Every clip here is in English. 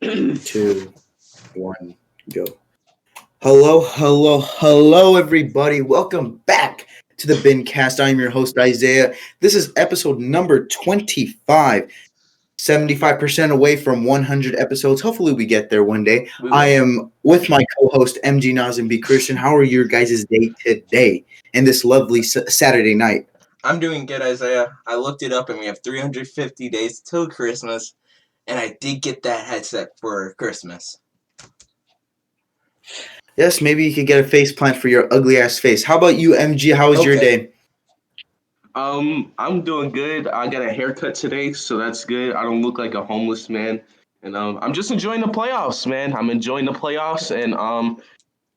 Two, one, go. Hello, everybody. Welcome back to the Bincast. I'm your host, Isaiah. This is episode number 25. 75% away from 100 episodes. Hopefully, we get there one day. I am with my co-host, MG Naz and B. Christian. How are your guys' day today and this lovely Saturday night? I'm doing good, Isaiah. I looked it up, and we have 350 days till Christmas, and I did get that headset for Christmas. Yes, maybe you could get a face plant for your ugly ass face. How about you, MG? How was your day? I'm doing good. I got a haircut today, so that's good. I don't look like a homeless man, and I'm just enjoying the playoffs, man. I'm enjoying the playoffs, and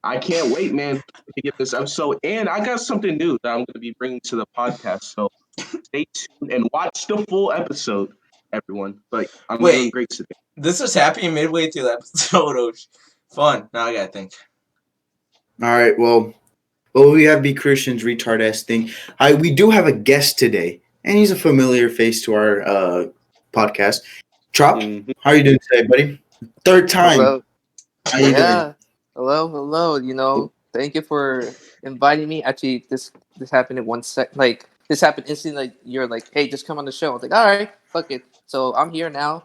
I can't wait, man, to get this episode. And I got something new that I'm going to be bringing to the podcast. So stay tuned and watch the full episode, everyone. But I'm doing great today. This was happening midway through the episode. Oh, fun. Now I gotta think. All right, well, we have B. Christian's retard ass thing. We do have a guest today, and he's a familiar face to our podcast. Trop, How are you doing today, buddy? Third time. Hello. How you doing? Hello. Thank you for inviting me. Actually, this happened in 1 sec. Like, this happened instantly. Like, you're like, hey, just come on the show. I was like, all right, fuck it. So I'm here now.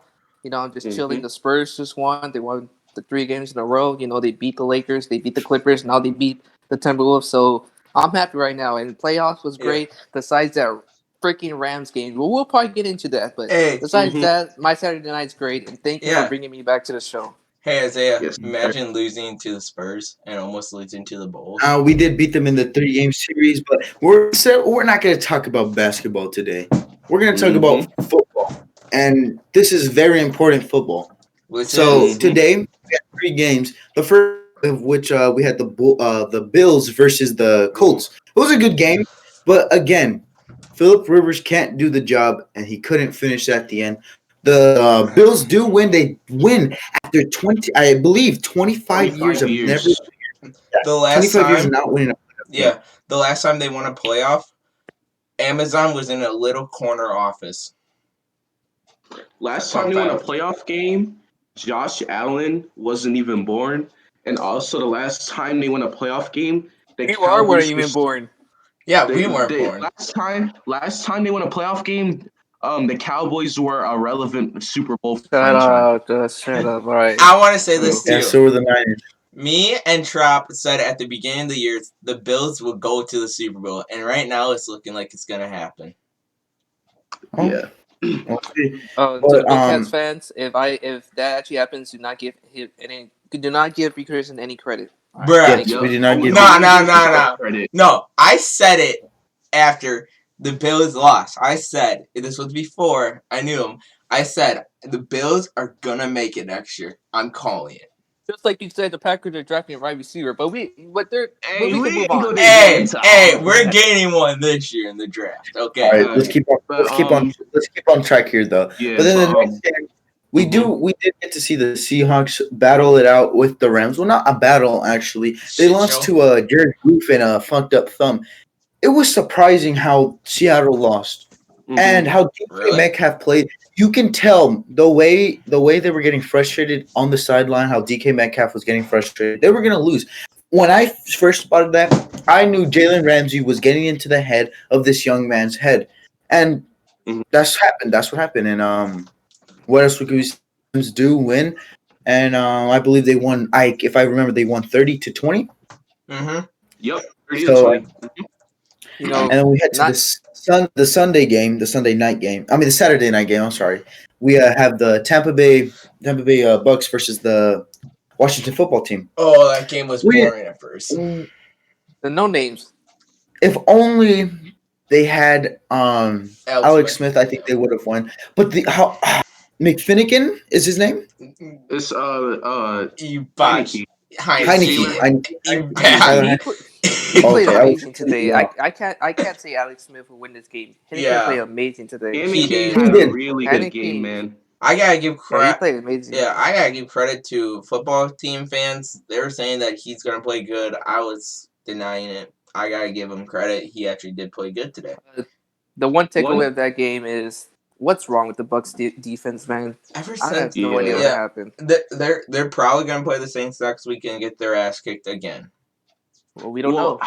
I'm just chilling. The Spurs just won. They won the 3 games in a row. They beat the Lakers. They beat the Clippers. Now they beat the Timberwolves. So I'm happy right now. And playoffs was great. Besides that freaking Rams game. Well, we'll probably get into that. But besides that, my Saturday night's great. And thank you for bringing me back to the show. Hey, Isaiah, imagine losing to the Spurs and almost losing to the Bulls. We did beat them in the 3-game series, but we're not going to talk about basketball today. We're going to talk about football. And this is very important football. Today, we had 3 games. The first of which we had the Bills versus the Colts. It was a good game, but again, Phillip Rivers can't do the job, and he couldn't finish at the end. The Bills do win. They win after 25 years of never. The last 25 time, years of not winning. The last time they won a playoff, Amazon was in a little corner office. Last time they won a playoff game, Josh Allen wasn't even born, and also the last time they won a playoff game, weren't even born. Yeah, we weren't born. Last time they won a playoff game. The Cowboys were a relevant Super Bowl franchise. Shut up. All right. I want to say this too. Yeah, so were the Niners. Me and Trop said at the beginning of the year the Bills will go to the Super Bowl, and right now it's looking like it's gonna happen. Yeah. Okay. To the Cats fans, if that actually happens, do not give B. Christian any credit. Bruh. Yes, we did not give No. Credit. No, I said it after the Bills lost. I said, this was before I knew them. I said, the Bills are going to make it next year. I'm calling it. Just like you said, the Packers are drafting a wide receiver, but we can move on. We're gaining one this year in the draft. Okay. All right, let's keep on track here, though. Yeah, but then the next game, we did get to see the Seahawks battle it out with the Rams. Well, not a battle, actually. They lost to Jared Goff and a fucked up thumb. It was surprising how Seattle lost and how DK Metcalf played. You can tell the way they were getting frustrated on the sideline, how DK Metcalf was getting frustrated. They were going to lose. When I first spotted that, I knew Jalen Ramsey was getting into the head of this young man's head. And that's what happened. And what else would we do? Win. And I believe they won. If I remember, they won 30-20. Mm-hmm. Yep. 30-20. And then we head to the Sunday game, the Saturday night game. I'm sorry. We have the Tampa Bay Bucks versus the Washington football team. Oh, that game was boring at first. The no names. If only they had Alex Smith, I think they would have won. But McFinnigan is his name? It's Heineke. He played amazing today. I can't say Alex Smith will win this game. He played amazing today. He did a really good game, man. I gotta give credit. He played amazing. Yeah, I gotta give credit to football team fans. They were saying that he's gonna play good. I was denying it. I gotta give him credit. He actually did play good today. The one takeaway of that game is what's wrong with the Bucks defense, man? Ever I have since, no idea what happened. they're probably gonna play the Saints next week and get their ass kicked again. Well, we don't know.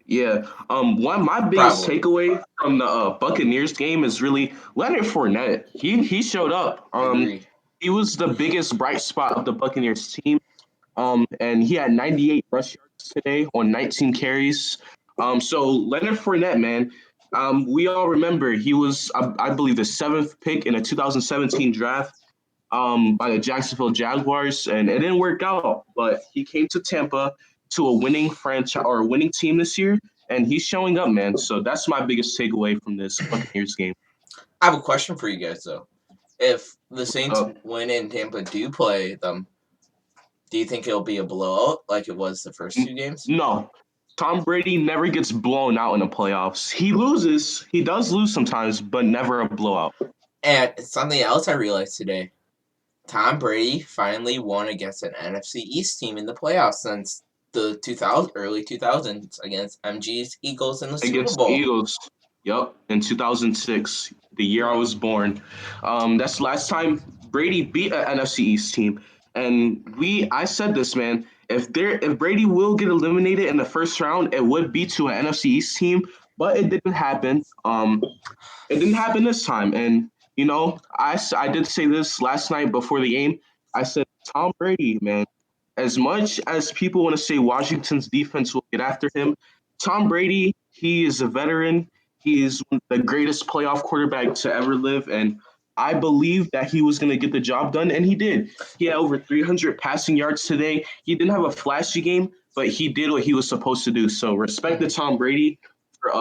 Yeah. One of my biggest takeaway from the Buccaneers game is really Leonard Fournette. He showed up. Agreed. He was the biggest bright spot of the Buccaneers team. And he had 98 rush yards today on 19 carries. So Leonard Fournette, man, we all remember he was, I believe, the 7th pick in a 2017 draft by the Jacksonville Jaguars, and it didn't work out. But he came to Tampa to a winning franchise or a winning team this year, and he's showing up, man. So that's my biggest takeaway from this Buccaneers game. I have a question for you guys, though. If the Saints win and Tampa do play them, do you think it'll be a blowout like it was the first 2 games? No. Tom Brady never gets blown out in the playoffs. He loses. He does lose sometimes, but never a blowout. And something else I realized today. Tom Brady finally won against an NFC East team in the playoffs since the early 2000s against MG's Eagles in the Super Bowl. Against Eagles. Yep, in 2006, the year I was born. That's the last time Brady beat an NFC East team. And I said this, man. If Brady will get eliminated in the first round, it would be to an NFC East team, but it didn't happen. It didn't happen this time. And I did say this last night before the game. I said Tom Brady, man. As much as people want to say Washington's defense will get after him, Tom Brady, he is a veteran. He is the greatest playoff quarterback to ever live, and I believe that he was going to get the job done, and he did. He had over 300 passing yards today. He didn't have a flashy game, but he did what he was supposed to do. So respect to Tom Brady for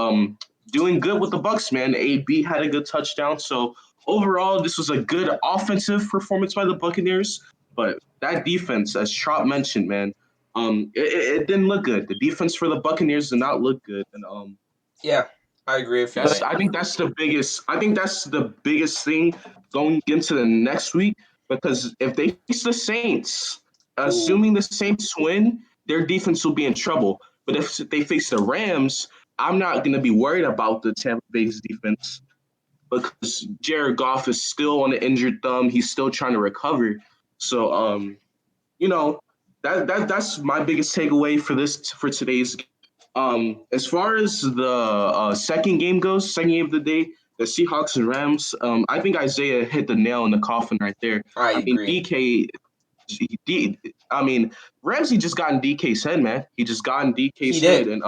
doing good with the Bucks, man. AB had a good touchdown. So overall, this was a good offensive performance by the Buccaneers, but that defense, as Trop mentioned, man, it didn't look good. The defense for the Buccaneers did not look good, and yeah, I agree with you. I think that's the biggest. I think that's the biggest thing going into the next week, because if they face the Saints, assuming the Saints win, their defense will be in trouble. But if they face the Rams, I'm not going to be worried about the Tampa Bay's defense, because Jared Goff is still on the injured thumb. He's still trying to recover. So, that's my biggest takeaway for today's game. As far as the second game goes, second game of the day, the Seahawks and Rams, I think Isaiah hit the nail in the coffin right there. I agree. Ramsey just got in DK's head, man. He just got in DK's head. And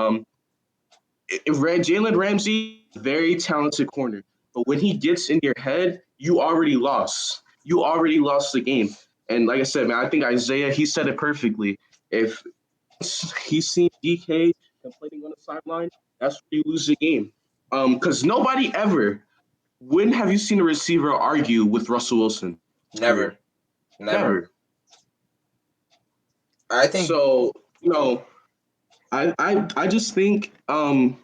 Jalen Ramsey, very talented corner. But when he gets in your head, you already lost. You already lost the game. And like I said, man, I think Isaiah, he said it perfectly. If he's seen DK complaining on the sideline, that's where you lose the game. Because nobody ever, when have you seen a receiver argue with Russell Wilson? Never. I think so. I just think when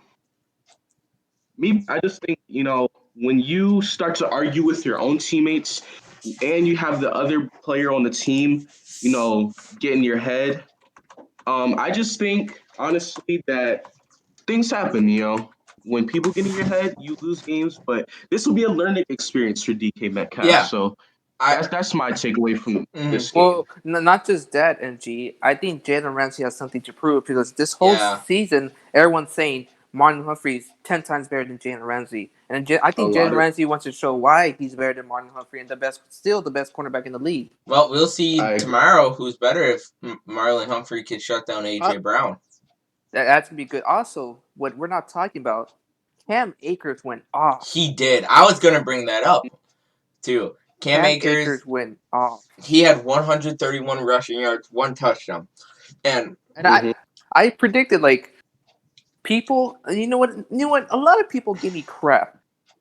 you start to argue with your own teammates and you have the other player on the team, get in your head. I just think, honestly, that things happen, When people get in your head, you lose games, but this will be a learning experience for DK Metcalf. Yeah. So that's my takeaway from this game. Well, not just that, MG. I think Jalen Ramsey has something to prove, because this whole season, everyone's saying Marlon Humphrey's 10 times better than Jalen Ramsey. And I think Jalen Ramsey wants to show why he's better than Marlon Humphrey and still the best cornerback in the league. Well, we'll see tomorrow who's better if Marlon Humphrey can shut down A.J. Brown. That's going to be good. Also, what we're not talking about, Cam Akers went off. He did. I was going to bring that up, too. Cam Akers went off. He had 131 rushing yards, 1 touchdown. And I predicted, people, you know what? A lot of people give me crap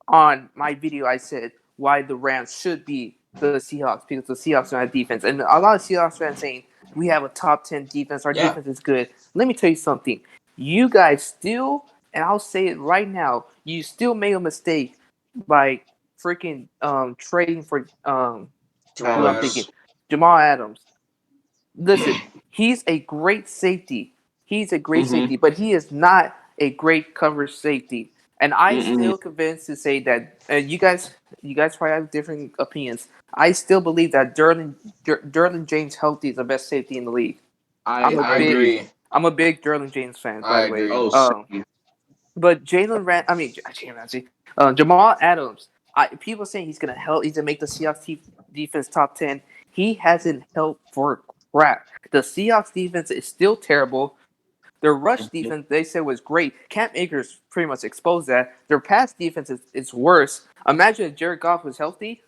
on my video. I said why the Rams should be the Seahawks, because the Seahawks don't have defense. And a lot of Seahawks fans saying we have a top 10 defense. Our defense is good. Let me tell you something. You guys still, and I'll say it right now, you still made a mistake by freaking trading for Jamal Adams. Listen, he's a great safety. He's a great safety, but he is not a great coverage safety. And I still convinced to say that you guys probably have different opinions. I still believe that Derlin James healthy is the best safety in the league. I agree. I'm a big Derlin James fan, by I the way. agree. Oh, But Jamal Adams. People saying he's gonna make the Seahawks defense top 10. He hasn't helped for crap. The Seahawks defense is still terrible. Their rush defense, they said, was great. Cam Akers pretty much exposed that. Their pass defense is worse. Imagine if Jared Goff was healthy.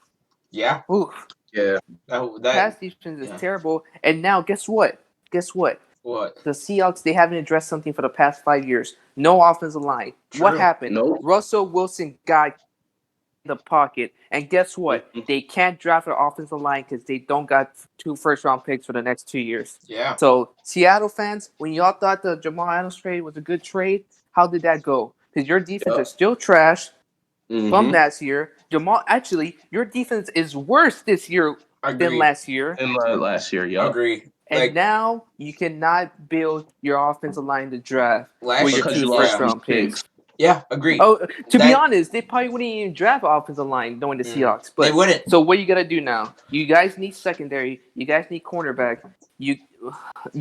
Yeah. Ooh, yeah. pass defense is terrible. And now, guess what? What? The Seahawks, they haven't addressed something for the past 5 years. No offensive line. True. What happened? Nope. Russell Wilson got in the pocket. And guess what? They can't draft an offensive line because they don't got 2 first-round picks for the next 2 years. Yeah. So, Seattle fans, when y'all thought the Jamal Adams trade was a good trade, how did that go? Because your defense is still trash from last year. Your defense is worse this year than last year. Last year, yeah. Agree. And now you cannot build your offensive line to draft with your 2 first-round picks. Yeah, agree. Oh, to be honest, they probably wouldn't even draft offensive line knowing the Seahawks. But they wouldn't. So what you gotta do now? You guys need secondary. You guys need cornerback. You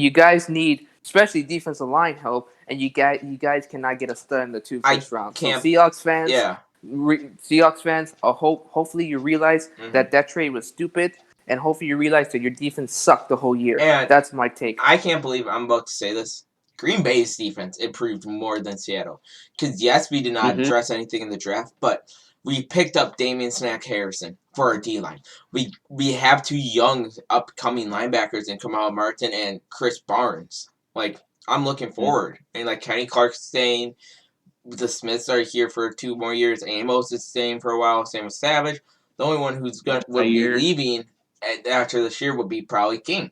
guys need especially defensive line help, and you guys cannot get a stud in the 2 first rounds. So Seahawks fans, hopefully you realize that trade was stupid, and hopefully you realize that your defense sucked the whole year. And that's my take. I can't believe I'm about to say this. Green Bay's defense improved more than Seattle. Because, yes, we did not address anything in the draft, but we picked up Damian Snack Harrison for our D-line. We have 2 young, upcoming linebackers in Kamal Martin and Chris Barnes. Like, I'm looking forward. And, like, Kenny Clark's staying. The Smiths are here for 2 more years. Amos is staying for a while. Same with Savage. The only one who's would be leaving after this year would be probably King.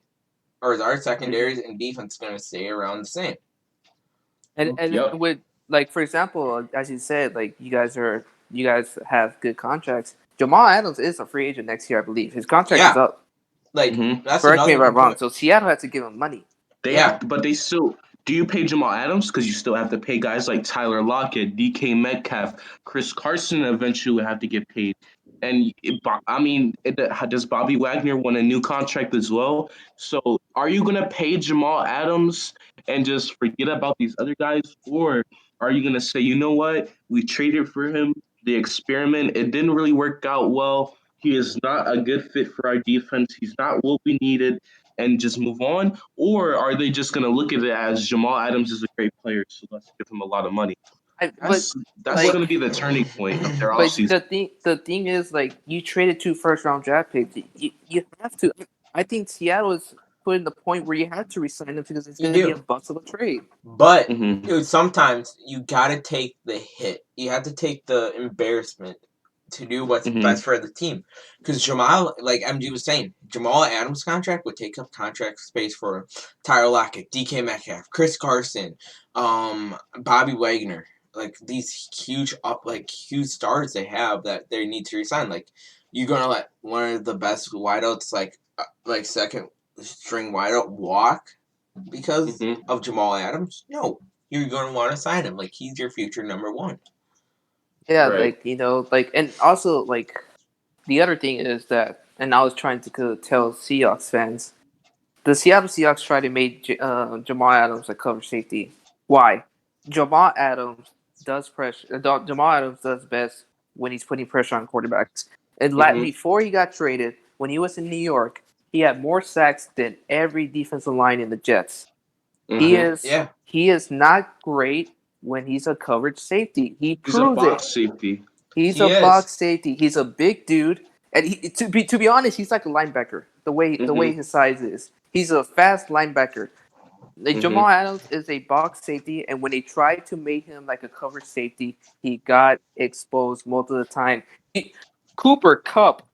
Or is our secondaries and defense going to stay around the same? And with, like, for example, as you said, like, you guys have good contracts. Jamal Adams is a free agent next year, I believe. His contract is up. Like, that's correct me if I'm wrong. So Seattle had to give him money. But they still. Do you pay Jamal Adams? Because you still have to pay guys like Tyler Lockett, DK Metcalf, Chris Carson eventually have to get paid. And does Bobby Wagner want a new contract as well? So are you going to pay Jamal Adams and just forget about these other guys? Or are you going to say, you know what? We traded for him, the experiment. It didn't really work out well. He is not a good fit for our defense. He's not what we needed. And just move on? Or are they just going to look at it as Jamal Adams is a great player, so let's give him a lot of money? That's going to be the turning point of their offseason. The thing is, like, you traded 2 first-round draft picks. You have to. I think Seattle is put in the point where you have to resign them because it's going to be a bust of a trade. But sometimes you got to take the hit. You have to take the embarrassment to do what's best for the team. Because Jamal, like MG was saying, Jamal Adams' contract would take up contract space for Tyler Lockett, DK Metcalf, Chris Carson, Bobby Wagner. Like, these huge stars they have that they need to resign. Like, you're going to let one of the best wideouts, like second string wideout, walk because of Jamal Adams? No. You're going to want to sign him. Like, he's your future number 1. Yeah, right. And also, like, the other thing is that, and I was trying to tell Seahawks fans, the Seattle Seahawks tried to make Jamal Adams a cover safety. Why? Jamal Adams does pressure. Jamal Adams does best when he's putting pressure on quarterbacks. And before he got traded, when he was in New York, he had more sacks than every defensive line in the Jets. He is not great when he's a coverage safety. He's a box safety. He's a box safety. He's a big dude, and to be honest, he's like a linebacker. The way his size is, he's a fast linebacker. Like, Jamal Adams is a box safety, and when they tried to make him like a coverage safety, he got exposed most of the time. Cooper Kupp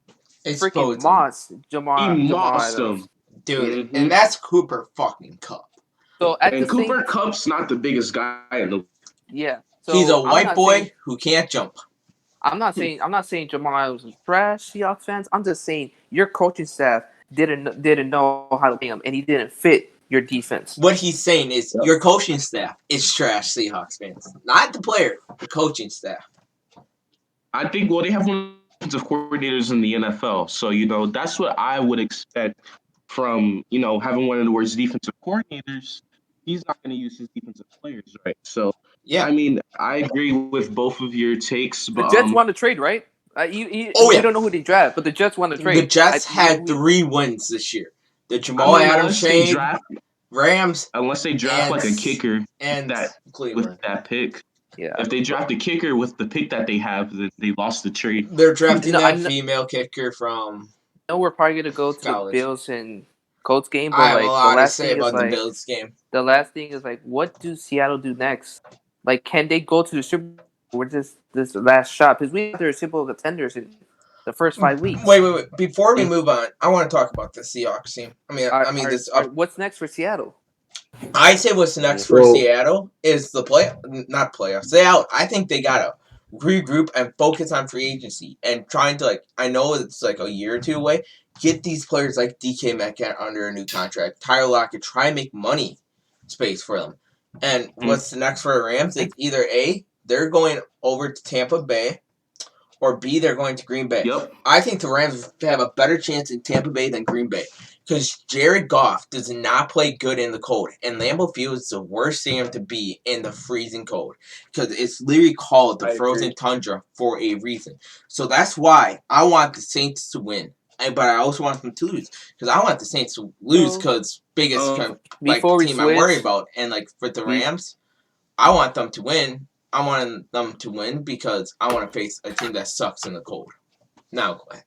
freaking mossed Jamal Adams. Dude, and that's Cooper fucking Kupp. So Cooper Kupp's not the biggest guy in the. Yeah, so he's a white boy who can't jump. I'm not saying Jamal Adams was trash, Seahawks fans. I'm just saying your coaching staff didn't know how to play him, and he didn't fit your defense. What he's saying is your coaching staff is trash, Seahawks fans. Not the player, the coaching staff. I think, well, they have one of the coordinators in the NFL. So, that's what I would expect from, having one of the worst defensive coordinators. He's not going to use his defensive players, right? So, Yeah. I mean, I agree with both of your takes. But, The Jets want to trade, right? You don't know who they draft, but the Jets want to trade. The Jets had 3 wins this year. The Jamal Adams trade, Rams, unless they draft like a kicker and with that pick. Yeah. If they draft a kicker with the pick that they have, then they lost the trade. They're drafting that female kicker from. I know we're probably gonna go to the Bills and Colts game, but I have a lot to say about the Bills game. The last thing is like, what do Seattle do next? Like, can they go to the Super Bowl with this last shot? Because we they're simple contenders in the first 5 weeks. Wait. Before we move on, I want to talk about the Seahawks team. What's next for Seattle? I say what's next for Seattle is the not playoffs. I think they gotta regroup and focus on free agency and trying to I know it's like a year or two away. Get these players like DK Metcalf under a new contract. Tyler Lockett, try and make money space for them. And what's the next for the Rams? It's either A, they're going over to Tampa Bay, or B, they're going to Green Bay. Yep. I think the Rams have a better chance in Tampa Bay than Green Bay. Because Jared Goff does not play good in the cold. And Lambeau Field is the worst stadium to be in the freezing cold. Because it's literally called the frozen tundra for a reason. So that's why I want the Saints to win. But I also want them to lose. Because I want the Saints to lose because biggest team I worry about. And for the Rams, I want them to win. I want them to win because I want to face a team that sucks in the cold. Now go ahead.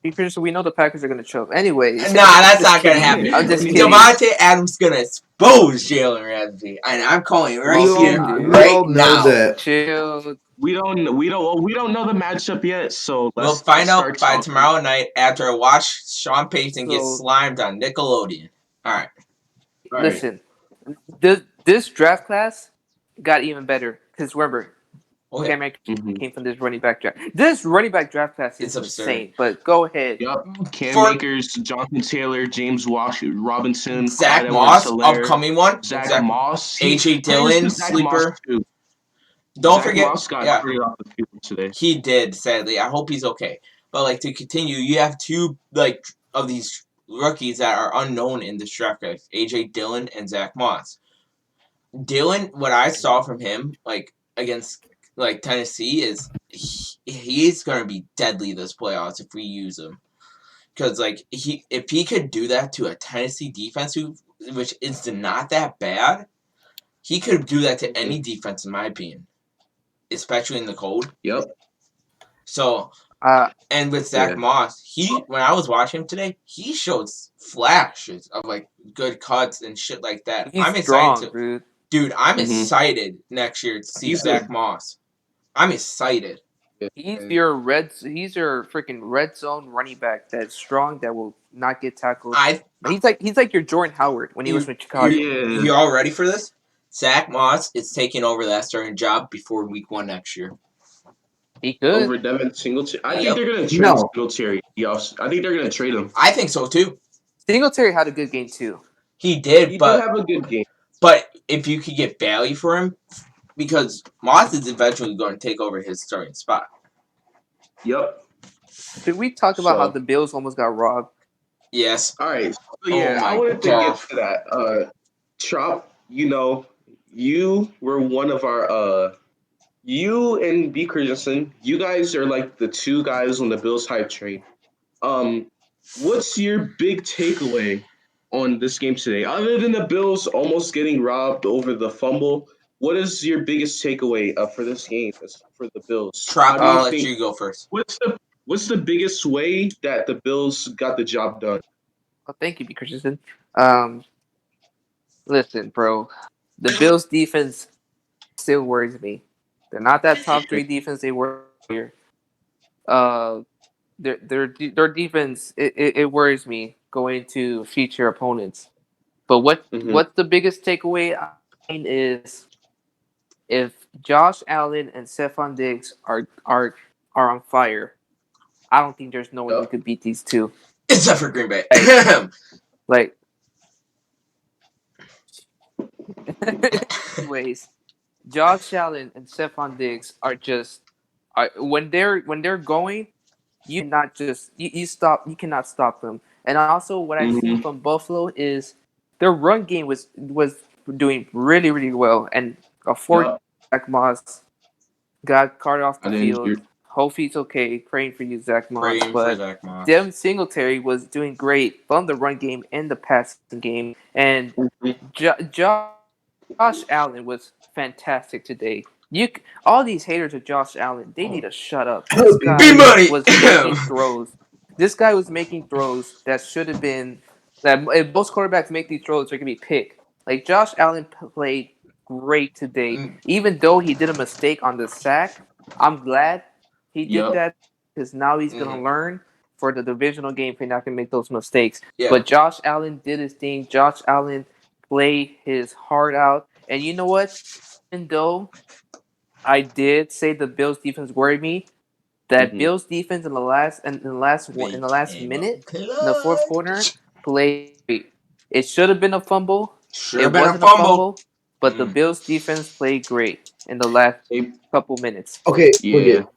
Because we know the Packers are going to choke. Anyways. Nah, that's not going to happen. I'm just kidding. Devontae Adams going to expose Jalen Ramsey. And I'm calling it right here, right now. That. Chill. We don't know the matchup yet, so we'll find out by tomorrow night after I watch Sean Payton get slimed on Nickelodeon. All right. Listen, this draft class got even better because remember, Cam came from this running back draft. This running back draft class is insane. But go ahead. Yep. Cam Akers, Jonathan Taylor, James Robinson, Zach Moss, upcoming one. Zach Moss, AJ Dillon, sleeper. Don't forget, Moss got hurt off the field today. He did, sadly. I hope he's okay. But to continue, you have 2 of these rookies that are unknown in this draft class: AJ Dillon and Zach Moss. Dillon, what I saw from him, against Tennessee, is he's gonna be deadly this playoffs if we use him. Because if he could do that to a Tennessee defense, which is not that bad, he could do that to any defense, in my opinion, especially in the cold. Yep. So, and with Zach Moss, when I was watching him today, he showed flashes of good cuts and shit like that. I'm excited Dude, I'm excited next year to see Zach Moss. I'm excited. He's your freaking red zone running back that's strong that will not get tackled. He's like your Jordan Howard when he was with Chicago. You all ready for this? Zach Moss is taking over that starting job before week 1 next year. He could. Over Devin Singletary. I think they're going to trade Singletary. I think they're going to trade him. I think so too. Singletary had a good game too. He did have a good game. But if you could get value for him, because Moss is eventually going to take over his starting spot. Yep. Did we talk about how the Bills almost got robbed? Yes. All right. So, I wanted to get to that. Trop, you were one of our you and B. Christensen, you guys are the 2 guys on the Bills hype train. What's your big takeaway on this game today? Other than the Bills almost getting robbed over the fumble, what is your biggest takeaway for this game for the Bills? Trop, I'll let you go first. What's the biggest way that the Bills got the job done? Oh, thank you, B. Christensen. Listen, bro, the Bills defense still worries me. They're not that top 3 defense they were here. Their defense it worries me going to future opponents. But what's the biggest takeaway is if Josh Allen and Stephon Diggs are on fire, I don't think there's no one who could beat these 2. Except for Green Bay. Anyways, Josh Allen and Stephon Diggs are just when they're going, you cannot just you cannot stop them. And also, what I've seen Mm-hmm. from Buffalo is their run game was doing really well, and a fourth Yup. Zach Moss got carted off the Got field. injured. Hopefully, it's okay. Praying for you, Zach Moss. Praying for But Zach Moss. Devin Singletary was doing great from the run game and the passing game, and Josh Allen was fantastic today. All these haters of Josh Allen, they need to shut up. This B guy money. was making throws. This guy was making throws that should have been that if most quarterbacks make these throws, they're gonna be picked. Like Josh Allen played great today, even though he did a mistake on the sack. I'm glad he did Yup. that because now he's gonna learn for the divisional game. He's not gonna make those mistakes. Yeah. But Josh Allen did his thing. Josh Allen played his heart out. And you know what? Even though I did say the Bills defense worried me, that Mm-hmm. Bills defense in the last They in the last came up minute in the fourth quarter clutch. played great. It should have been a fumble. Should It have been a wasn't a fumble. fumble, but the Bills defense played great in the last They, couple minutes. Okay, look yeah. at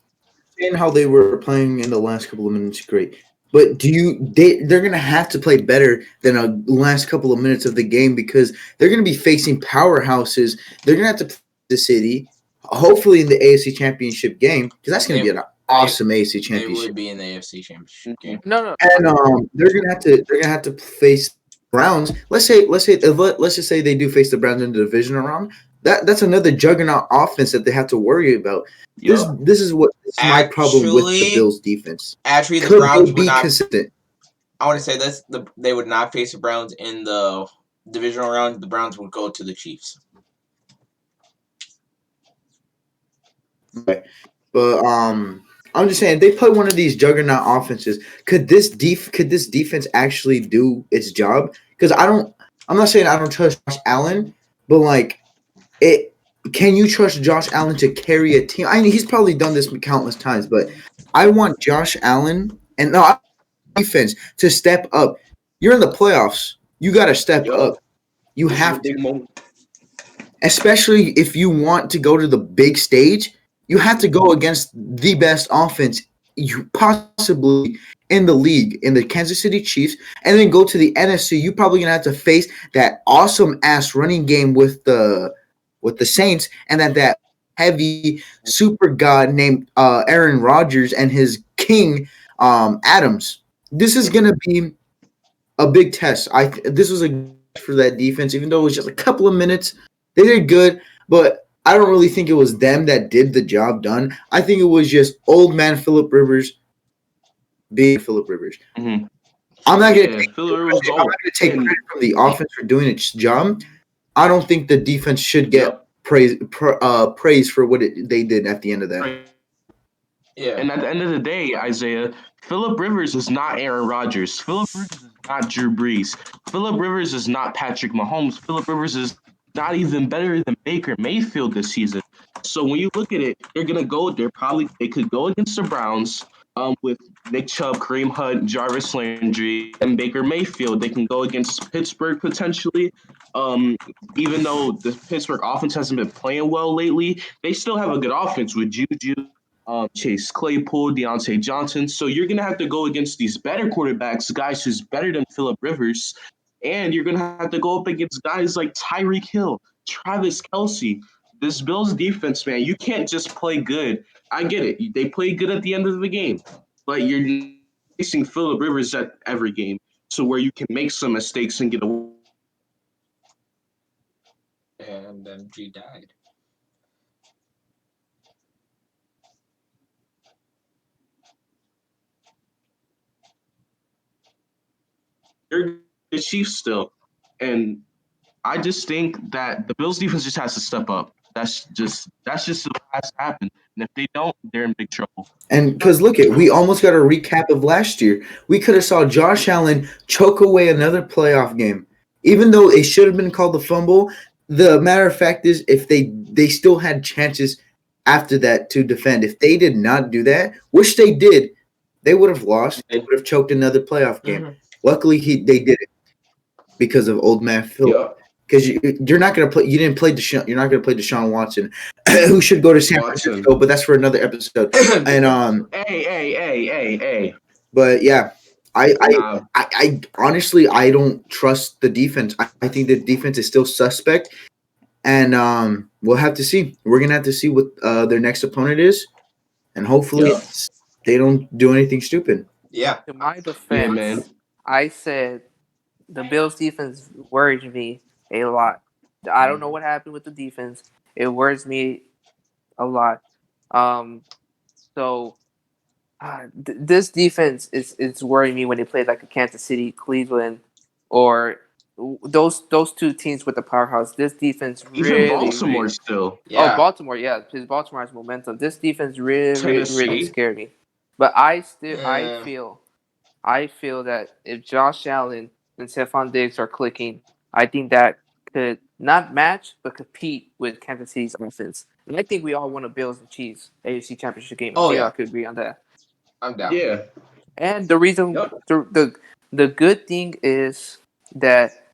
saying how they were playing in the last couple of minutes, great. But they're gonna have to play better than a last couple of minutes of the game because they're gonna be facing powerhouses. They're gonna have to play the city, hopefully in the AFC Championship game because that's gonna be an awesome AFC They Championship. would be in the AFC Championship game. No. And they're gonna have to face Browns. Let's just say they do face the Browns in the divisional round. That's another juggernaut offense that they have to worry about. Yup. This is my problem with the Bills defense. Actually, the Could Browns they would be not. consistent? I want to say this: they would not face the Browns in the divisional round. The Browns would go to the Chiefs. Right. But I'm just saying they play one of these juggernaut offenses. Could this defense actually do its job? Because I'm not saying I don't trust Josh Allen, but like it. Can you trust Josh Allen to carry a team? I mean, he's probably done this countless times, but I want Josh Allen and defense to step up. You're in the playoffs. You got to step up. You have to. Especially if you want to go to the big stage, you have to go against the best offense you possibly in the league, in the Kansas City Chiefs, and then go to the NFC. You're probably going to have to face that awesome-ass running game with the Saints, and that heavy super god named Aaron Rodgers and his king Adams. This is gonna be a big test. This was a for that defense, even though it was just a couple of minutes. They did good, but I don't really think it was them that did the job done. I think it was just old man Phillip Rivers being Phillip Rivers. Mm-hmm. I'm not gonna take credit from the offense for doing its job. I don't think the defense should get praise for what they did at the end of that. Yeah. And at the end of the day, Isaiah, Phillip Rivers is not Aaron Rodgers. Phillip Rivers is not Drew Brees. Phillip Rivers is not Patrick Mahomes. Phillip Rivers is not even better than Baker Mayfield this season. So when you look at it, they could go against the Browns with Nick Chubb, Kareem Hunt, Jarvis Landry, and Baker Mayfield. They can go against Pittsburgh potentially. Even though the Pittsburgh offense hasn't been playing well lately, they still have a good offense with Juju, Chase Claypool, Deontay Johnson. So you're going to have to go against these better quarterbacks, guys who's better than Phillip Rivers. And you're going to have to go up against guys like Tyreek Hill, Travis Kelce. This Bills defense, man, you can't just play good. I get it. They play good at the end of the game. But you're facing Phillip Rivers at every game. So where you can make some mistakes and get away. And MG died. They're the Chiefs still. And I just think that the Bills defense just has to step up. That's just what has to happen. And if they don't, they're in big trouble. And because we almost got a recap of last year. We could have saw Josh Allen choke away another playoff game. Even though it should have been called a fumble, the matter of fact is if they still had chances after that to defend. If they did not do that, which they did, they would have lost. They would have choked another playoff game. Mm-hmm. Luckily, they did it because of old man Phil. Yep. because you're not going to play. You didn't play Deshaun. You're not going to play Deshaun Watson, who should go to San Francisco. But that's for another episode. And Hey. But yeah, I honestly I don't trust the defense. I think the defense is still suspect, and we'll have to see. We're gonna have to see what their next opponent is, and hopefully they don't do anything stupid. Yeah. To my defense, man. I said the Bills' defense worries me a lot. I don't know what happened with the defense. It worries me a lot. So this defense is worrying me when they play like a Kansas City, Cleveland, or those two teams with the powerhouse. This defense Even Baltimore still. Yeah. Oh, Baltimore, yeah, because Baltimore has momentum. This defense really scared me. But I feel that if Josh Allen and Stephon Diggs are clicking, I think that could not match but compete with Kansas City's offense. And I think we all want a Bills and Chiefs AFC Championship game. I think I could agree on that. I'm down. Yeah. And the reason the good thing is that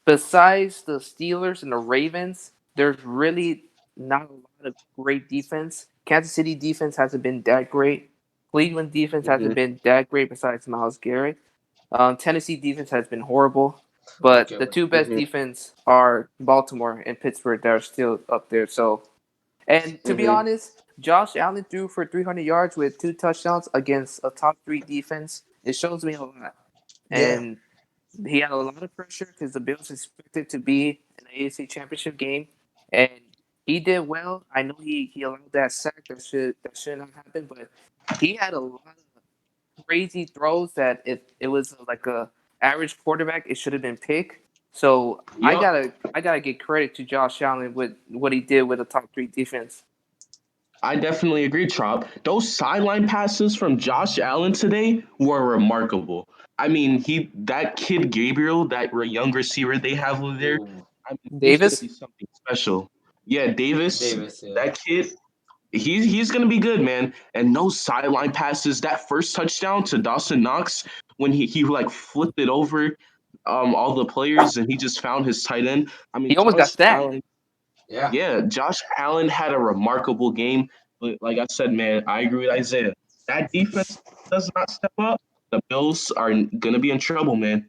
besides the Steelers and the Ravens, there's really not a lot of great defense. Kansas City defense hasn't been that great. Cleveland defense hasn't been that great besides Myles Garrett. Tennessee defense has been horrible. But the two best defense are Baltimore and Pittsburgh that are still up there. So, and to be honest, Josh Allen threw for 300 yards with 2 touchdowns against a top 3 defense. It shows me a lot. And he had a lot of pressure because the Bills expected to be in the AFC Championship game, and he did well. I know he allowed that sack that should not happen, but he had a lot of crazy throws that if it was like a average quarterback, it should have been picked. So I gotta give credit to Josh Allen with what he did with a top 3 defense. I definitely agree, Trop. Those sideline passes from Josh Allen today were remarkable. I mean, that kid Gabriel, that young receiver they have over there, Davis, he's gonna be something special. Yeah, Davis, yeah. that kid, he's gonna be good, man. And no sideline passes. That first touchdown to Dawson Knox when he like flipped it over all the players and he just found his tight end. I mean, he almost got stacked. Yeah, Josh Allen had a remarkable game. But like I said, man, I agree with Isaiah. That defense does not step up. The Bills are gonna be in trouble, man.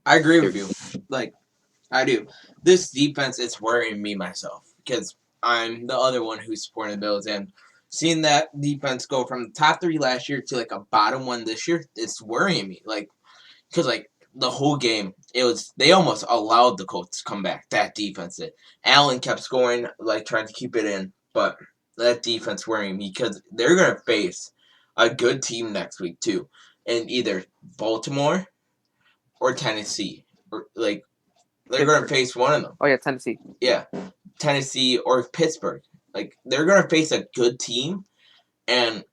I agree with you. Like, I do. This defense is worrying me myself because I'm the other one who's supporting the Bills, and seeing that defense go from the top 3 last year to like a bottom 1 this year, it's worrying me. Like, because like the whole game, they almost allowed the Colts to come back. That defense did. Allen kept scoring, like trying to keep it in, but that defense worrying me because they're gonna face a good team next week too, in either Baltimore or Tennessee, or like they're gonna face one of them. Oh yeah, Tennessee. Yeah, Tennessee or Pittsburgh. Like they're gonna face a good team, and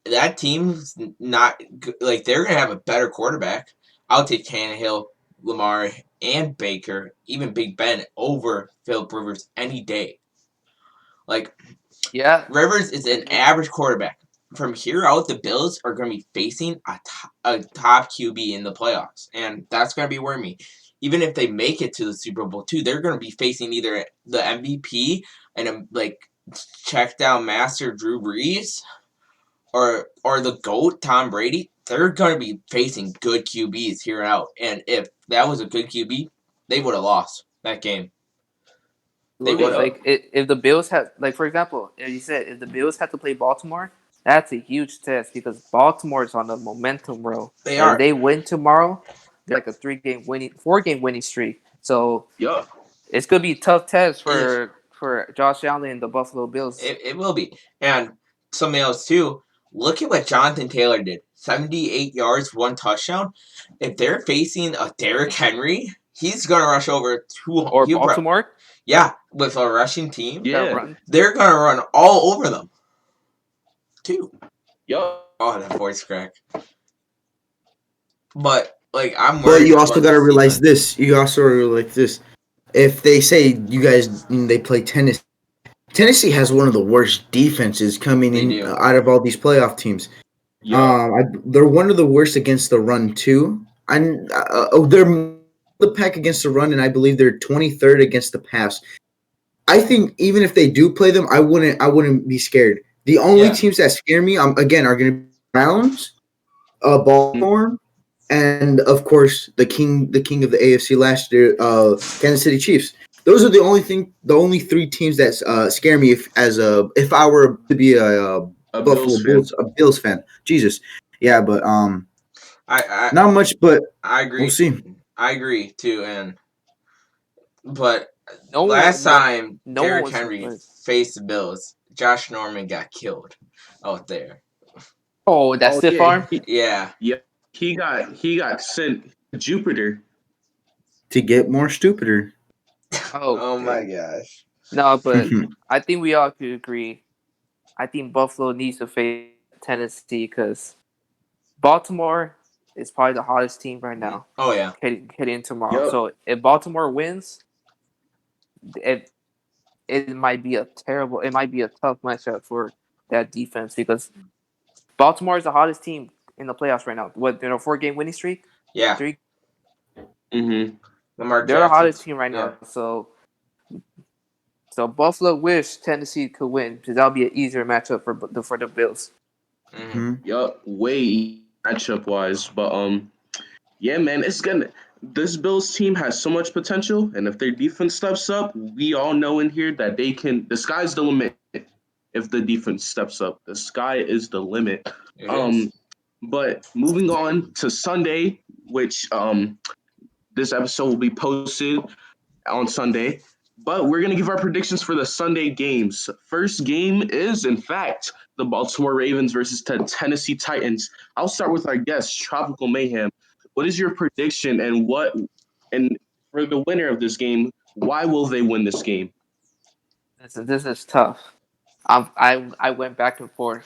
that team's not like they're gonna have a better quarterback. I'll take Tannehill, Lamar, and Baker, even Big Ben over Philip Rivers any day. Like, yeah, Rivers is an average quarterback. From here out, the Bills are going to be facing a top QB in the playoffs, and that's going to be worrying me. Even if they make it to the Super Bowl too, they're going to be facing either the MVP and a check down master Drew Brees, or the GOAT Tom Brady. They're going to be facing good QBs here out, and if that was a good QB, they would have lost that game. They would have. Like if the Bills had, like for example, as you said, if the Bills had to play Baltimore, that's a huge test because Baltimore is on a momentum roll. They are. If they win tomorrow, they're like a 4-game winning streak. So it's gonna be a tough test for Josh Allen and the Buffalo Bills. It will be, and something else too. Look at what Jonathan Taylor did. 78 yards, 1 touchdown. If they're facing a Derrick Henry, he's going to rush over 200. Or Baltimore? With a rushing team. Yeah. They're going to run all over them, too. Yo. Oh, that voice crack. But, I'm worried. But you also got to realize this. You also realize this. If they say they play Tennessee, Tennessee has one of the worst defenses coming in out of all these playoff teams. Yeah. They're one of the worst against the run too. And they're the pack against the run, and I believe they're 23rd against the pass. I think even if they do play them, I wouldn't be scared. The only teams that scare me, again, are going to be Browns, Baltimore, and of course the king of the AFC last year, Kansas City Chiefs. Those are the only three teams that scare me if I were to be a Buffalo Bills Bills fan. Jesus, yeah, but I not much, but I agree. We'll see. I agree too, but No one last was- time no one Derrick was Henry surprised. faced the Bills, Josh Norman got killed out there. Oh, that stiff arm. Yeah. He got sent to Jupiter. to get more stupider. Oh my gosh. No, but I think we all could agree. I think Buffalo needs to face Tennessee because Baltimore is probably the hottest team right now. Oh yeah. Heading tomorrow. Yep. So if Baltimore wins, it might be a tough matchup for that defense because Baltimore is the hottest team in the playoffs right now. What, they're a 4-game winning streak? Yeah. 3. Lamar They're the hottest Jackson. team right now. So Buffalo wish Tennessee could win because that'll be an easier matchup for the Bills. Yup, way matchup wise, but yeah, man, it's gonna. This Bills team has so much potential, and if their defense steps up, we all know in here that they can. The sky's the limit. If the defense steps up, the sky is the limit. It is. But moving on to Sunday, which this episode will be posted on Sunday. But we're going to give our predictions for the Sunday games. First game is, in fact, the Baltimore Ravens versus the Tennessee Titans. I'll start with our guest, Tropical Mayhem. What is your prediction and for the winner of this game, why will they win this game? This is tough. I went back and forth.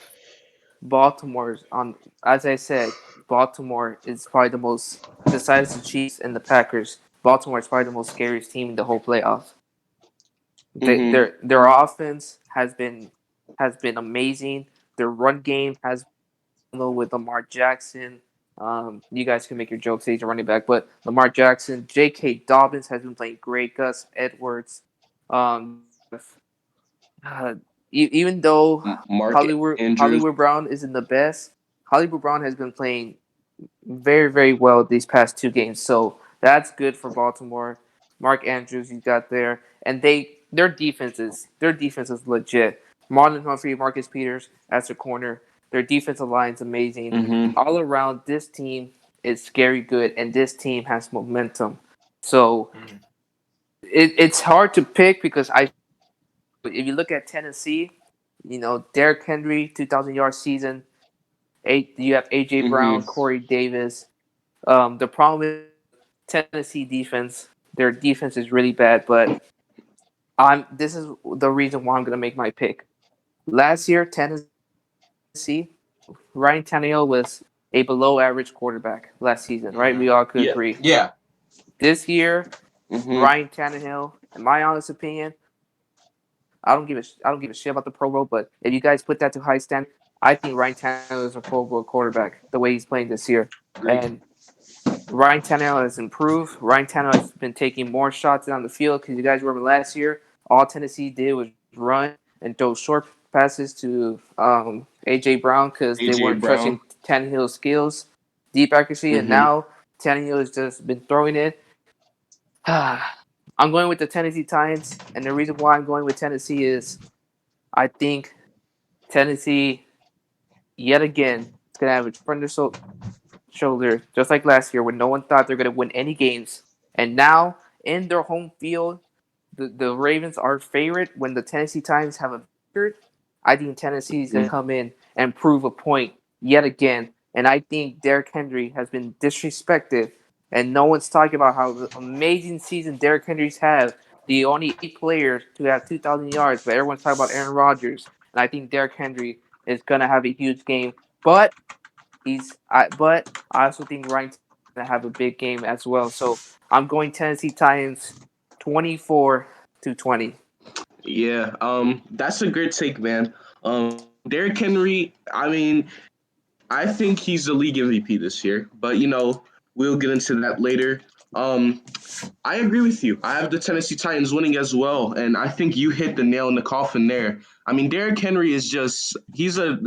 Baltimore's on, as I said, Baltimore is probably the most, besides the Chiefs and the Packers, Baltimore is probably the most scariest team in the whole playoffs. Their offense has been amazing. Their run game has been with Lamar Jackson. You guys can make your jokes. He's a running back, but Lamar Jackson, J.K. Dobbins has been playing great. Gus Edwards. Uh, even though Hollywood Brown isn't the best, Hollywood Brown has been playing very, very well these past 2 games. So that's good for Baltimore. Mark Andrews, you got there, and their defense is legit. Marlon Humphrey, Marcus Peters as a corner. Their defensive line is amazing. All around, this team is scary good, and this team has momentum. So it's hard to pick because if you look at Tennessee, Derrick Henry, 2,000-yard season. You have A.J. Brown, Corey Davis. The problem is Tennessee defense. Their defense is really bad, but this is the reason why I'm going to make my pick. Last year, Tennessee, Ryan Tannehill was a below-average quarterback last season, right? We all could agree. Yeah. This year, Ryan Tannehill, in my honest opinion, I don't give a shit about the Pro Bowl, but if you guys put that to high standard, I think Ryan Tannehill is a Pro Bowl quarterback the way he's playing this year. Agreed. And Ryan Tannehill has improved. Ryan Tannehill has been taking more shots down the field because you guys remember last year, all Tennessee did was run and throw short passes to A.J. Brown because they weren't trusting Tannehill's skills, deep accuracy, and now Tannehill has just been throwing it. I'm going with the Tennessee Titans, and the reason why I'm going with Tennessee is I think Tennessee, yet again, is going to have a chip on their shoulder, just like last year when no one thought they're going to win any games. And now, in their home field, the Ravens are favorite when the Tennessee Titans have a record. I think Tennessee is going to come in and prove a point yet again. And I think Derrick Henry has been disrespected. And no one's talking about how amazing season Derrick Henry's had. The only 8 players to have 2,000 yards, but everyone's talking about Aaron Rodgers. And I think Derrick Henry is going to have a huge game. But I also think Ryan's going to have a big game as well. So I'm going Tennessee Titans 24-20. Yeah, that's a great take, man. Derrick Henry, I mean, I think he's the league MVP this year, but we'll get into that later. I agree with you. I have the Tennessee Titans winning as well, and I think you hit the nail in the coffin there. I mean, Derrick Henry is just he's a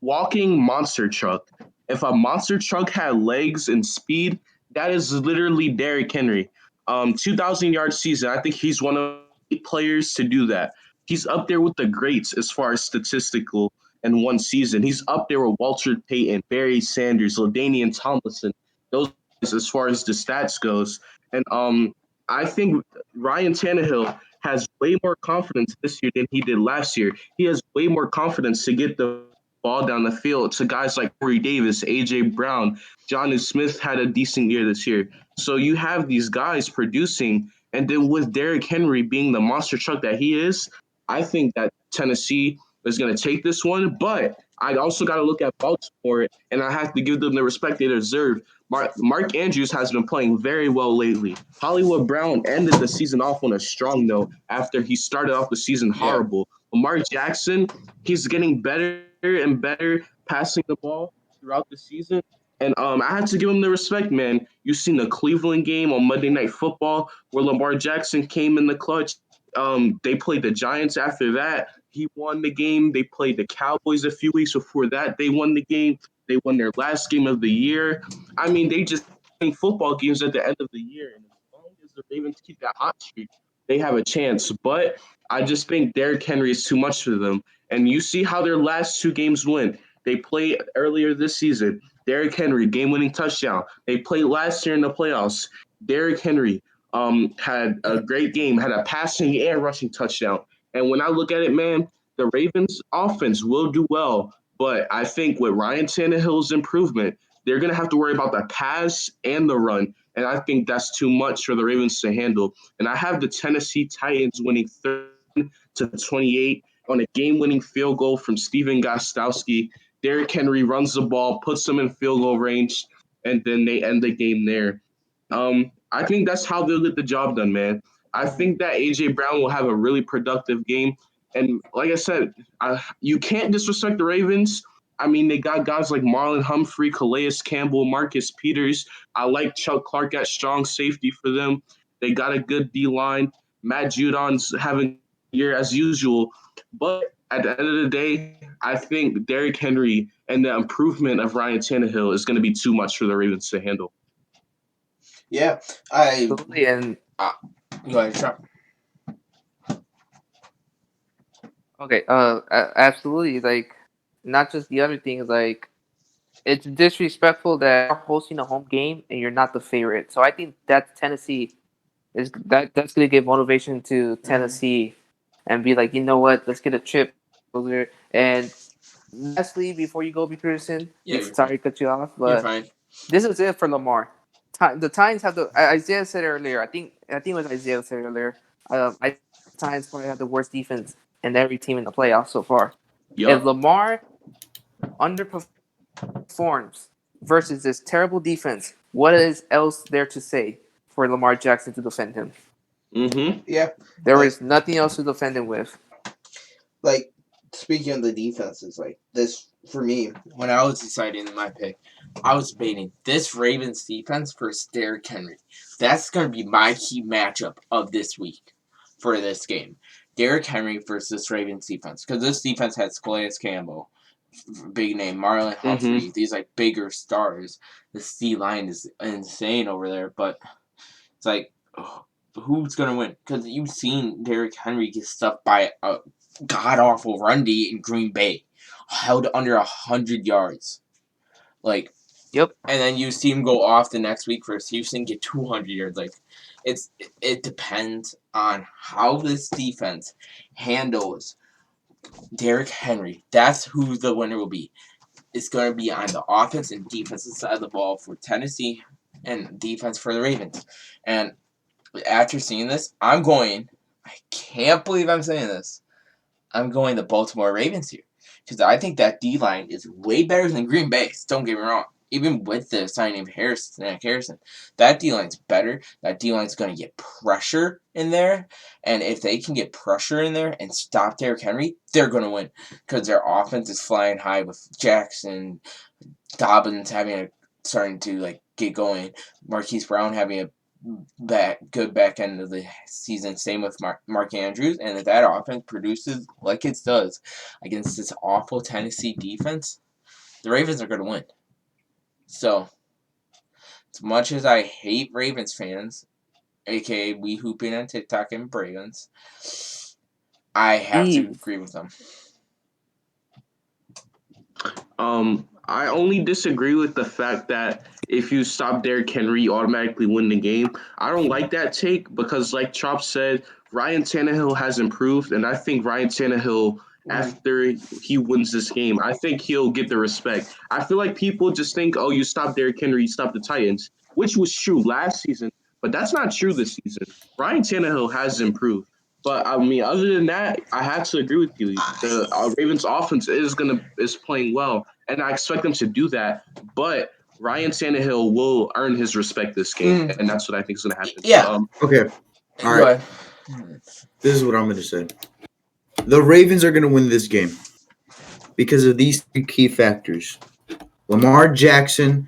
walking monster truck. If a monster truck had legs and speed, that is literally Derrick Henry. 2,000 yard season. I think he's one of the players to do that. He's up there with the greats as far as statistical in one season. He's up there with Walter Payton, Barry Sanders, LaDainian Tomlinson. Those as far as the stats goes. And I think Ryan Tannehill has way more confidence this year than he did last year. He has way more confidence to get the ball down the field to guys like Corey Davis, AJ Brown, Jonnu Smith had a decent year this year. So you have these guys producing, and then with Derrick Henry being the monster truck that he is, I think that Tennessee is going to take this one. But I also got to look at Baltimore, and I have to give them the respect they deserve. Mark Andrews has been playing very well lately. Hollywood Brown ended the season off on a strong note after he started off the season horrible. Lamar Jackson, he's getting better and better passing the ball throughout the season. And I had to give him the respect, man. You've seen the Cleveland game on Monday Night Football where Lamar Jackson came in the clutch. They played the Giants after that. He won the game. They played the Cowboys a few weeks before that. They won the game. They won their last game of the year. I mean, they just playing football games at the end of the year. And as long as the Ravens keep that hot streak, they have a chance. But I just think Derrick Henry is too much for them. And you see how their last two games went. They played earlier this season. Derrick Henry, game-winning touchdown. They played last year in the playoffs. Derrick Henry had a great game, had a passing and rushing touchdown. And when I look at it, man, the Ravens offense will do well. But I think with Ryan Tannehill's improvement, they're going to have to worry about the pass and the run. And I think that's too much for the Ravens to handle. And I have the Tennessee Titans winning 30-28 on a game-winning field goal from Steven Gostkowski. Derrick Henry runs the ball, puts them in field goal range, and then they end the game there. I think that's how they'll get the job done, man. I think that AJ Brown will have a really productive game. And like I said, you can't disrespect the Ravens. I mean, they got guys like Marlon Humphrey, Calais Campbell, Marcus Peters. I like Chuck Clark at strong safety for them. They got a good D line. Matt Judon's having a year as usual. But at the end of the day, I think Derrick Henry and the improvement of Ryan Tannehill is going to be too much for the Ravens to handle. Yeah, Absolutely, and go ahead, Trump. okay, absolutely. Like, not just the other things. Like, it's disrespectful that you're hosting a home game and you're not the favorite. So I think that Tennessee that's gonna give motivation to Tennessee and be like, you know what, let's get a trip over there. And lastly, before you go, B. Peterson, sorry to cut you off, You're but fine. this is it for Lamar. The Titans have Isaiah said earlier. I think it was Isaiah said earlier. I Titans probably have the worst defense in every team in the playoffs so far. If Lamar underperforms versus this terrible defense, what is else there to say for Lamar Jackson to defend him? Yeah, there is nothing else to defend him with. Like, speaking of the defenses, like this for me, when I was deciding my pick, I was debating this Ravens defense versus Derrick Henry. That's going to be my key matchup of this week for this game. Derrick Henry versus Ravens defense. Because this defense has Calais Campbell, big name, Marlon Humphrey, these like bigger stars. This D line is insane over there, but it's like, who's going to win? Because you've seen Derrick Henry get stuffed by a god-awful run D in Green Bay, held under 100 yards. Like, yep. And then you see him go off the next week versus Houston, get 200 yards. Like, it depends on how this defense handles Derrick Henry. That's who the winner will be. It's going to be on the offense and defensive side of the ball for Tennessee and defense for the Ravens. And after seeing this, I can't believe I'm saying this, I'm going the Baltimore Ravens here. Because I think that D-line is way better than Green Bay's. Don't get me wrong. Even with the signing of Harrison, that D-line's better. That D-line's going to get pressure in there. And if they can get pressure in there and stop Derrick Henry, they're going to win. Because their offense is flying high with Jackson, Dobbins having starting to like get going. Marquise Brown having a good back end of the season. Same with Mark Andrews, and if that offense produces like it does against this awful Tennessee defense, the Ravens are going to win. So, as much as I hate Ravens fans, aka we hooping on TikTok and Ravens, I have to agree with them. I only disagree with the fact that if you stop Derrick Henry, you automatically win the game. I don't like that take because, like Trop said, Ryan Tannehill has improved, and I think Ryan Tannehill, after he wins this game, I think he'll get the respect. I feel like people just think, oh, you stop Derrick Henry, you stop the Titans, which was true last season, but that's not true this season. Ryan Tannehill has improved. But I mean, other than that, I have to agree with you. The Ravens' offense is playing well, and I expect them to do that. But Ryan Tannehill will earn his respect this game, and that's what I think is going to happen. Yeah. Okay. All right. This is what I'm going to say. The Ravens are going to win this game because of these three key factors: Lamar Jackson,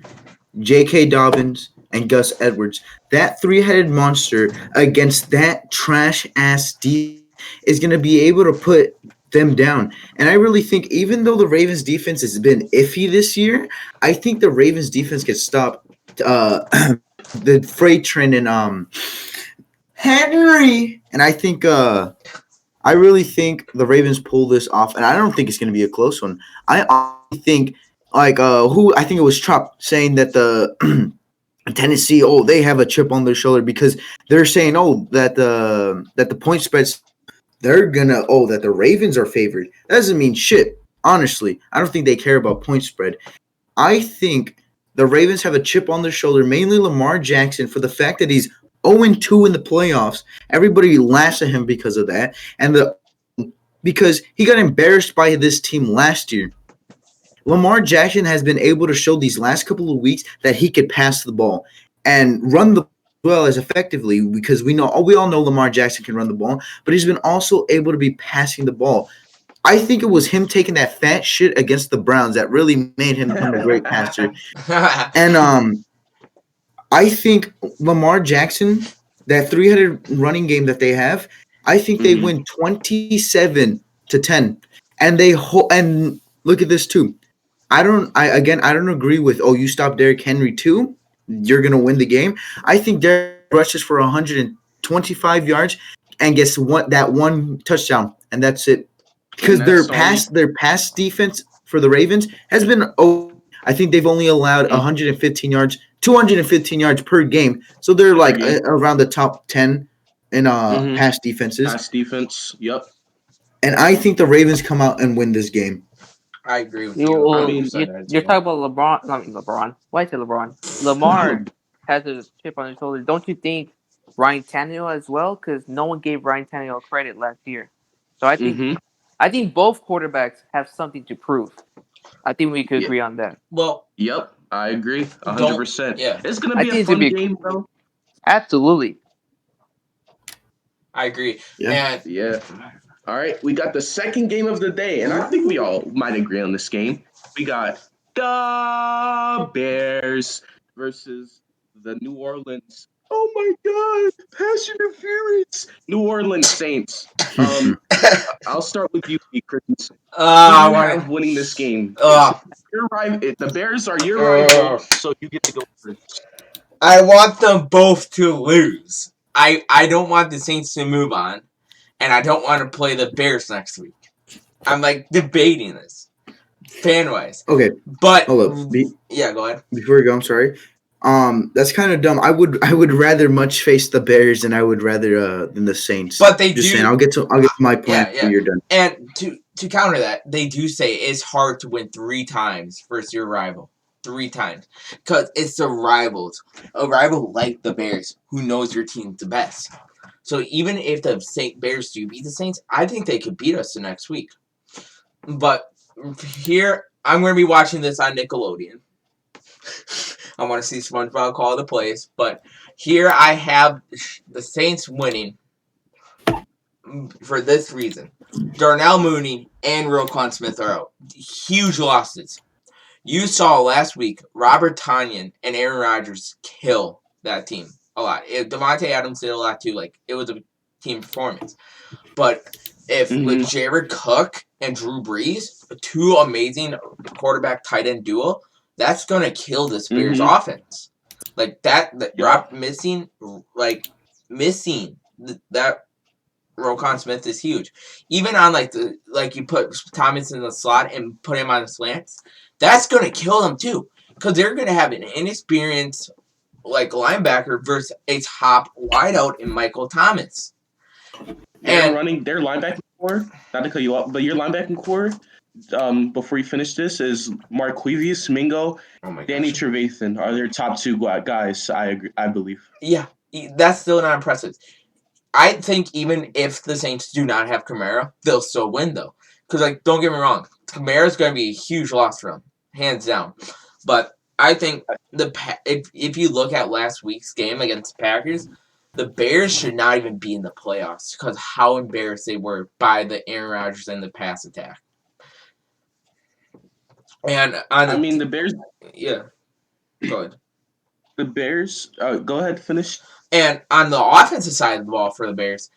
J.K. Dobbins, and Gus Edwards. That three-headed monster against that trash-ass defense is going to be able to put them down. And I really think even though the Ravens defense has been iffy this year, I think the Ravens defense can stop the freight train and Henry. And I think I really think the Ravens pull this off, and I don't think it's going to be a close one. I think I think it was Trop saying that the Tennessee, they have a chip on their shoulder because they're saying, that the point spreads, they're gonna, that the Ravens are favored. That doesn't mean shit. Honestly, I don't think they care about point spread. I think the Ravens have a chip on their shoulder, mainly Lamar Jackson, for the fact that he's 0-2 in the playoffs. Everybody laughs at him because of that, and because he got embarrassed by this team last year. Lamar Jackson has been able to show these last couple of weeks that he could pass the ball and run the well as effectively because we all know Lamar Jackson can run the ball, but he's been also able to be passing the ball. I think it was him taking that fat shit against the Browns that really made him become a great passer. And I think Lamar Jackson, that 300 running game that they have, I think they win 27-10. And and look at this too. I don't agree with, you stop Derrick Henry too, you're going to win the game. I think Derrick rushes for 125 yards and gets that one touchdown, and that's it. Because their pass defense for the Ravens has been I think they've only allowed 215 yards per game. So they're like around the top 10 in pass defenses. Pass defense, yep. And I think the Ravens come out and win this game. I agree with you. I mean, you're talking about LeBron. Not LeBron. Why say LeBron? Lamar has a chip on his shoulder. Don't you think Ryan Tannehill as well? Because no one gave Ryan Tannehill credit last year. So I think both quarterbacks have something to prove. I think we could agree on that. Well, yep, I agree 100%. Yeah, it's gonna be a fun game, though. Absolutely, I agree. Yeah. All right, we got the second game of the day, and I think we all might agree on this game. We got the Bears versus the New Orleans. Oh my God! Passion and Furious. New Orleans Saints. I'll start with you, Chris. I'm winning this game. The Bears are your rival, so you get to go first. I want them both to lose. I don't want the Saints to move on. And I don't want to play the Bears next week. I'm like debating this, fan wise. Okay, but hold up. Yeah, go ahead. Before we go, I'm sorry. That's kind of dumb. I would rather much face the Bears than I would rather than the Saints. But they just do. Saying, I'll get to my point when you're done. And to counter that, they do say it's hard to win 3 times versus your rival. 3 times, because it's the rivals. A rival like the Bears who knows your team the best. So even if the Bears do beat the Saints, I think they could beat us the next week. But here, I'm going to be watching this on Nickelodeon. I want to see SpongeBob call the plays. But here I have the Saints winning for this reason. Darnell Mooney and Roquan Smith are out. Huge losses. You saw last week Robert Tonyan and Aaron Rodgers kill that team a lot. Devontae Adams did a lot too. Like, it was a team performance. But if with Jared Cook and Drew Brees, two amazing quarterback tight end duo, that's gonna kill this Bears offense. Like that missing that Roquan Smith is huge. Even on you put Thomas in the slot and put him on the slants, that's gonna kill them too. Because they're gonna have an inexperienced linebacker versus a top wideout in Michael Thomas. Their linebacking core, not to cut you off, but your linebacking core, before you finish this, is Marquise Mingo, Danny Trevathan are their top two guys. I agree. I believe. Yeah, that's still not impressive. I think even if the Saints do not have Kamara, they'll still win though. Because don't get me wrong, Kamara's going to be a huge loss for them, hands down. But I think if you look at last week's game against the Packers, the Bears should not even be in the playoffs because how embarrassed they were by the Aaron Rodgers and the pass attack. And the Bears. Yeah, go ahead. The Bears. Go ahead, finish. And on the offensive side of the ball for the Bears,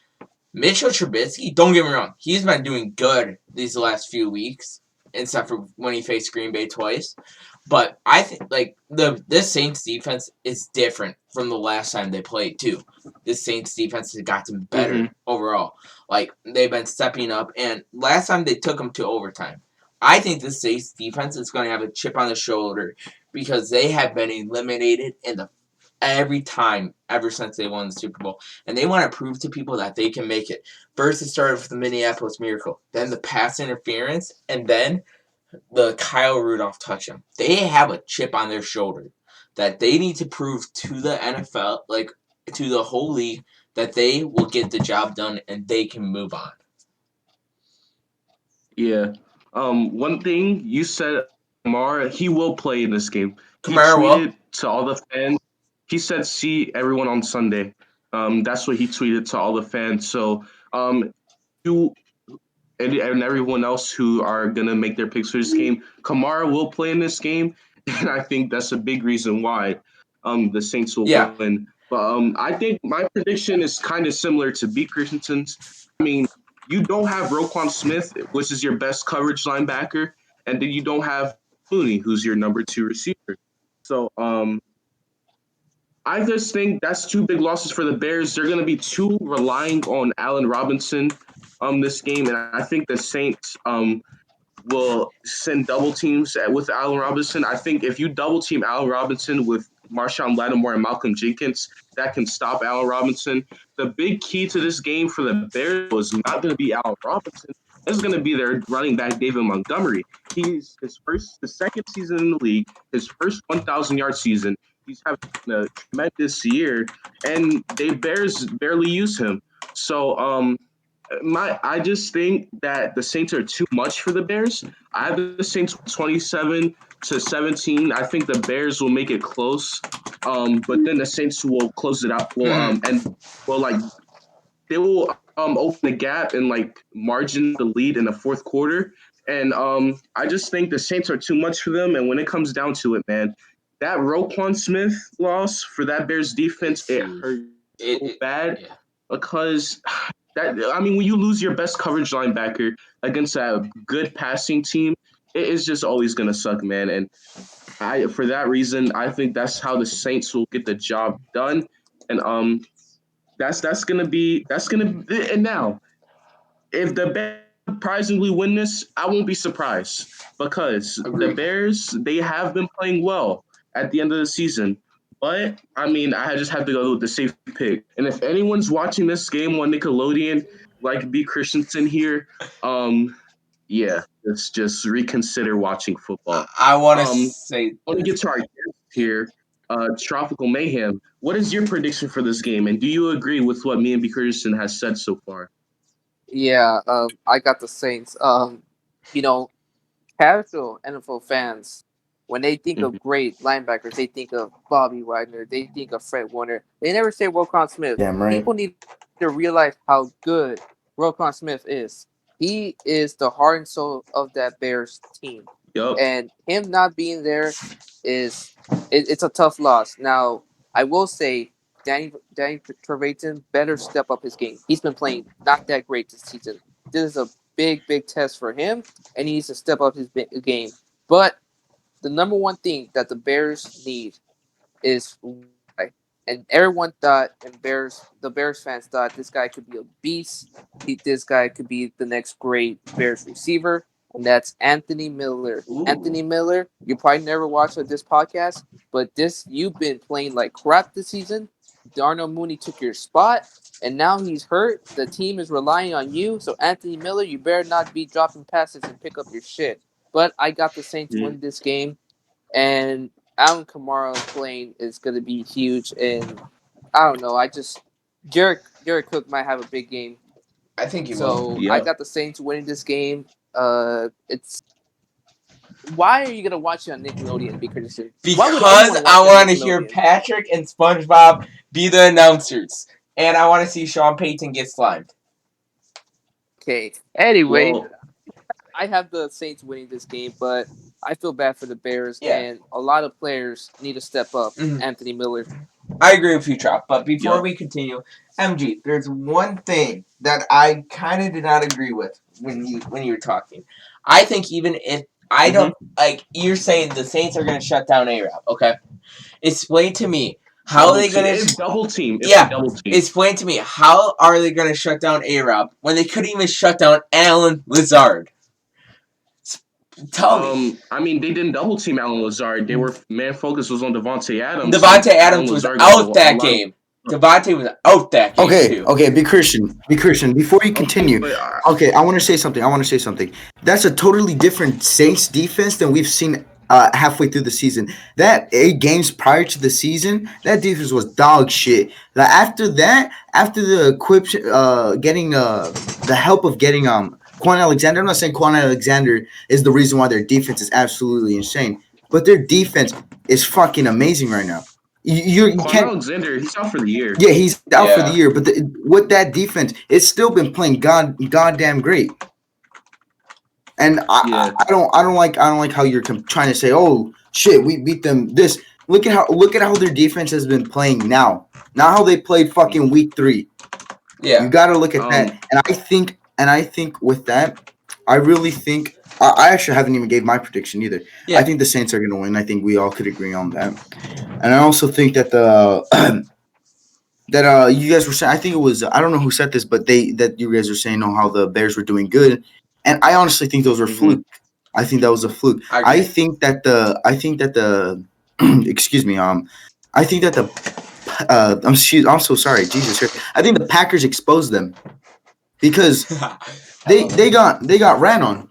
Mitchell Trubisky, don't get me wrong, he's been doing good these last few weeks, except for when he faced Green Bay twice. But I think this Saints defense is different from the last time they played too. This Saints defense has gotten better overall. They've been stepping up, and last time they took them to overtime. I think this Saints defense is going to have a chip on the shoulder because they have been eliminated every time ever since they won the Super Bowl. And they want to prove to people that they can make it. First, it started with the Minneapolis Miracle. Then the pass interference. And then the Kyle Rudolph touchdown. They have a chip on their shoulder that they need to prove to the NFL, to the whole league, that they will get the job done and they can move on. Yeah. One thing you said, Kamara, he will play in this game. Kamara will. To all the fans. He said, "See everyone on Sunday." That's what he tweeted to all the fans. So, you and everyone else who are gonna make their picks for this game, Kamara will play in this game, and I think that's a big reason why the Saints will win. But I think my prediction is kind of similar to B. Christensen's. I mean, you don't have Roquan Smith, which is your best coverage linebacker, and then you don't have Clooney, who's your number 2 receiver. So, I just think that's 2 big losses for the Bears. They're going to be too relying on Allen Robinson this game, and I think the Saints will send double teams with Allen Robinson. I think if you double team Allen Robinson with Marshawn Lattimore and Malcolm Jenkins, that can stop Allen Robinson. The big key to this game for the Bears was not going to be Allen Robinson. It's going to be their running back, David Montgomery. He's his second season in the league, his first 1,000-yard season. He's having a tremendous year, and the Bears barely use him. So, I just think that the Saints are too much for the Bears. I have the Saints 27-17. I think the Bears will make it close, but then the Saints will close it out. They will open the gap and margin the lead in the fourth quarter. And I just think the Saints are too much for them. And when it comes down to it, man, that Roquan Smith loss for that Bears defense, it hurt so bad because when you lose your best coverage linebacker against a good passing team, it is just always gonna suck, man. And for that reason, I think that's how the Saints will get the job done. And and now if the Bears surprisingly win this, I won't be surprised because the Bears, they have been playing well at the end of the season. But, I just have to go with the safe pick. And if anyone's watching this game on Nickelodeon, like B. Christensen here, let's just reconsider watching football. I want to get to our guest here, Tropical Mayhem. What is your prediction for this game? And do you agree with what me and B. Christensen has said so far? Yeah, I got the Saints. Casual NFL fans, when they think of great linebackers, they think of Bobby Wagner, they think of Fred Warner. They never say Roquan Smith. Damn right. People need to realize how good Roquan Smith is. He is the heart and soul of that Bears team. Yup. And him not being there it's a tough loss. Now, I will say Danny Trevathan better step up his game. He's been playing not that great this season. This is a big test for him, and he needs to step up his game. But the number one thing that the Bears need is why. And everyone thought, and the Bears fans thought this guy could be a beast. This guy could be the next great Bears receiver, and that's Anthony Miller. Ooh. Anthony Miller, you probably never watched this podcast, but you've been playing like crap this season. Darnell Mooney took your spot, and now he's hurt. The team is relying on you, so Anthony Miller, you better not be dropping passes and pick up your shit. But I got the Saints win this game, and Alvin Kamara playing is going to be huge, and I don't know. Jared Cook might have a big game. I think he will. So Yeah. I got the Saints winning this game. It's why are you gonna watch it on Nickelodeon? Because I want to hear Patrick and SpongeBob be the announcers, and I want to see Sean Payton get slimed. Okay. Anyway, Well, I have the Saints winning this game, but I feel bad for the Bears, Yeah. and a lot of players need to step up. Mhm. Anthony Miller. I agree with you, Trop. But before Yup. we continue, MG, there's one thing that I kind of did not agree with when you were talking. I think even if I don't like, you're saying the Saints are going to shut down A-Rab. Okay, explain to me how are they going to double team? It's Yeah. a double team. explain to me how are they going to shut down A-Rab when they couldn't even shut down Alan Lazard? Tell me. I mean, they didn't double team Alan Lazard. They were main focus was on Devontae Adams. Devontae and Adams Alan was Lazard got out that game. Devontae was out that game too. Okay, be Christian. Before you continue, But, okay, I want to say something. That's a totally different Saints defense than we've seen halfway through the season. That 8 games prior to the season, that defense was dog shit. After the getting the help of getting Quan Alexander. I'm not saying Quan Alexander is the reason why their defense is absolutely insane, but their defense is fucking amazing right now. You Quan can't. Alexander, he's out for the year. Yeah, he's out for Yeah. the year, but with that defense, it's still been playing goddamn great. And I don't like how you're trying to say, oh shit, we beat them. This look at how their defense has been playing now. Not how they played fucking week 3. Yeah. You got to look at that. And I think with that, I really think I actually haven't even gave my prediction either. Yeah. I think the Saints are going to win. I think we all could agree on that. And I also think that that you guys were saying, I think it was, I don't know who said this, but that you guys were saying how the Bears were doing good, and I honestly think those were fluke. I think that was a fluke. I think that the excuse me, I think that the I'm so sorry, Jesus Christ. I think the Packers exposed them because they got ran on.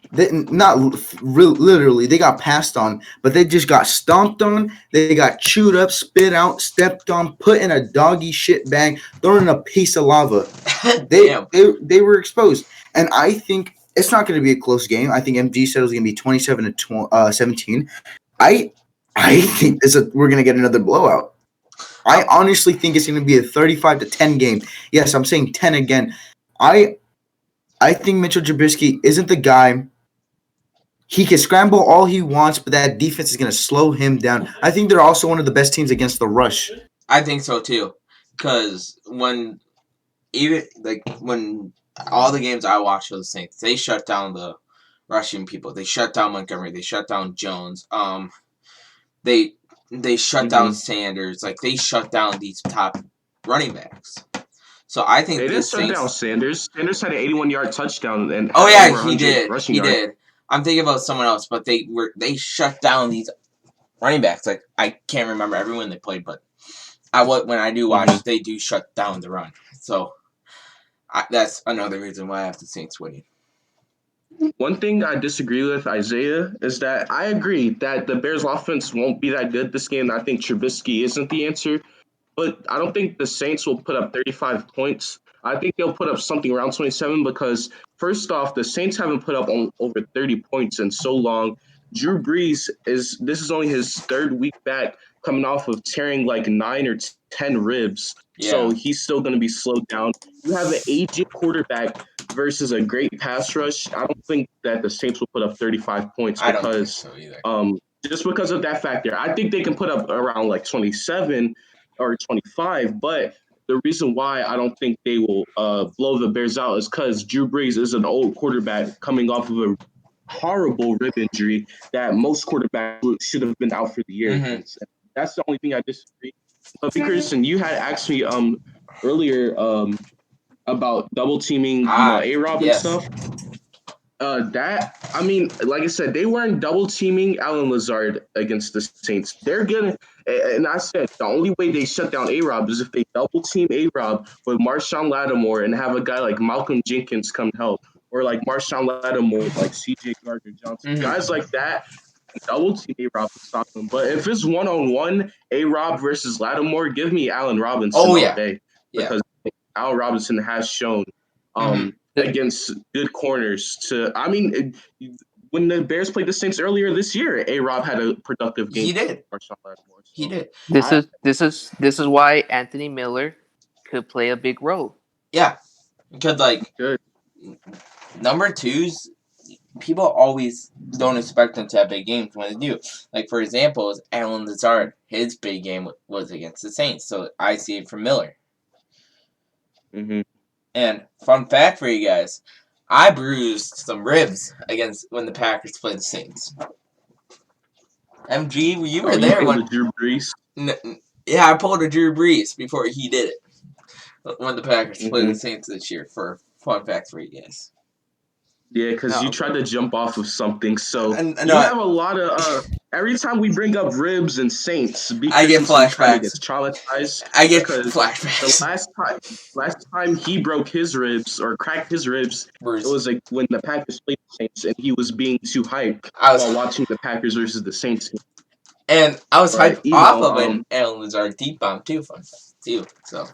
Literally, they got passed on, but they just got stomped on. They got chewed up, spit out, stepped on, put in a doggy shit bag, thrown in a piece of lava. They were exposed, and I think it's not going to be a close game. I think MG said it was going to be 27-17. I think we're going to get another blowout. I honestly think it's going to be a 35-10 game. Yes, I'm saying 10 again. I think Mitchell Trubisky isn't the guy. He can scramble all he wants, but that defense is going to slow him down. I think they're also one of the best teams against the rush. I think so too, because when all the games I watched for the Saints, they shut down the rushing people. They shut down Montgomery. They shut down Jones. They shut down Sanders. Like, they shut down these top running backs. So I think they did shut down Sanders. Sanders had an 81-yard touchdown and he did. I'm thinking about someone else, but they shut down these running backs. Like, I can't remember everyone they played, but when I do watch, they do shut down the run. So that's another reason why I have the Saints winning. One thing I disagree with Isaiah is that I agree that the Bears offense won't be that good this game. I think Trubisky isn't the answer, but I don't think the Saints will put up 35 points. I think they'll put up something around 27 because, first off, the Saints haven't put up over 30 points in so long. Drew Brees this is only his 3rd week back coming off of tearing like 9 or 10 ribs. Yeah. So he's still going to be slowed down. You have an aged quarterback versus a great pass rush, I don't think that the Saints will put up 35 points I don't think because so either. just because of that factor. I think they can put up around like 27 or 25, but the reason why I don't think they will blow the Bears out is because Drew Brees is an old quarterback coming off of a horrible rib injury that most quarterbacks should have been out for the year Mhm. against. And that's the only thing I disagree. But Christian, you had asked me earlier about double teaming, A-Rob and Yes. stuff. Like I said, they weren't double teaming Alan Lazard against the Saints. They're gonna, and I said the only way they shut down A-Rob is if they double team A-Rob with Marshawn Lattimore and have a guy like Malcolm Jenkins come help, or like Marshawn Lattimore with like C.J. Gardner Johnson, Mhm. guys like that. Double team A-Rob to stop them. But if it's 1-on-1 A-Rob versus Lattimore, give me Allen Robinson all day because Allen Robinson has shown against good corners when the Bears played the Saints earlier this year, A-Rob had a productive game. He did. Marshawn Lattimore, so. He did. This is why Anthony Miller could play a big role. Yeah, because like Good. number twos, people always don't expect them to have big games when they do. Like for example, is Alan Lazard. His big game was against the Saints, so I see it from Miller. Mm-hmm. And fun fact for you guys, I bruised some ribs against when the Packers played the Saints. MG, you were there when Drew Brees. Yeah, I pulled a Drew Brees before he did it when the Packers played the Saints this year. For fun fact for you guys. Yeah, because you tried to jump off of something, so you have a lot of. Every time we bring up ribs and Saints, I get flashbacks. Gets traumatized. I get because flashbacks. The last time he broke his ribs or cracked his ribs, it was like when the Packers played the Saints, and he was being too hyped while watching the Packers versus the Saints. And I was hyped off of an Alan Lazard deep bomb too. Fun fact too. So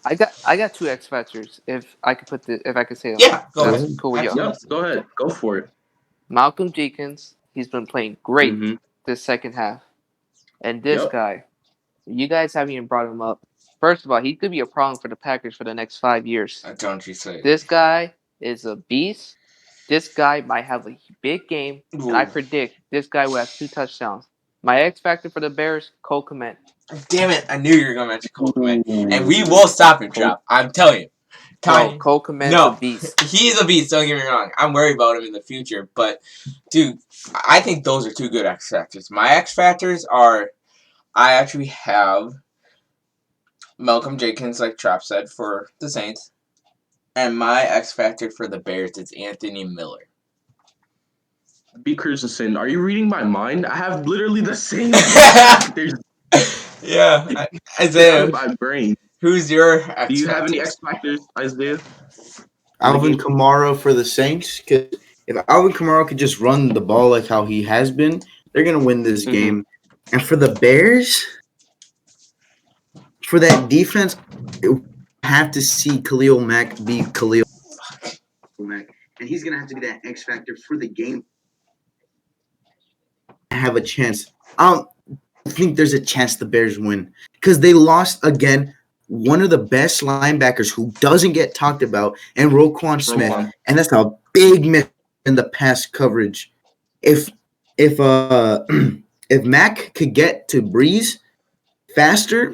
I got two X factors. If I could say them. Yeah, go ahead. Cool with you. Yep, go ahead, go for it. Malcolm Jenkins, he's been playing great this second half, and this guy, you guys haven't even brought him up. First of all, he could be a problem for the Packers for the next 5 years. Don't you say? This guy is a beast. This guy might have a big game, and I predict this guy will have 2 touchdowns. My X factor for the Bears, Cole Kmet. Damn it! I knew you were gonna mention Cole Kmet, and we will stop him, Trop. I'm telling you. Cole Kmet's a beast. He's a beast. Don't get me wrong. I'm worried about him in the future, but dude, I think those are 2 good X factors. My X factors are, I actually have Malcolm Jenkins, like Trop said, for the Saints, and my X factor for the Bears is Anthony Miller. B. Christensen, are you reading my mind? I have literally the same. Yeah, Isaiah. My brain. Who's your X factor? Do you have any X factors, Isaiah? Alvin Kamara for the Saints. Because if Alvin Kamara could just run the ball like how he has been, they're gonna win this game. And for the Bears, for that defense, you have to see Khalil Mack be Khalil Mack, and he's gonna have to be that X factor for the game. Have a chance. I think there's a chance the Bears win because they lost again. One of the best linebackers who doesn't get talked about, and Roquan Smith, and that's a big miss in the pass coverage. If Mac could get to Breeze faster,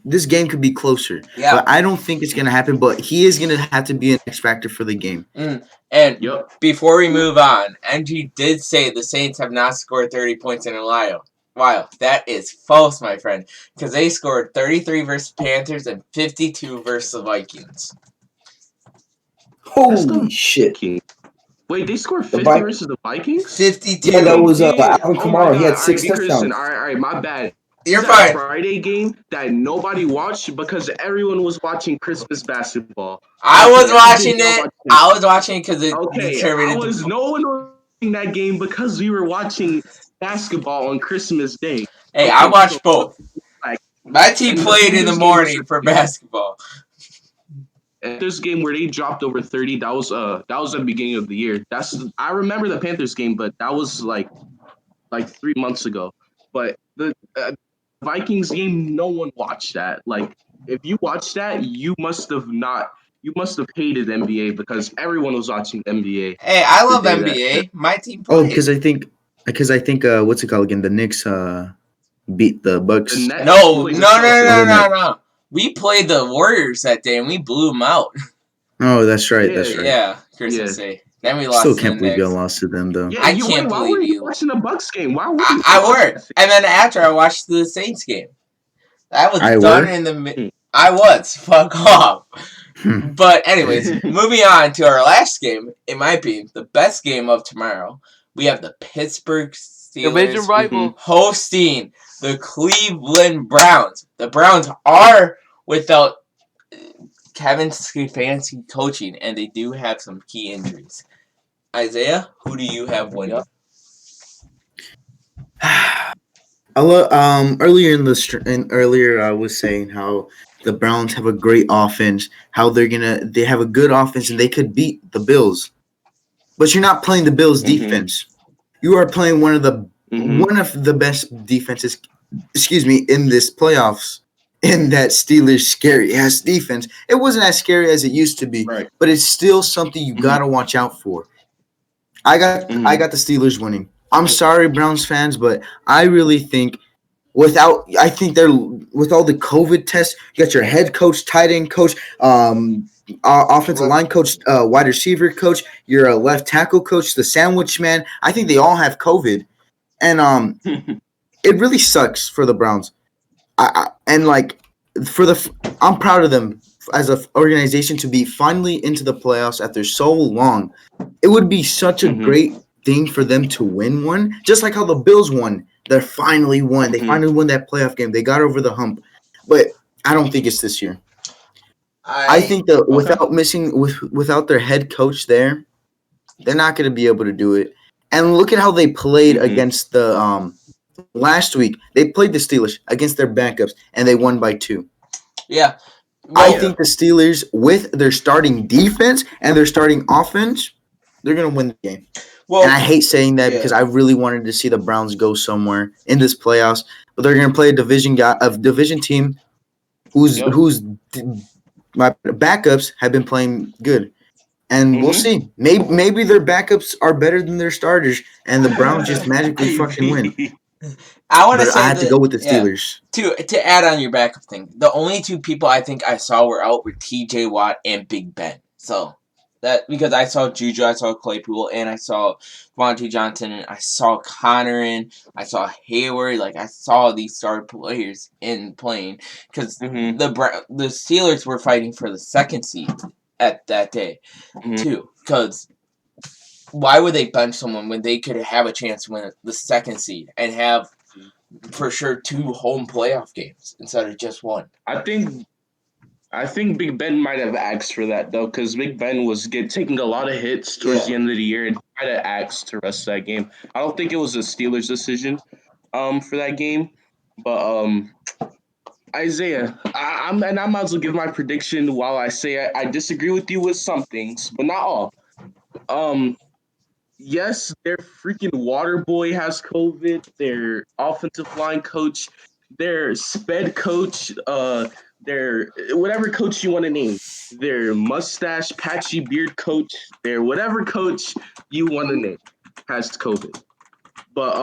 this game could be closer. Yeah. But I don't think it's gonna happen. But he is gonna have to be an X factor for the game. And before we move on, NG did say the Saints have not scored 30 points in a while. Wow, that is false, my friend. Because they scored 33 versus Panthers and 52 versus the Vikings. Holy shit. Wait, they scored 50 versus the Vikings? 52. Yeah, that was Alvin Kamara. He had 6 touchdowns. All right, my bad. You're fine. Friday game that nobody watched because everyone was watching Christmas basketball. I was watching it. I was watching it because it determined. No one was watching that game because we were watching basketball on Christmas Day. Hey, I watched both. My team played in the morning for basketball. And this game where they dropped over 30, that was the beginning of the year. I remember the Panthers game, but that was like 3 months ago. But the Vikings game, no one watched that. Like, if you watched that, you must have not You must have hated NBA because everyone was watching NBA. Hey, I the love day NBA. My team Oh, plays. because I think what's it called again? The Knicks beat the Bucks. The Nets No, played no, the no, Celtics. no, Oh, the no, Nets. no. We played the Warriors that day and we blew them out. Oh, that's right. Yeah. That's right. Yeah, Christmas Day. Then we Still lost to the can't believe y'all Knicks. lost to them though. Yeah, I you can't wait. Why were believe you you. watching the Bucks game? Why were you? I were. And then after I watched the Saints game. I was I done were? in the. I was. Fuck off. But anyways, moving on to our last game. In my opinion, the best game of tomorrow. We have the Pittsburgh Division Steelers rival. hosting the Cleveland Browns. The Browns are without Kevin Stefanski coaching, and they do have some key injuries. Isaiah, who do you have winning? Yep. Earlier I was saying how the Browns have a great offense, how they have a good offense and they could beat the Bills. But you're not playing the Bills defense. You are playing one of the best defenses, in this playoffs. In that Steelers scary ass defense. It wasn't as scary as it used to be, Right. but it's still something you gotta watch out for. I got the Steelers winning. I'm sorry, Browns fans, but I really think with all the COVID tests, you got your head coach, tight end coach, offensive line coach, wide receiver coach, your left tackle coach, the sandwich man. I think they all have COVID, and it really sucks for the Browns. I'm proud of them as an organization to be finally into the playoffs after so long. It would be such a great thing for them to win one, just like how the Bills won. They finally won. They finally won that playoff game. They got over the hump, but I don't think it's this year. I think that without their head coach there, they're not going to be able to do it. And look at how they played against the last week. They played the Steelers against their backups, and they won by 2. Yeah. I think the Steelers, with their starting defense and their starting offense, they're going to win the game. Well, and I hate saying that because I really wanted to see the Browns go somewhere in this playoffs, but they're going to play a division team whose my backups have been playing good. And we'll see. Maybe their backups are better than their starters, and the Browns just magically fucking win. I have to go with the Steelers. To add on your backup thing, the only 2 people I think I saw were out were T.J. Watt and Big Ben. So that because I saw Juju, I saw Claypool, and I saw Vontae Johnson, and I saw Connor, and I saw Hayward. Like I saw these star players in playing because the Steelers were fighting for the 2nd seed at that day too. Because why would they bench someone when they could have a chance to win the 2nd seed and have for sure 2 home playoff games instead of just 1? I think Big Ben might have asked for that though, because Big Ben was taking a lot of hits towards the end of the year and might have asked to rest that game. I don't think it was a Steelers decision for that game, but Isaiah, I might as well give my prediction while I say I disagree with you with some things, but not all. Yes, their freaking water boy has COVID. Their offensive line coach, their sped coach, their whatever coach you want to name, their mustache patchy beard coach, their whatever coach you want to name has COVID. But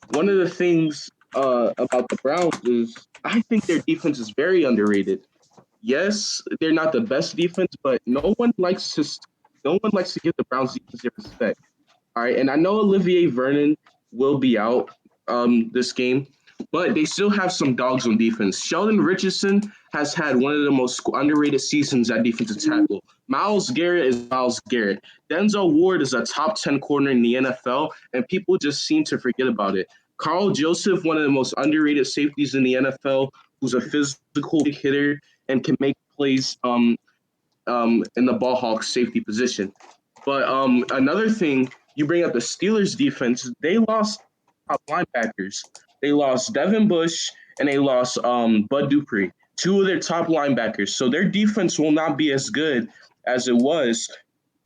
one of the things about the Browns is I think their defense is very underrated. Yes, they're not the best defense, but no one likes to give the Browns defense their respect. All right, and I know Olivier Vernon will be out this game, but they still have some dogs on defense. Sheldon Richardson has had one of the most underrated seasons at defensive tackle. Myles Garrett is Myles Garrett. Denzel Ward is a top 10 corner in the NFL, and people just seem to forget about it. Carl Joseph, one of the most underrated safeties in the NFL, who's a physical hitter and can make plays in the ball hawk safety position. But another thing, you bring up the Steelers defense, they lost top linebackers. They lost Devin Bush and they lost Bud Dupree, 2 of their top linebackers. So their defense will not be as good as it was.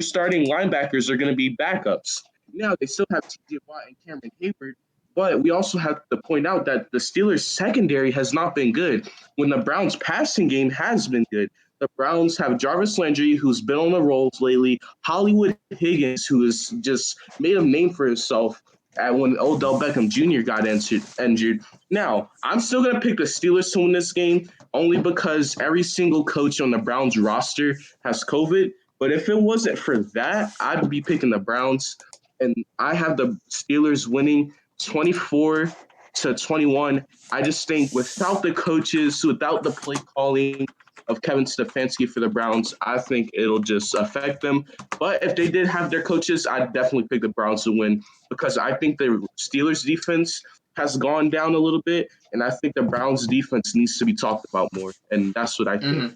Starting linebackers are going to be backups. Now they still have TJ Watt and Cameron Hayward, but we also have to point out that the Steelers secondary has not been good when the Browns passing game has been good. The Browns have Jarvis Landry, who's been on the rolls lately, Hollywood Higgins, who has just made a name for himself when Odell Beckham Jr. got injured. Now, I'm still going to pick the Steelers to win this game only because every single coach on the Browns roster has COVID. But if it wasn't for that, I'd be picking the Browns. And I have the Steelers winning 24-21. I just think without the coaches, without the play calling of Kevin Stefanski for the Browns, I think it'll just affect them. But if they did have their coaches, I'd definitely pick the Browns to win because I think the Steelers defense has gone down a little bit, and I think the Browns defense needs to be talked about more, and that's what I think. Mm-hmm.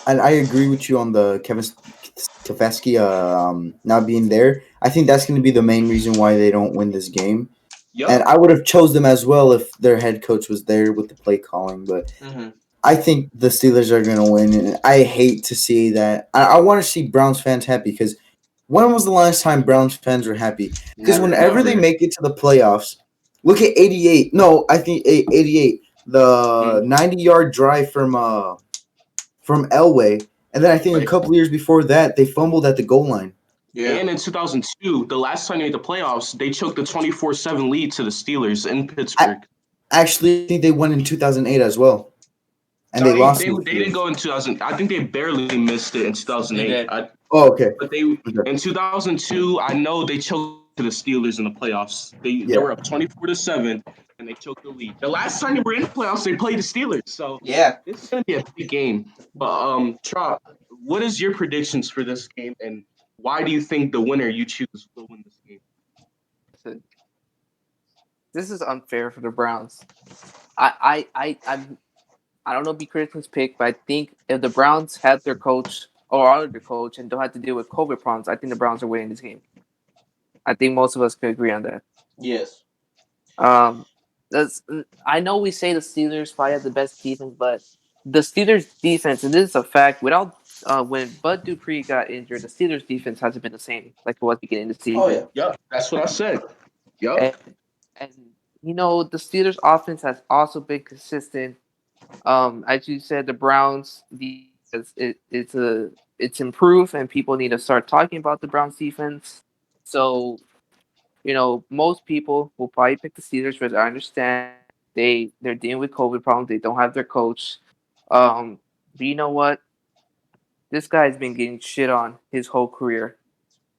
And I agree with you on the Kevin Stefanski not being there. I think that's going to be the main reason why they don't win this game. Yep. And I would have chose them as well if their head coach was there with the play calling. But I think the Steelers are going to win, and I hate to see that. I want to see Browns fans happy because when was the last time Browns fans were happy? Because whenever they make it to the playoffs, look at 88. No, I think 88. The 90-yard drive from Elway, and then I think a couple years before that they fumbled at the goal line. Yeah. And in 2002, the last time they made the playoffs, they choked the 24-7 lead to the Steelers in Pittsburgh. Actually, I think they won in 2008 as well. And they lost. They didn't go in 2000. I think they barely missed it in 2008. Okay. But in 2002, I know they choked to the Steelers in the playoffs. They were up 24-7, and they choked the lead. The last time they were in the playoffs, they played the Steelers. So yeah, this is gonna be a big game. But Trop, what is your predictions for this game, and why do you think the winner you choose will win this game? This is unfair for the Browns. I don't know, be Christian's pick, but I think if the Browns had their coach or are their coach and don't have to deal with COVID problems, I think the Browns are winning this game. I think most of us could agree on that. Yes. I know we say the Steelers probably have the best defense, but the Steelers defense, and this is a fact, without when Bud Dupree got injured, the Steelers defense hasn't been the same like it was beginning of the season. Oh yeah, yep, that's what I said. Yep. And you know, the Steelers offense has also been consistent. As you said, the Browns it's improved, and people need to start talking about the Browns defense. So, you know, most people will probably pick the Steelers, but I understand they're dealing with COVID problems. They don't have their coach. But you know what? This guy's been getting shit on his whole career.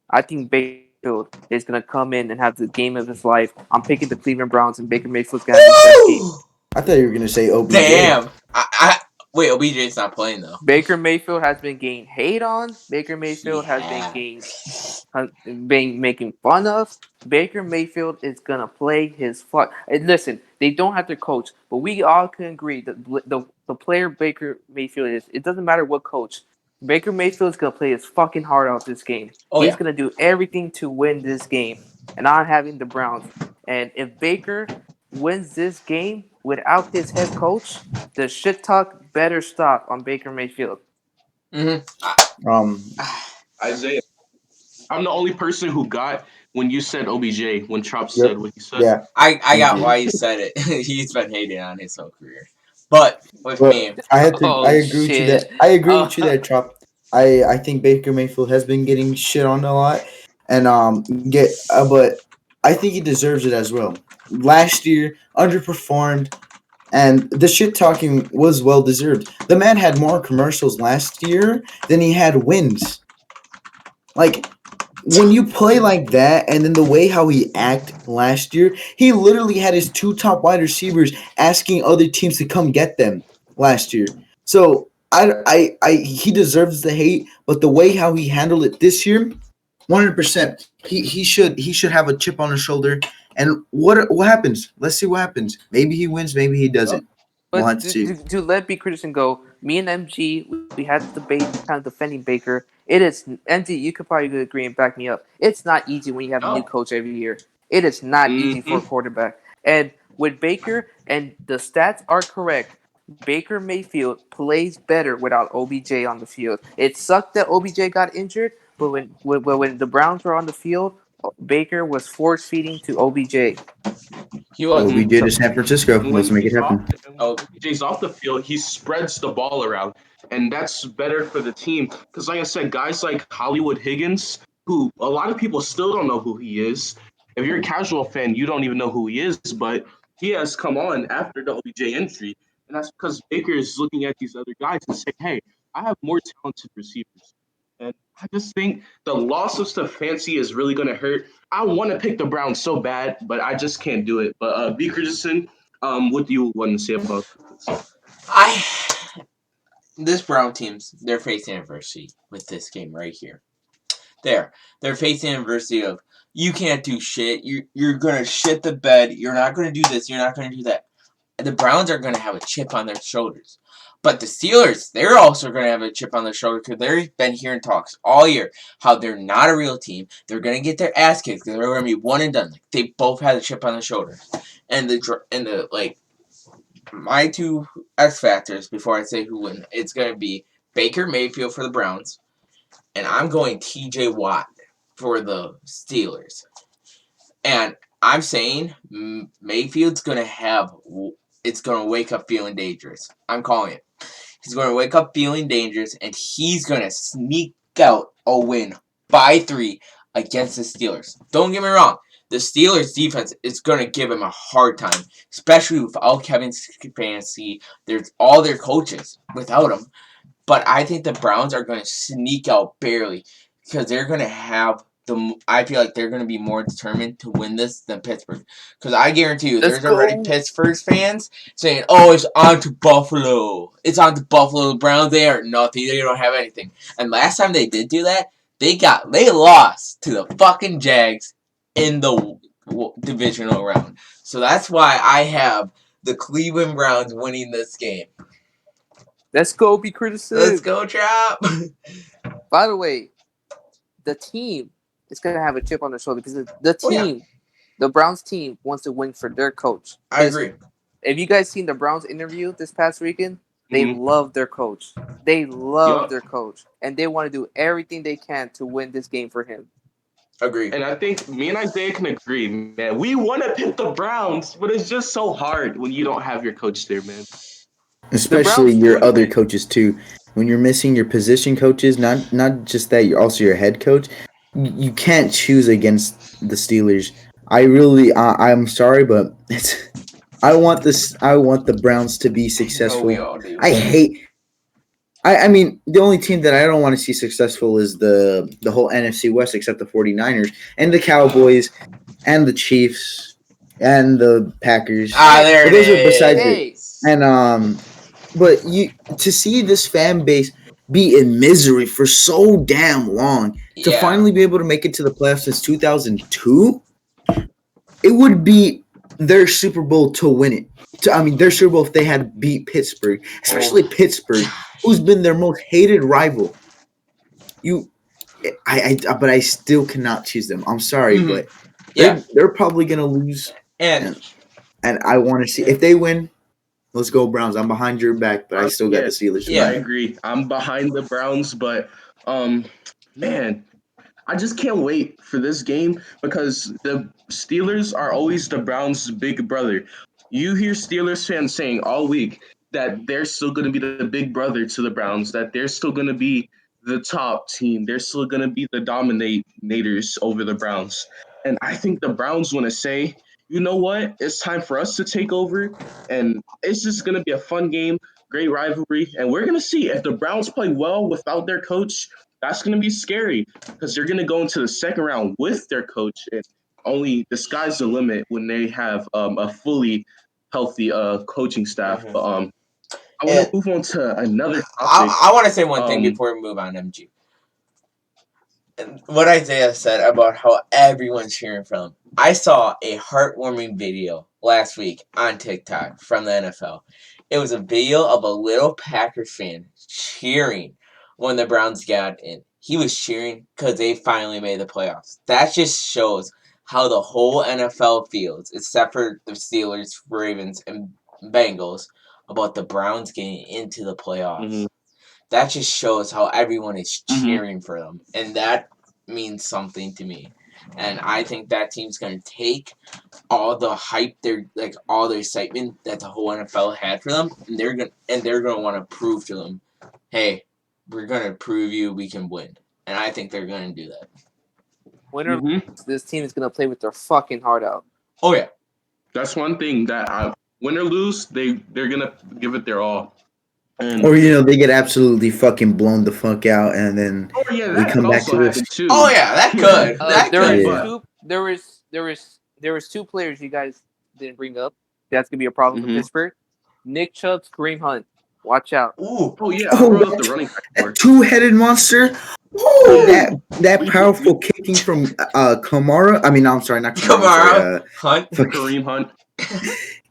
I think Baker Mayfield is gonna come in and have the game of his life. I'm picking the Cleveland Browns, and Baker Mayfield's gonna have his best game. I thought you were gonna say OBJ. Damn. Wait, OBJ's not playing though. Baker Mayfield has been getting hate on. Baker Mayfield has been making fun of. Baker Mayfield is gonna play his fuck. And listen, they don't have their coach, but we all can agree that the player Baker Mayfield is. It doesn't matter what coach. Baker Mayfield is gonna play his fucking heart out this game. He's gonna do everything to win this game, and I'm having the Browns. And if Baker wins this game without his head coach, the shit talk better stop on Baker Mayfield. Isaiah, I'm the only person who got when you said OBJ, when Trops said what he said. Yeah. I got why you said it. He's been hating on his whole career. But with me, I agree with you that. I agree with you there, Trop. I think Baker Mayfield has been getting shit on a lot, and but I think he deserves it as well. Last year, underperformed, and the shit talking was well deserved. The man had more commercials last year than he had wins. Like, when you play like that, and then the way how he acted last year, he literally had his two top wide receivers asking other teams to come get them last year. So he deserves the hate, but the way how he handled it this year, 100%, he should have a chip on his shoulder. And what happens? Let's see what happens. Maybe he wins, maybe he doesn't. But we'll have to see. To let B. Christian go, me and MG, we had the debate kind of defending Baker. It is, MG, you could probably agree and back me up. It's not easy when you have a new coach every year. It is not easy for a quarterback. And with Baker, and the stats are correct, Baker Mayfield plays better without OBJ on the field. It sucked that OBJ got injured, but when the Browns were on the field, Baker was force feeding to OBJ. He was. OBJ to San Francisco. When Let's make it he's happen. OBJ's off the field, he spreads the ball around, and that's better for the team. Because, like I said, guys like Hollywood Higgins, who a lot of people still don't know who he is. If you're a casual fan, you don't even know who he is, but he has come on after the OBJ injury, and that's because Baker is looking at these other guys and saying, "Hey, I have more talented receivers." And I just think the loss of Stefanski is really going to hurt. I want to pick the Browns so bad, but I just can't do it. But B. Christensen, what do you want to say about this? This Brown team's they're facing adversity with this game right here. They're facing adversity of you can't do shit. You're gonna shit the bed. You're not gonna do this. You're not gonna do that. The Browns are gonna have a chip on their shoulders. But the Steelers, they're also going to have a chip on their shoulder because they've been hearing talks all year how they're not a real team. They're going to get their ass kicked. They're going to be one and done. Like, they both had a chip on their shoulder. And my two X factors before I say who wins, it's going to be Baker Mayfield for the Browns, and I'm going T.J. Watt for the Steelers. And I'm saying Mayfield's going to have. It's going to wake up feeling dangerous. I'm calling it. He's going to wake up feeling dangerous, and he's going to sneak out a win by 3 against the Steelers. Don't get me wrong. The Steelers' defense is going to give him a hard time, especially without Kevin Stefanski. There's all their coaches without him. But I think the Browns are going to sneak out barely because they're going to have I feel like they're going to be more determined to win this than Pittsburgh. Because I guarantee you, there's already Pittsburgh fans saying, oh, it's on to Buffalo. It's on to Buffalo. The Browns, they are nothing. They don't have anything. And last time they did do that, they lost to the fucking Jags in the divisional round. So that's why I have the Cleveland Browns winning this game. Let's go, be criticism. Let's go, Trap. By the way, the team is going to have a chip on their shoulder because the team, the Browns team, wants to win for their coach. I agree. If you guys seen the Browns interview this past weekend, they love their coach. They love their coach. And they want to do everything they can to win this game for him. Agree. And I think me and Isaiah can agree, man. We want to pick the Browns, but it's just so hard when you don't have your coach there, man. Especially your other coaches, too. When you're missing your position coaches, not just that, you're also your head coach. You can't choose against the Steelers. I'm sorry, but I want the Browns to be successful. We all do. I mean, the only team that I don't want to see successful is the whole NFC West except the 49ers and the Cowboys and the Chiefs and the Packers. There it those is. are besides it. And but to see this fan base be in misery for so damn long to finally be able to make it to the playoffs since 2002, it would be their Super Bowl to win it. Their Super Bowl if they had beat Pittsburgh, especially Pittsburgh, who's been their most hated rival. But I still cannot choose them. I'm sorry, but they're probably gonna lose. And I want to see if they win. Let's go Browns. I'm behind your back, but I still got the Steelers. Yeah, I agree. I'm behind the Browns, but man, I just can't wait for this game because the Steelers are always the Browns' big brother. You hear Steelers fans saying all week that they're still going to be the big brother to the Browns, that they're still going to be the top team. They're still going to be the dominators over the Browns. And I think the Browns want to say, you know what? It's time for us to take over, and it's just going to be a fun game, great rivalry, and we're going to see if the Browns play well without their coach. That's going to be scary because they're going to go into the second round with their coach, and only the sky's the limit when they have a fully healthy coaching staff. But I want to move on to another topic. I want to say one thing before we move on, MG. What Isaiah said about how everyone's cheering for him. I saw a heartwarming video last week on TikTok from the NFL. It was a video of a little Packers fan cheering when the Browns got in. He was cheering because they finally made the playoffs. That just shows how the whole NFL feels, except for the Steelers, Ravens, and Bengals, about the Browns getting into the playoffs. Mm-hmm. That just shows how everyone is cheering for them, and that means something to me. and I think that team's going to take all the hype, all the excitement that the whole NFL had for them, and they're gonna want to prove to them, hey, we're gonna prove you we can win, and I think they're gonna do that. Winner, this team is gonna play with their fucking heart out. Oh yeah, that's one thing that win or lose, they're gonna give it their all. And, or they get absolutely fucking blown the fuck out, and then we come back to this. Too. Oh yeah, that could. There was two players you guys didn't bring up. That's gonna be a problem for Pittsburgh. Nick Chubb's Kareem Hunt. Watch out. Ooh. Oh yeah. The running back two-headed monster. Oh, that powerful kicking from Kamara. I mean, no, I'm sorry, not Kamara. Hunt. Kareem Hunt.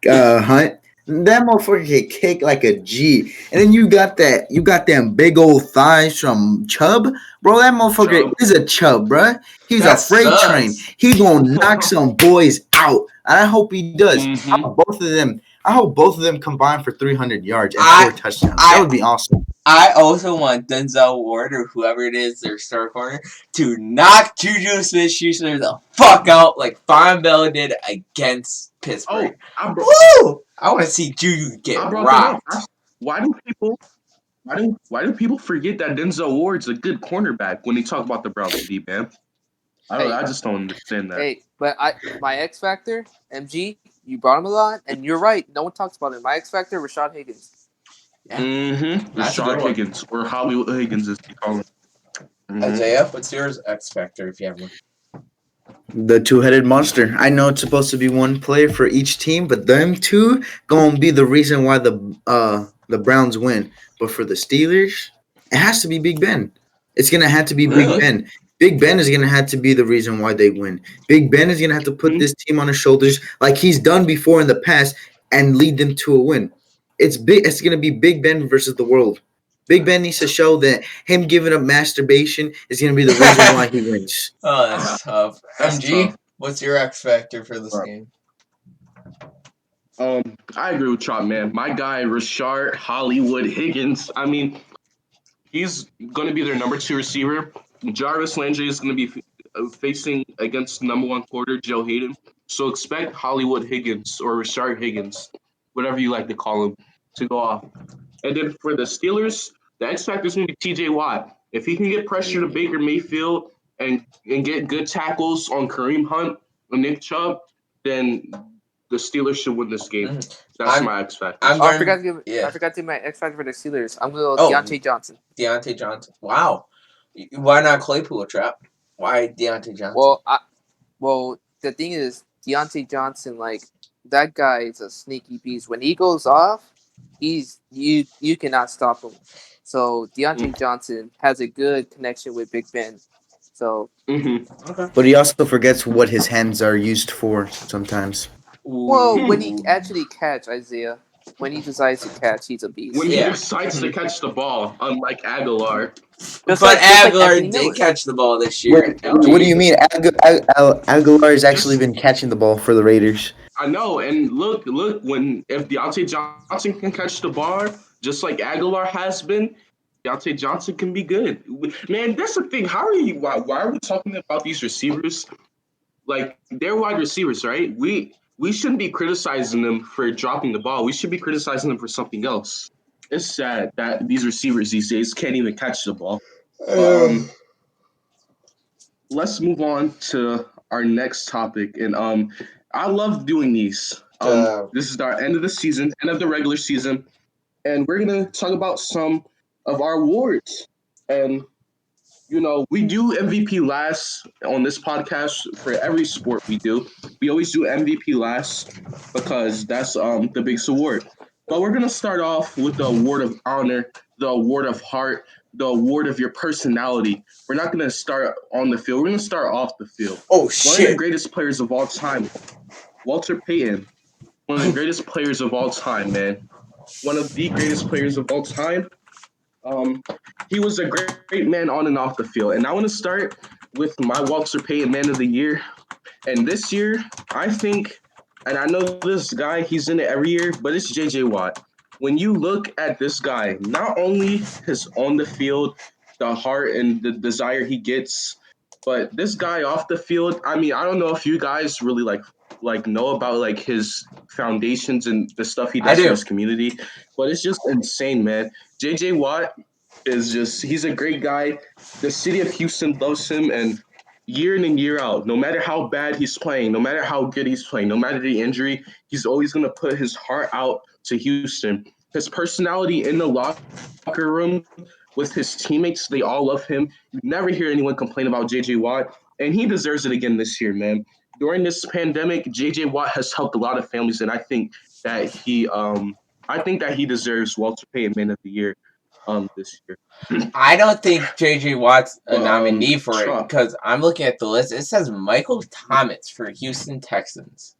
Hunt. That motherfucker can kick like a G. And then you got them big old thighs from Chubb. Bro, that motherfucker is a Chubb, bro. He's a freight train. He gonna knock some boys out. And I hope he does. I hope both of them combine for 300 yards and 4 touchdowns. That would be awesome. I also want Denzel Ward or whoever it is, their star corner, to knock Juju Smith-Schuster the fuck out like Von Bell did against Pittsburgh. Woo! I want to see Juju get rocked. Why do people forget that Denzel Ward's a good cornerback when they talk about the Browns deep, man? I just don't understand that. Hey, but my X Factor, MG, you brought him a lot, and you're right. No one talks about it. My X Factor, Rashad Higgins. Yeah. Rashad Higgins, or Hollywood Higgins, as they call him. Isaiah, what's yours X Factor if you have one? The two-headed monster. I know it's supposed to be one player for each team, but them two gonna be the reason why the Browns win. But for the Steelers, it has to be Big Ben. It's gonna have to be Big Ben. Big Ben is gonna have to be the reason why they win. Big Ben is gonna have to put this team on his shoulders like he's done before in the past and lead them to a win. It's gonna be Big Ben versus the world. Big Ben needs to show that him giving up masturbation is going to be the reason why he wins. Oh, that's tough. MG, what's your X Factor for this game? I agree with Trop, man. My guy, Rashard Hollywood Higgins, I mean, he's going to be their number 2 receiver. Jarvis Landry is going to be facing against number 1 quarter, Joe Hayden. So expect Hollywood Higgins or Rashard Higgins, whatever you like to call him, to go off. And then for the Steelers, the X Factor is going to be T.J. Watt. If he can get pressure to Baker Mayfield and get good tackles on Kareem Hunt and Nick Chubb, then the Steelers should win this game. That's my X Factor. I forgot to give my X Factor for the Steelers. I'm going to go Deontay Johnson. Deontay Johnson. Wow. Why not Claypool, Trap? Why Deontay Johnson? Well, the thing is, Deontay Johnson, like, that guy is a sneaky beast. When he goes off, you cannot stop him. So Deontay Johnson has a good connection with Big Ben. So, okay. But he also forgets what his hands are used for sometimes. Well, when he actually catch Isaiah, when he decides to catch, he's a beast. When he decides to catch the ball, unlike Aguilar. But Aguilar did catch the ball this year. What do you mean? Aguilar has actually been catching the ball for the Raiders. I know, and look, if Deontay Johnson can catch the ball, just like Aguilar has been, Deontay Johnson can be good. Man, that's the thing. Why are we talking about these receivers? Like, they're wide receivers, right? We shouldn't be criticizing them for dropping the ball. We should be criticizing them for something else. It's sad that these receivers these days can't even catch the ball. Let's move on to our next topic, and I love doing these. This is our end of the season, end of the regular season, and we're going to talk about some of our awards. And, we do MVP last on this podcast for every sport we do. We always do MVP last because that's the biggest award. But we're going to start off with the award of honor, the award of heart, the award of your personality. We're not going to start on the field. We're going to start off the field. Oh, shit. One of the greatest players of all time, Walter Payton. One of the greatest players of all time, man. One of the greatest players of all time. He was a great man on and off the field. And I want to start with my Walter Payton Man of the Year. And this year, I think, and I know this guy, he's in it every year, but it's J.J. Watt. When you look at this guy, not only his on the field, the heart and the desire he gets But this guy off the field, I mean, I don't know if you guys really know about like his foundations and the stuff he I does for do. his community, but it's just insane, man. JJ Watt is just he's a great guy. The city of Houston loves him and year in and year out, no matter how bad he's playing, no matter how good he's playing, no matter the injury, he's always gonna put his heart out to Houston. His personality in the locker room with his teammates, they all love him. You never hear anyone complain about JJ Watt, and he deserves it again this year, man. During this pandemic, JJ Watt has helped a lot of families, and that he I think that he deserves Walter Payton Man of the Year this year. I don't think J.J. Watt's a But nominee for it Trump, because I'm looking at the list. It says Michael Thomas for Houston Texans.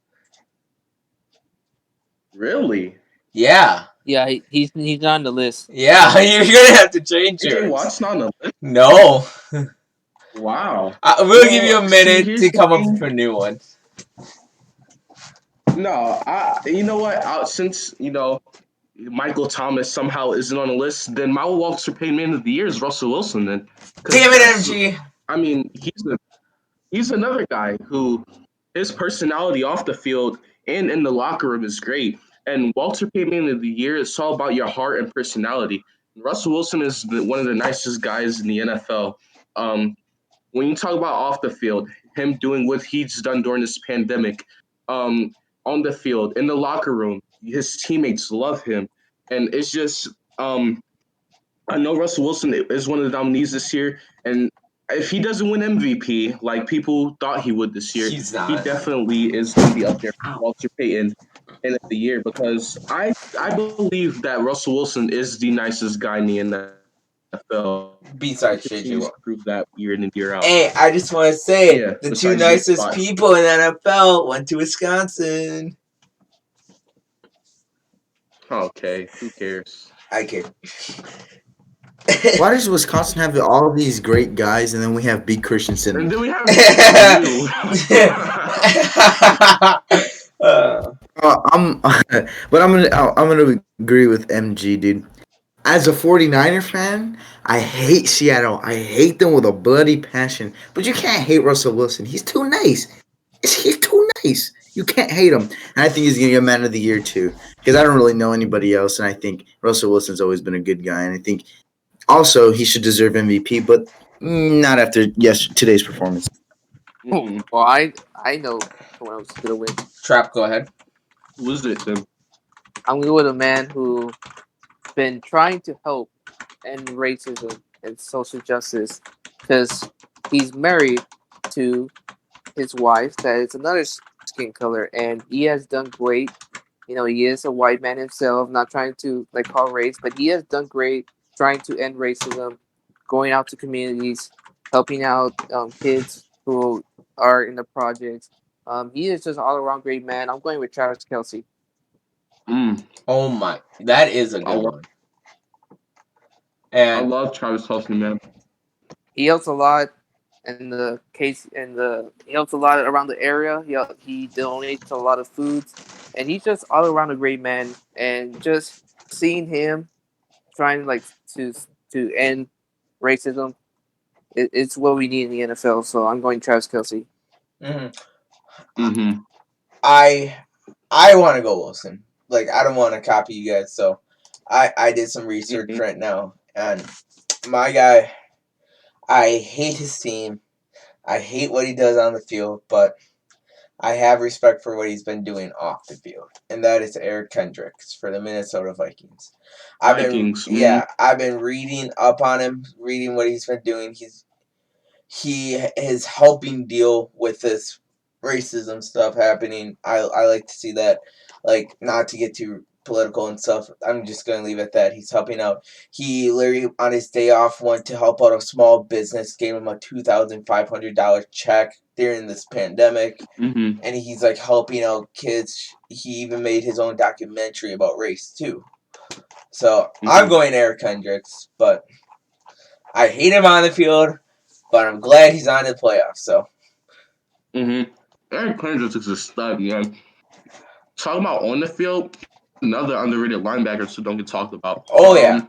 really? Yeah. Yeah, he's not on the list. Yeah, you're going to have to change JJ yours. Watt's not on the list. No. Wow. We'll give you a minute here's to the come up thing. with a new one. No, you know what? Since Michael Thomas somehow isn't on the list, then my Walter Payton Man of the Year is Russell Wilson. Then, Damn it, MG. I mean, he's another guy who his personality off the field and in the locker room is great. And Walter Payton Man of the Year, it's all about your heart and personality. Russell Wilson is one of the nicest guys in the NFL. When you talk about off the field, him doing what he's done during this pandemic, um, on the field, in the locker room, his teammates love him. And it's just, I know Russell Wilson is one of the nominees this year. And if he doesn't win MVP like people thought he would this year, He's he not. definitely is going to be up there for Walter Payton end of the year because I believe that Russell Wilson is the nicest guy in the NFL. Besides He J.J. continues Watt. to prove that year in and year out. Hey, I just want to say it. Yeah, The two besides nicest Watt. people in NFL went to Wisconsin. Okay, who cares? I care. Why does Wisconsin have all these great guys and then we have B. Christensen? And then we have you. I'm, but I'm gonna agree with MG, dude. As a 49er fan, I hate Seattle. I hate them with a bloody passion. But you can't hate Russell Wilson. He's too nice. He's too nice. You can't hate him. And I think he's going to get Man of the Year, too. Because I don't really know anybody else. And I think Russell Wilson's always been a good guy. And I think also he should deserve MVP, but not after today's performance. Mm-mm. Well, I know someone else is gonna win. Trap, go ahead. Who is it then? I'm gonna go with a man who been trying to help end racism and social justice because he's married to his wife that is another skin color, and he has done great. You know, he is a white man himself, not trying to like call race, but he has done great trying to end racism, going out to communities, helping out kids who are in the projects. He is just all around great man. I'm going with Travis Kelce. Oh my, that is a good one. I And love Travis Kelce, man. He helps a lot in the case he helps a lot around the area. He donates a lot of foods, and he's just all around a great man. And just seeing him trying like to end racism, it's what we need in the NFL. So I'm going Travis Kelce. Mm-hmm. I want to go Wilson. Like, I don't want to copy you guys, so I did some research right now, and my guy, I hate his team. I hate what he does on the field, but I have respect for what he's been doing off the field, and that is Eric Kendricks for the Minnesota Vikings. I've been reading up on him, reading what he's been doing. He is helping deal with this racism stuff happening. I like to see that, like, not to get too political and stuff. I'm just going to leave it at that. He's helping out. He literally, on his day off, went to help out a small business, gave him a $2,500 check during this pandemic, and he's, like, helping out kids. He even made his own documentary about race, too. So, I'm going Eric Kendricks, but I hate him on the field, but I'm glad he's on the playoffs, so. Eric Kendricks is a stud, man. Talking about on the field, another underrated linebacker who don't get talked about. Oh, yeah.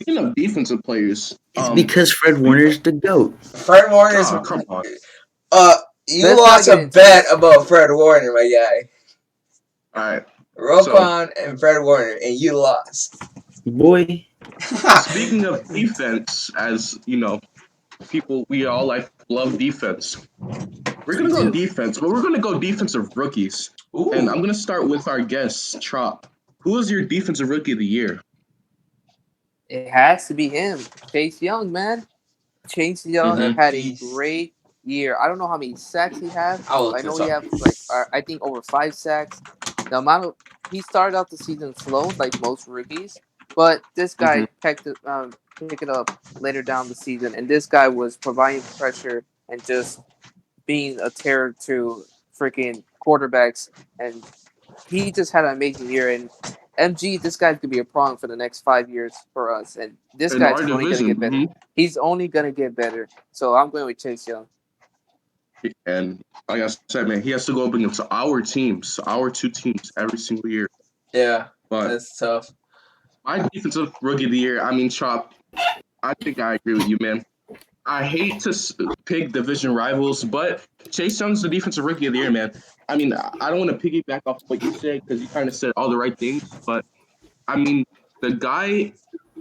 Speaking of defensive players, It's because Fred Warner's the GOAT. Fred Warner's. Oh, come on. You Let's not lost get a into bet this. about Fred Warner, my guy. All right. Roquan and Fred Warner, and you lost. Boy. Speaking of defense, as you know, people we all love defense. We're gonna go defense, but we're gonna go defensive rookies. Ooh. And I'm gonna start with our guest, Trop. Who is your defensive rookie of the year? It has to be him, Chase Young, man. Chase Young had a great year. I don't know how many sacks he had. I know he had I think over 5 sacks. The amount of he started out the season slow, like most rookies, but this guy picked it up later down the season, and this guy was providing pressure and just being a terror to freaking quarterbacks, and he just had an amazing year. And MG, this guy's gonna be a problem for the next 5 years for us, and this guy's only gonna get better. He's only gonna get better. So I'm going with Chase Young. And like I said, man, he has to go up against our teams, our 2 teams every single year. Yeah, but that's tough. My defensive rookie of the year, I mean, Trop, I think I agree with you, man. I hate to pick division rivals, but Chase Young's the defensive rookie of the year, man. I mean, I don't want to piggyback off what you said because you kind of said all the right things, but I mean, the guy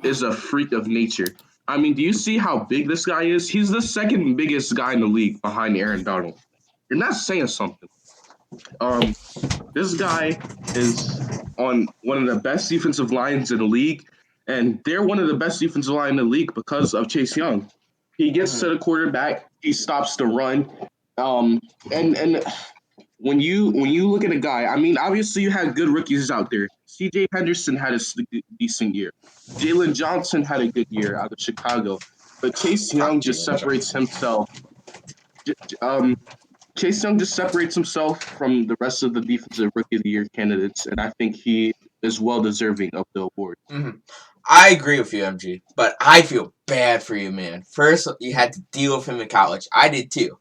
is a freak of nature. I mean, do you see how big this guy is? He's the second biggest guy in the league behind Aaron Donald. You're not saying something. This guy is on one of the best defensive lines in the league, and they're one of the best defensive line in the league because of Chase Young. He gets to the quarterback, he stops the run, and when you look at a guy, I mean, obviously you had good rookies out there. C.J. Henderson had a decent year. Jalen Johnson had a good year out of Chicago, but Chase Young just separates himself. Chase Young just separates himself from the rest of the defensive rookie of the year candidates, and I think he is well deserving of the award. Mm-hmm. I agree with you, MG, but I feel bad for you, man. First, you had to deal with him in college. I did too.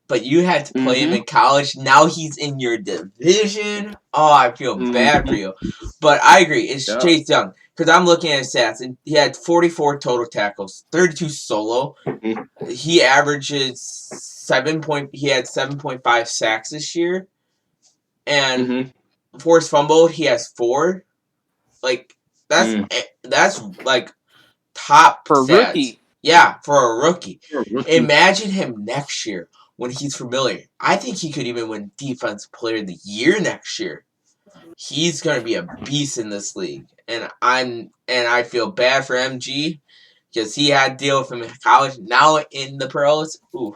But you had to play him in college. Now he's in your division. Oh, I feel bad for you. But I agree. It's Chase Young. Because I'm looking at his stats, and he had 44 total tackles, 32 solo. He averages he had 7.5 sacks this year. And forced fumble, he has 4. Like, that's like top for a stats. Rookie. Yeah, for a rookie. Imagine him next year when he's familiar. I think he could even win Defensive Player of the Year next year. He's gonna be a beast in this league, and I feel bad for MG because he had to deal with him in college. Now in the pros, ooh.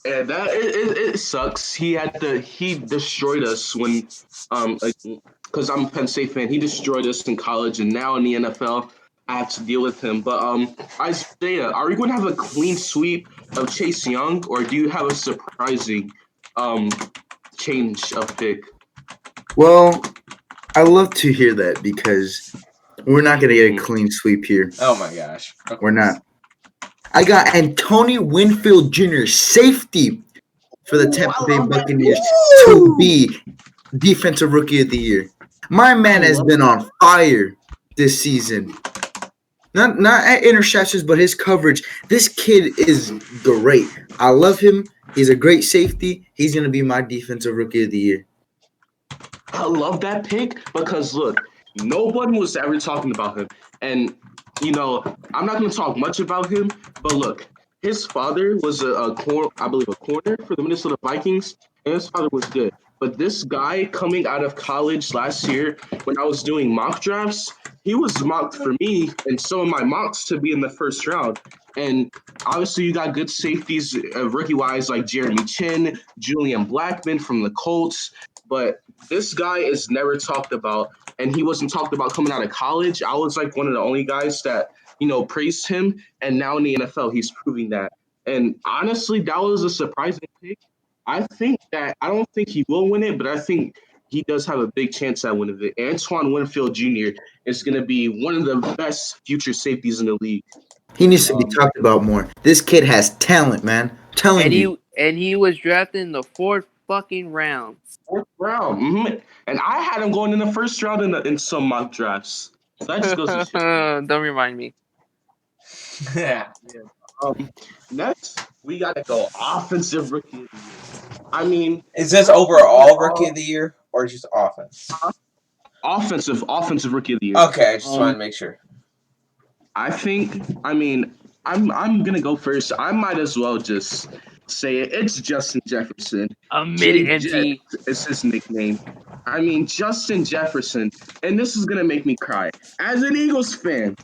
And that it sucks. He destroyed us when because I'm a Penn State fan. He destroyed us in college, and now in the NFL, I have to deal with him. But Isaiah, are we going to have a clean sweep of Chase Young, or do you have a surprising change of pick? Well, I love to hear that because we're not going to get a clean sweep here. Oh my gosh, we're not. I got Antonio Winfield Jr., safety for the Tampa Bay Buccaneers, to be Defensive Rookie of the Year. My man has been on fire this season. Not at interceptions, but his coverage. This kid is great. I love him. He's a great safety. He's going to be my Defensive Rookie of the Year. I love that pick because, look, no one was ever talking about him. And, you know, I'm not going to talk much about him, but look, his father was a corner for the Minnesota Vikings, and his father was good. But this guy coming out of college last year, when I was doing mock drafts, he was mocked for me and some of my mocks to be in the first round. And obviously, you got good safeties rookie-wise like Jeremy Chin, Julian Blackmon from the Colts. But this guy is never talked about, and he wasn't talked about coming out of college. I was like one of the only guys that, praised him, and now in the NFL, he's proving that. And honestly, that was a surprising pick. I don't think he will win it, but I think he does have a big chance at winning it. Antoine Winfield Jr. is going to be one of the best future safeties in the league. He needs to be talked about more. This kid has talent, man. I'm telling you. And he was drafted in the 4th fucking round. Fourth round. And I had him going in the first round in some mock drafts. So that just goes to show. Don't remind me. Yeah. Next, we got to go offensive rookie of the year. I mean, is this overall rookie of the year or just offense? Offensive rookie of the year. Okay, I just wanted to make sure. I think. I mean, I'm gonna go first. I might as well just say it. It's Justin Jefferson. MG. Is his nickname. I mean, Justin Jefferson, and this is gonna make me cry. As an Eagles fan,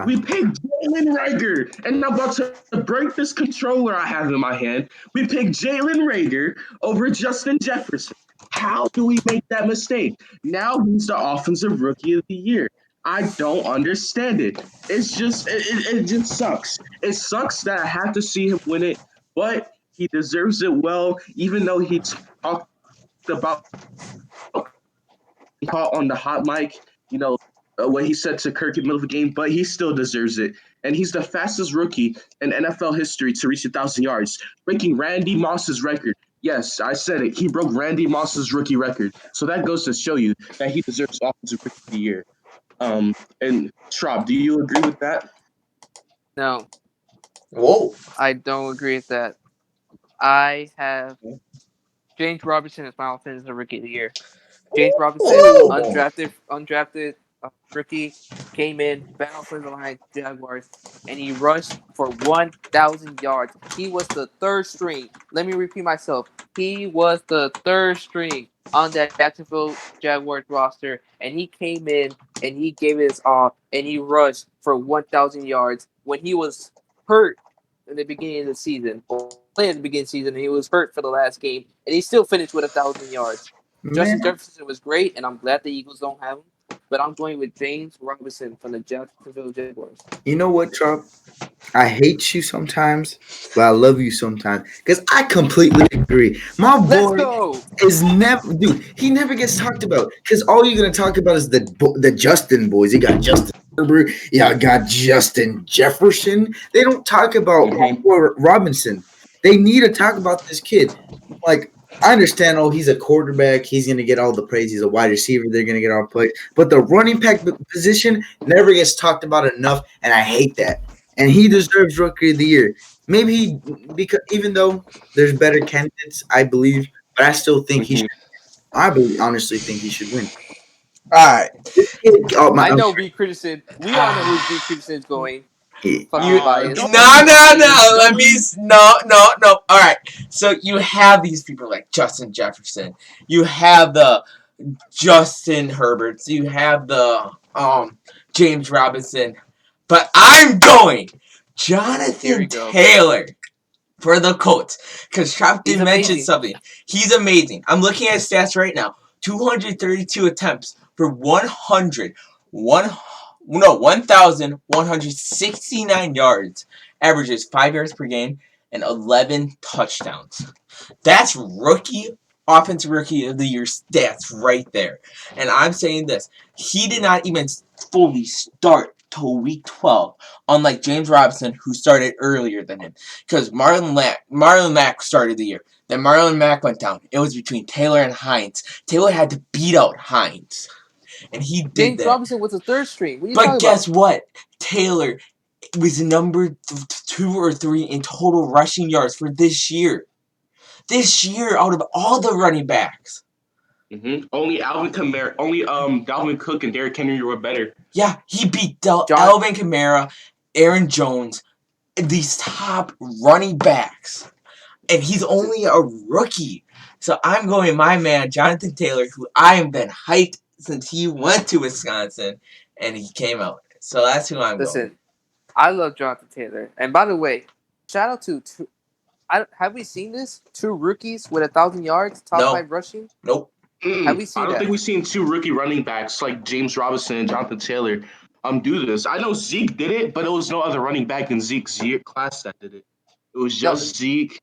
we picked Jalen Reagor, and I'm about to break this controller I have in my hand. We picked Jalen Reagor over Justin Jefferson. How do we make that mistake? Now he's the offensive rookie of the year. I don't understand it. It's just it just sucks. It sucks that I have to see him win it, but he deserves it well, even though he talked about caught on the hot mic, what he said to Kirk in the middle of the game, but he still deserves it. And he's the fastest rookie in NFL history to reach 1,000 yards, breaking Randy Moss's record. Yes, I said it. He broke Randy Moss's rookie record. So that goes to show you that he deserves offensive rookie of the year. And Trop, do you agree with that? No. Whoa. I don't agree with that. I have James Robinson as my offensive rookie of the year. James Robinson, undrafted rookie, came in, battled for the line, Jaguars, and he rushed for 1,000 yards. He was the third string. Let me repeat myself. He was the third string on that Jacksonville Jaguars roster, and he came in and he gave it his all, and he rushed for 1,000 yards when he was hurt in the beginning of the season, or playing at the beginning of the season, and he was hurt for the last game, and he still finished with 1,000 yards. Justin Jefferson was great, and I'm glad the Eagles don't have him. But I'm going with James Robinson from the Jacksonville Jaguars. You know what, Trump? I hate you sometimes, but I love you sometimes. Because I completely agree. My boy is never, dude, he never gets talked about. Because all you're going to talk about is the Justin boys. You got Justin Herbert. You got Justin Jefferson. They don't talk about Robinson. They need to talk about this kid. Like, I understand, he's a quarterback. He's going to get all the praise. He's a wide receiver. They're going to get all the praise. But the running back position never gets talked about enough, and I hate that. And he deserves Rookie of the Year. Maybe because even though there's better candidates, I believe, but I still think he should. Honestly think he should win. All right. I know B. Christensen. We all know who B. Christensen's going. Fucking biased. No. Let me. No. All right. So you have these people like Justin Jefferson. You have the Justin Herberts. You have the James Robinson. But I'm going Jonathan Taylor for the Colts. Because Trop did mention something. He's amazing. I'm looking at his stats right now. 232 attempts for 1,169 yards. Averages 5 yards per game and 11 touchdowns. That's offensive rookie of the year stats right there. And I'm saying this. He did not even fully start till week 12. Unlike James Robinson, who started earlier than him. Because Marlon Mack started the year. Then Marlon Mack went down. It was between Taylor and Hines. Taylor had to beat out Hines. And he did James that. Robinson was the third string. But guess what? Taylor was number 2 or 3 in total rushing yards for this year. This year, out of all the running backs. Only Dalvin Cook and Derrick Henry were better. Yeah, he beat Alvin Kamara, Aaron Jones, these top running backs. And he's only a rookie. So I'm going my man, Jonathan Taylor, who I have been hyped since he went to Wisconsin and he came out. So that's who I'm going. Listen, I love Jonathan Taylor. And by the way, shout out to have we seen this? 2 rookies with 1,000 yards, top 5 rushing? Nope. Have we seen I don't that? think we've seen 2 rookie running backs like James Robinson and Jonathan Taylor do this. I know Zeke did it, but it was no other running back in Zeke's year class that did it. It was just Zeke.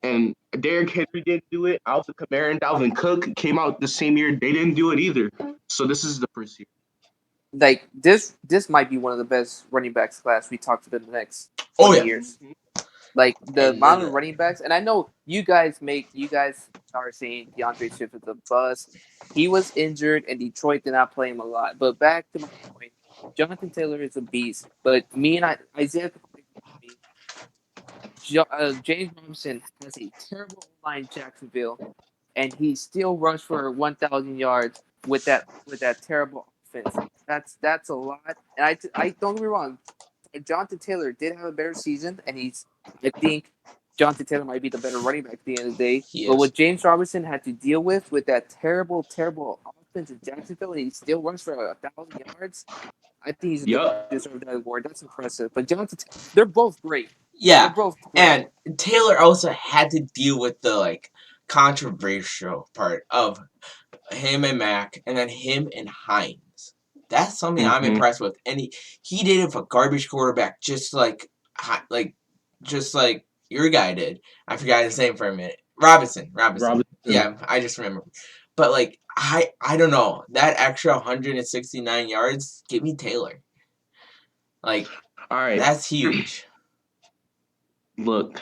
And Derrick Henry didn't do it. Alvin Kamara and Dalvin Cook came out the same year. They didn't do it either. So this is the first year. Like this might be one of the best running backs class we talked about in the next 20 years. Like the And amount then, of running backs, and I know you guys are saying DeAndre Swift is a bust. He was injured, and Detroit did not play him a lot. But back to my point, Jonathan Taylor is a beast. But Isaiah could agree with me. James Robinson has a terrible line in Jacksonville, and he still rushed for 1,000 yards with that terrible offense. That's a lot. And I don't get me wrong, Jonathan Taylor did have a better season, and I think Jonathan Taylor might be the better running back at the end of the day. he But is. what James Robinson had to deal with that terrible offense in Jacksonville, and he still runs for 1,000 yards. I think he's Yup. deserved that award. That's impressive. But they're both great. They're Yeah, both great. and Taylor also had to deal with the like controversial part of him and Mac, and then him and Hines. That's something I'm Mm-hmm. impressed with, and he did it with a garbage quarterback, just like your guy did. I forgot his name for a minute. Robinson. Yeah, I just remember. But like I don't know, that extra 169 yards, give me Taylor. Like, All right. that's huge. Look,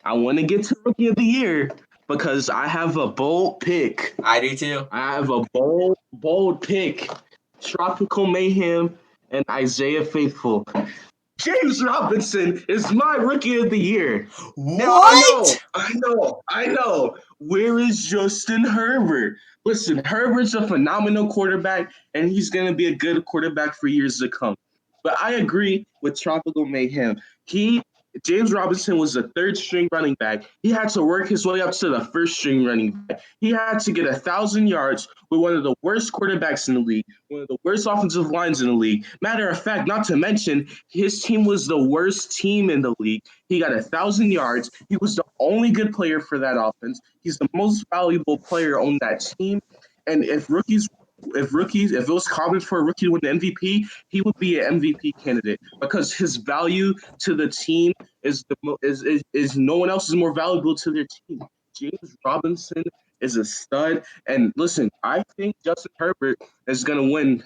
I want to get to Rookie of the Year because I have a bold pick. I do too. I have a bold pick. Tropical Mayhem and Isaiah Faithful. James Robinson is my Rookie of the Year. Now What? I know. Where is Justin Herbert? Listen, Herbert's a phenomenal quarterback, and he's going to be a good quarterback for years to come. But I agree with Tropical Mayhem. James Robinson was a third string running back. He had to work his way up to the first string running back. He had to get 1,000 yards with one of the worst quarterbacks in the league, one of the worst offensive lines in the league. Matter of fact, not to mention, his team was the worst team in the league. He got 1,000 yards. He was the only good player for that offense. He's the most valuable player on that team. And if it was common for a rookie to win the MVP, he would be an MVP candidate because his value to the team is no one else is more valuable to their team. James Robinson is a stud, and listen, I think Justin Herbert is gonna win.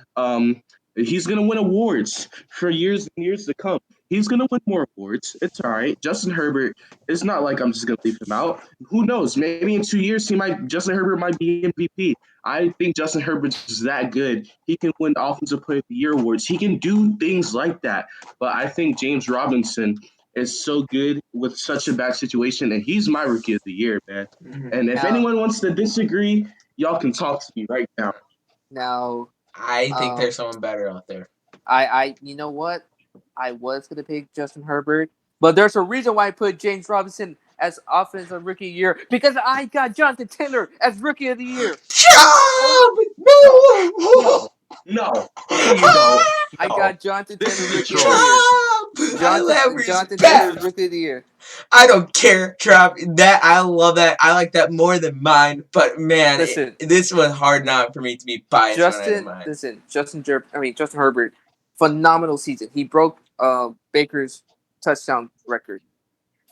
He's gonna win awards for years and years to come. He's gonna win more awards. It's all right. Justin Herbert. It's not like I'm just gonna leave him out. Who knows? Maybe in 2 years, Justin Herbert might be MVP. I think Justin Herbert's that good. He can win Offensive Player of the Year awards. He can do things like that. But I think James Robinson is so good with such a bad situation, and he's my Rookie of the Year, man. And if Now, anyone wants to disagree, y'all can talk to me right now. now, I think there's someone better out there. you know what? I was gonna pick Justin Herbert, but there's a reason why I put James Robinson as offensive rookie of the year because I got Jonathan Taylor as rookie of the year. Job! No, you don't. I got Jonathan This Taylor is a rookie of troll. the year. I love Jonathan Taylor respect. rookie of the year. I don't care, Trop. I love that. I like that more than mine. But man, Listen, this was hard not for me to be biased when I did mine. Justin Herbert, phenomenal season. He broke Baker's touchdown record.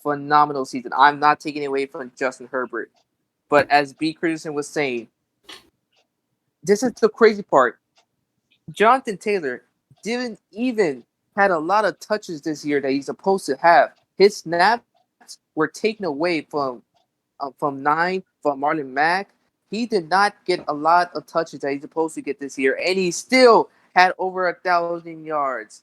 Phenomenal season. I'm not taking away from Justin Herbert, but as B. Christensen was saying, this is the crazy part. Jonathan Taylor didn't even had a lot of touches this year that he's supposed to have. His snaps were taken away from 9 from Marlon Mack. He did not get a lot of touches that he's supposed to get this year, and he still had over 1,000 yards.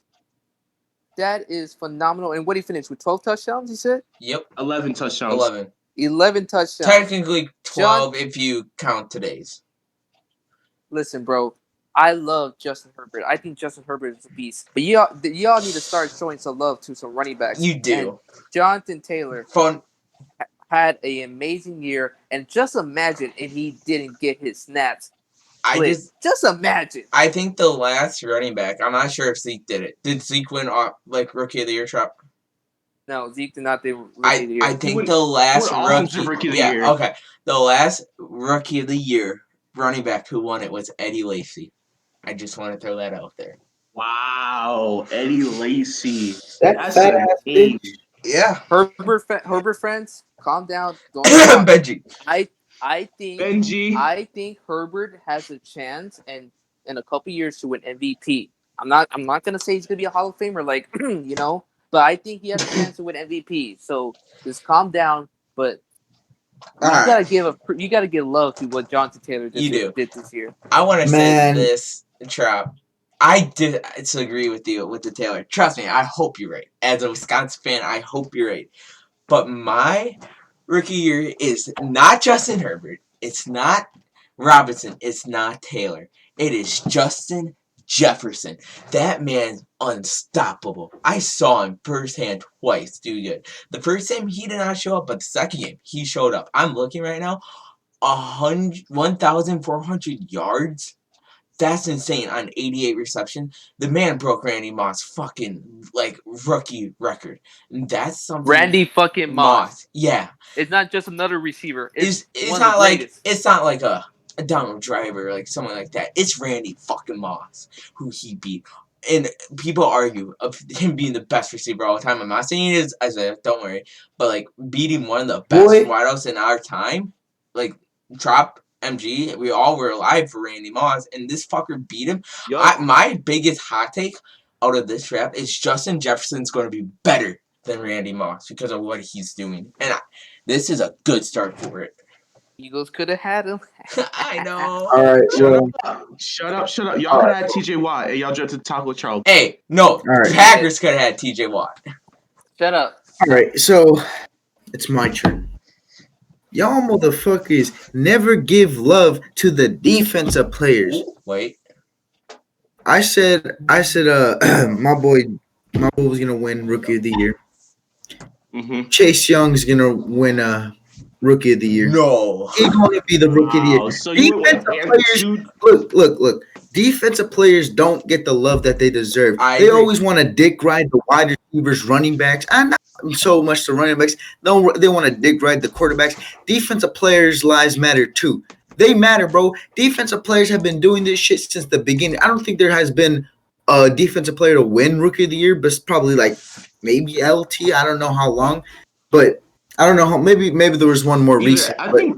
That is phenomenal. And what he finished with 12 touchdowns, he said? Yep. 11 touchdowns. 11 touchdowns. Technically 12 if you count today's. Listen, bro. I love Justin Herbert. I think Justin Herbert is a beast. But y'all need to start showing some love to some running backs. You do. And Jonathan Taylor had an amazing year. And just imagine if he didn't get his snaps. Just imagine. I think the last running back, I'm not sure if Zeke did it. Did Zeke win Rookie of the Year, Trop? No, Zeke did not do Rookie of the Year. I think the last Rookie of the Year. Okay. The last Rookie of the Year running back who won it was Eddie Lacy. I just want to throw that out there. Wow, Eddie Lacy. That's a bitch. Yeah. Herbert friends, calm down. Don't Benji. I think Herbert has a chance and in a couple years to win MVP. I'm not gonna say he's gonna be a Hall of Famer, like but I think he has a chance to win MVP. So just calm down. But you gotta give love to what Jonathan Taylor did this year. I want to say this, Trop. I disagree with you with the Taylor. Trust me, I hope you're right. As a Wisconsin fan, I hope you're right. But my rookie year is not Justin Herbert. It's not Robinson. It's not Taylor. It is Justin Jefferson. That man's unstoppable. I saw him firsthand twice do good. The first time he did not show up, but the second game he showed up. I'm looking right now. 1,400 yards. That's insane on 88 reception. The man broke Randy Moss' fucking rookie record. And that's something. Randy fucking Moss. Yeah. It's not just another receiver. It's not like a Donald Driver, like someone like that. It's Randy fucking Moss who he beat. And people argue of him being the best receiver all the time. I'm not saying he is, don't worry. But beating one of the best wideouts in our time, Trop MG, we all were alive for Randy Moss, and this fucker beat him. My biggest hot take out of this draft is Justin Jefferson's going to be better than Randy Moss because of what he's doing. And this is a good start for it. Eagles could have had him. I know. All right. Shut up. Y'all could have had TJ Watt, and y'all drafted Taco Charles. Hey, no. Right. Packers could have had TJ Watt. Shut up. All right, so it's my turn. Y'all motherfuckers never give love to the defensive players. Wait. I said my boy was gonna win Rookie of the Year. Mm-hmm. Chase Young's gonna win Rookie of the Year. No. He's gonna be the Rookie of the Year. So defensive players, look. Defensive players don't get the love that they deserve. They always want to dick ride the wide receivers, running backs, and not so much the running backs. No, they want to dick ride the quarterbacks. Defensive players' lives matter too. They matter, bro. Defensive players have been doing this shit since the beginning. I don't think there has been a defensive player to win Rookie of the Year, but it's probably maybe LT. I don't know how long, but I don't know how. Maybe there was one more recent. I think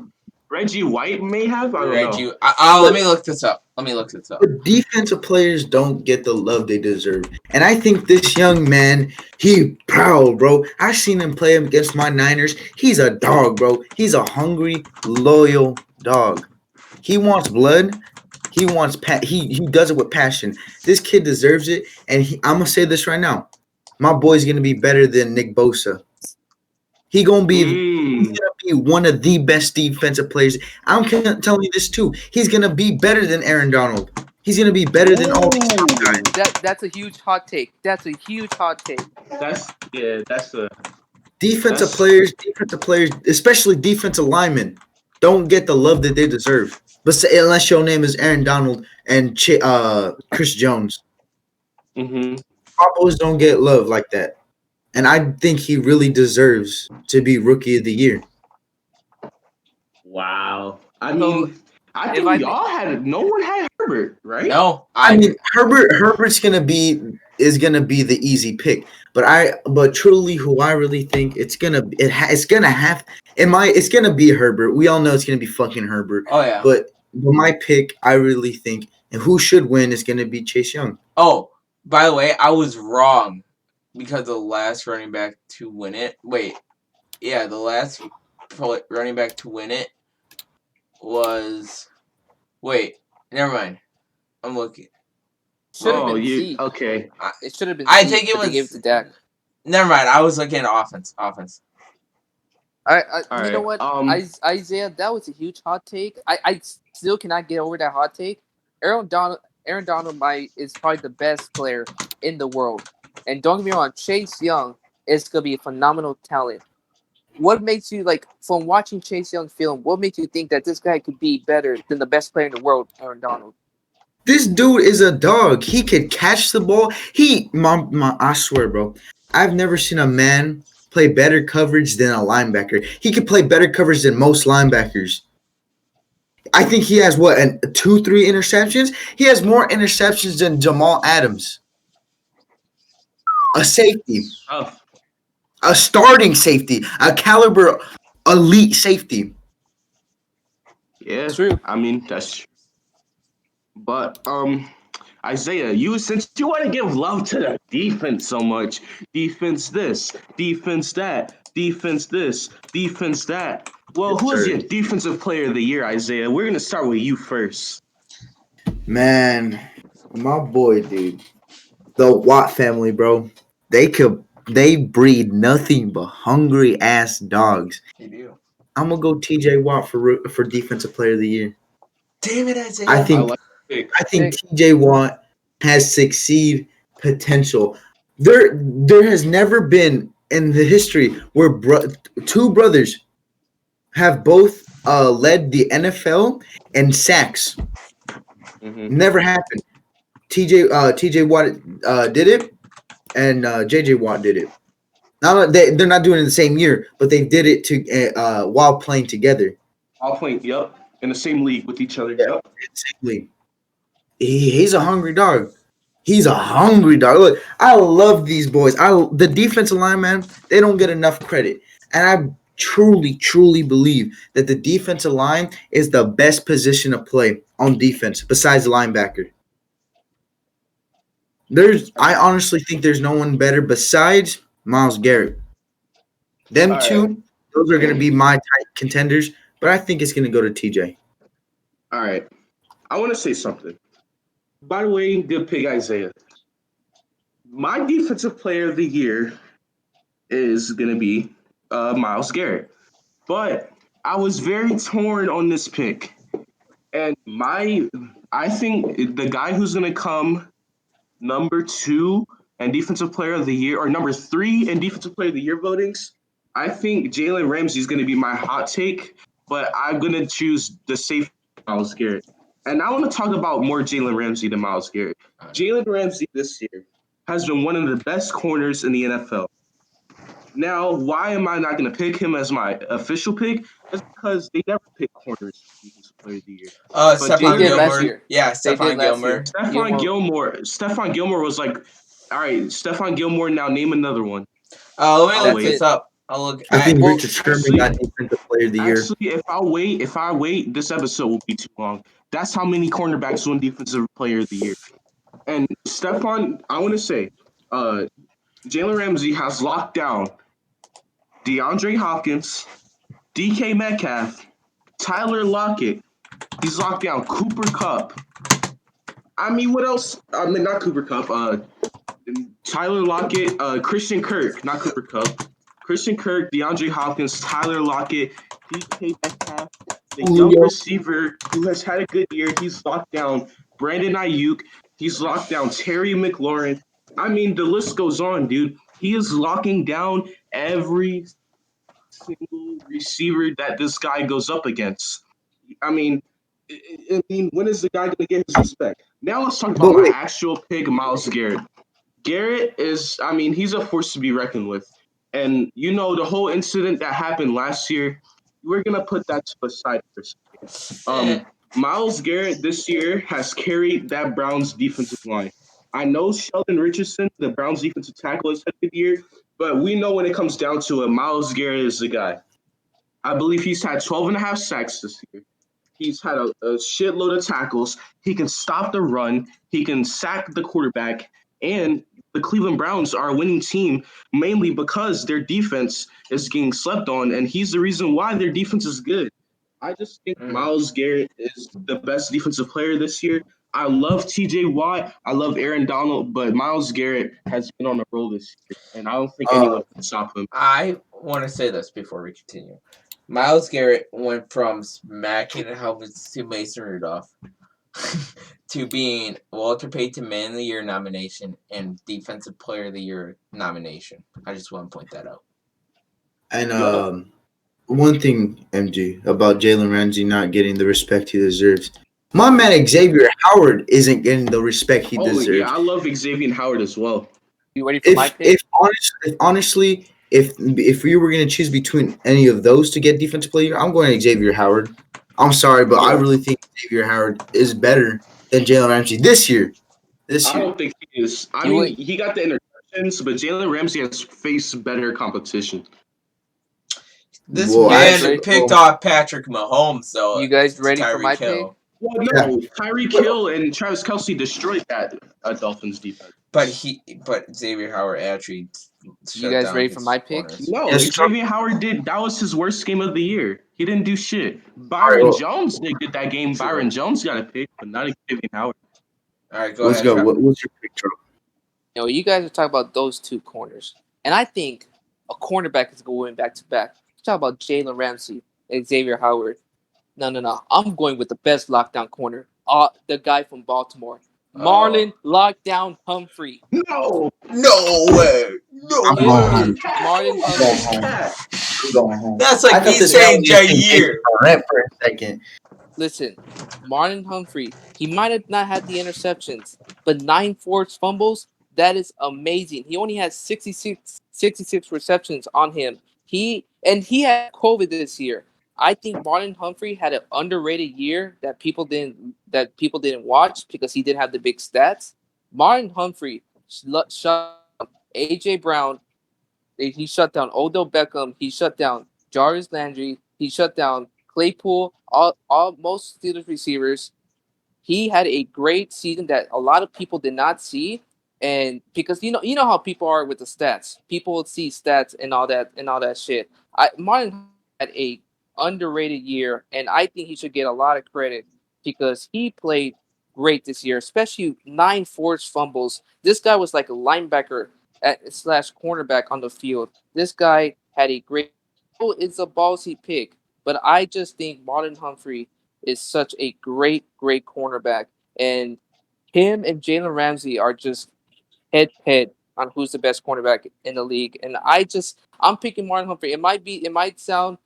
Reggie White may have. I don't know. Let me look this up. But defensive players don't get the love they deserve. And I think this young man, he proud, bro. I seen him play against my Niners. He's a dog, bro. He's a hungry, loyal dog. He wants blood. He wants he does it with passion. This kid deserves it. And I'm going to say this right now. My boy's going to be better than Nick Bosa. He's gonna be one of the best defensive players. I'm telling you this too. He's gonna be better than Aaron Donald. He's gonna be better than all these guys. That's a huge hot take. That's a defensive players, especially defensive linemen, don't get the love that they deserve. But unless your name is Aaron Donald and Chris Jones, Popos don't get love like that. And I think he really deserves to be Rookie of the Year. Wow. I mean, I think we all had no one had Herbert, right? No. I mean, Herbert's gonna be the easy pick. But truly, who I really think it's gonna be Herbert. We all know it's gonna be fucking Herbert. Oh yeah. But my pick, I really think, and who should win is gonna be Chase Young. Oh, by the way, I was wrong. Because the last running back to win it. The last running back to win it was. Wait, never mind. I'm looking. Okay. It should have been. I think it was. They gave it to Dak. Never mind. I was looking at offense. All right. You know what, Isaiah? That was a huge hot take. I still cannot get over that hot take. Aaron Donald is probably the best player in the world. And don't get me wrong, Chase Young is going to be a phenomenal talent. What makes you, from watching Chase Young film, what makes you think that this guy could be better than the best player in the world, Aaron Donald? This dude is a dog. He could catch the ball. I swear, bro, I've never seen a man play better coverage than a linebacker. He could play better coverage than most linebackers. I think he has, 2-3 interceptions? He has more interceptions than Jamal Adams. A safety, a starting safety, a caliber elite safety. Yeah, true. I mean, that's true. But Isaiah, since you want to give love to the defense so much, defense this, defense that, defense this, defense that. Well, Yes, who is sir. your defensive player of the year, Isaiah? We're gonna start with you first. Man, my boy, dude. The Watt family, bro. They breed nothing but hungry ass dogs. You do. I'm gonna go TJ Watt for defensive player of the year. Damn it, Isaiah. I I think like it. I think TJ Watt has succeed potential. There has never been in the history where two brothers have both led the NFL in sacks. Mhm. Never happened. TJ Watt did it, and JJ Watt did it. Not they're not doing it in the same year, but they did it while playing together. All playing, yep, in the same league with each other. Yeah, Yep. exactly. He's a hungry dog. He's a hungry dog. Look, I love these boys. The defensive line, man, they don't get enough credit, and I truly believe that the defensive line is the best position to play on defense besides the linebacker. I honestly think there's no one better besides Myles Garrett. Them All right. two, those are going to be my tight contenders, but I think it's going to go to TJ. All right. I want to say something. By the way, good pick, Isaiah. My defensive player of the year is gonna be Myles Garrett, but I was very torn on this pick, and I think the guy who's gonna come number 2 and defensive player of the year, or number 3 in defensive player of the year votings, I think Jalen Ramsey is gonna be my hot take, but I'm gonna choose the safe Myles Garrett. And I want to talk about more Jalen Ramsey than Myles Garrett. Jalen Ramsey this year has been one of the best corners in the NFL. Now, why am I not going to pick him as my official pick? That's because they never pick corners for defensive player of the year. But Stephon Jalen did last Gilmore. year. Yeah, They Stephon did last year. Gilmore. Stephon Gilmore was like, all right, Stephon Gilmore. Now name another one. Let me I'll look wait. this up. I'll look. I think well, Richard Sherman actually- got defensive player of the year. Actually, if I wait, this episode will be too long. That's how many cornerbacks won defensive player of the year. And Stephon, I want to say, Jalen Ramsey has locked down DeAndre Hopkins, DK Metcalf, Tyler Lockett. He's locked down Cooper Kupp. I mean, what else? I mean, not Cooper Kupp. Tyler Lockett, Christian Kirk, not Cooper Kupp. Christian Kirk, DeAndre Hopkins, Tyler Lockett, DK Metcalf, the young receiver who has had a good year. He's locked down Brandon Ayuk. He's locked down Terry McLaurin. I mean, the list goes on, dude. He is locking down every single receiver that this guy goes up against. I mean, when is the guy going to get his respect? Now let's talk about my actual pick, Myles Garrett. Garrett is, I mean, he's a force to be reckoned with. And, you know, the whole incident that happened last year, we're going to put that to the side for a second. Myles Garrett this year has carried that Browns defensive line. I know Sheldon Richardson, the Browns defensive tackle, has had a good year, but we know when it comes down to it, Myles Garrett is the guy. I believe he's had 12 and a half sacks this year. He's had a shitload of tackles. He can stop the run. He can sack the quarterback. And the Cleveland Browns are a winning team mainly because their defense is getting slept on, and he's the reason why their defense is good. I just think Myles Garrett is the best defensive player this year. I love TJ Watt. I love Aaron Donald, but Myles Garrett has been on a roll this year, and I don't think anyone can stop him. I want to say this before we continue. Myles Garrett went from smacking the helmets to Mason Rudolph to being Walter Payton Man of the Year nomination and Defensive Player of the Year nomination. I just want to point that out. And one thing, MG, about Jalen Ramsey not getting the respect he deserves. My man Xavier Howard isn't getting the respect he deserves. Yeah, I love Xavier Howard as well. You ready for my pick? If we were going to choose between any of those to get defensive player, I'm going to Xavier Howard. I'm sorry, but I really think Xavier Howard is better than Jalen Ramsey this year. I don't think he is. I mean, he got the interceptions, but Jalen Ramsey has faced better competition. This man picked off Patrick Mahomes, though. You guys ready for my pick? Well, no, Tyreek Hill and Travis Kelce destroyed that Dolphins defense. But Xavier Howard actually You guys ready for my pick? No, Yes, Xavier Howard did. That was his worst game of the year. He didn't do shit. Byron Jones did get that game. True. Byron Jones got a pick, but not Xavier Howard. All right, go Let's ahead. go. Trevor. What's your pick, Trout? You guys are talking about those two corners, and I think a cornerback is going back to back. Talk about Jalen Ramsey and Xavier Howard. No. I'm going with the best lockdown corner. The guy from Baltimore, Marlon Lockdown Humphrey. No way. No I'm going home. Marlon Humphrey. I'm going home. That's like me saying Jair. For a second. Listen, Marlon Humphrey, he might have not had the interceptions, but 9 forced fumbles, that is amazing. He only has 66 receptions on him. He had COVID this year. I think Marlon Humphrey had an underrated year that people didn't watch because he didn't have the big stats. Marlon Humphrey shut down AJ Brown. He shut down Odell Beckham. He shut down Jarvis Landry. He shut down Claypool. Most Steelers receivers. He had a great season that a lot of people did not see, and because you know how people are with the stats. People see stats and all that shit. Martin had a underrated year, and I think he should get a lot of credit because he played great this year, especially 9 forced fumbles. This guy was like a linebacker slash cornerback on the field. This guy had a great. It's a ballsy pick, but I just think Marlon Humphrey is such a great cornerback, and him and Jalen Ramsey are just head to head on who's the best cornerback in the league. And I'm picking Marlon Humphrey. It might sound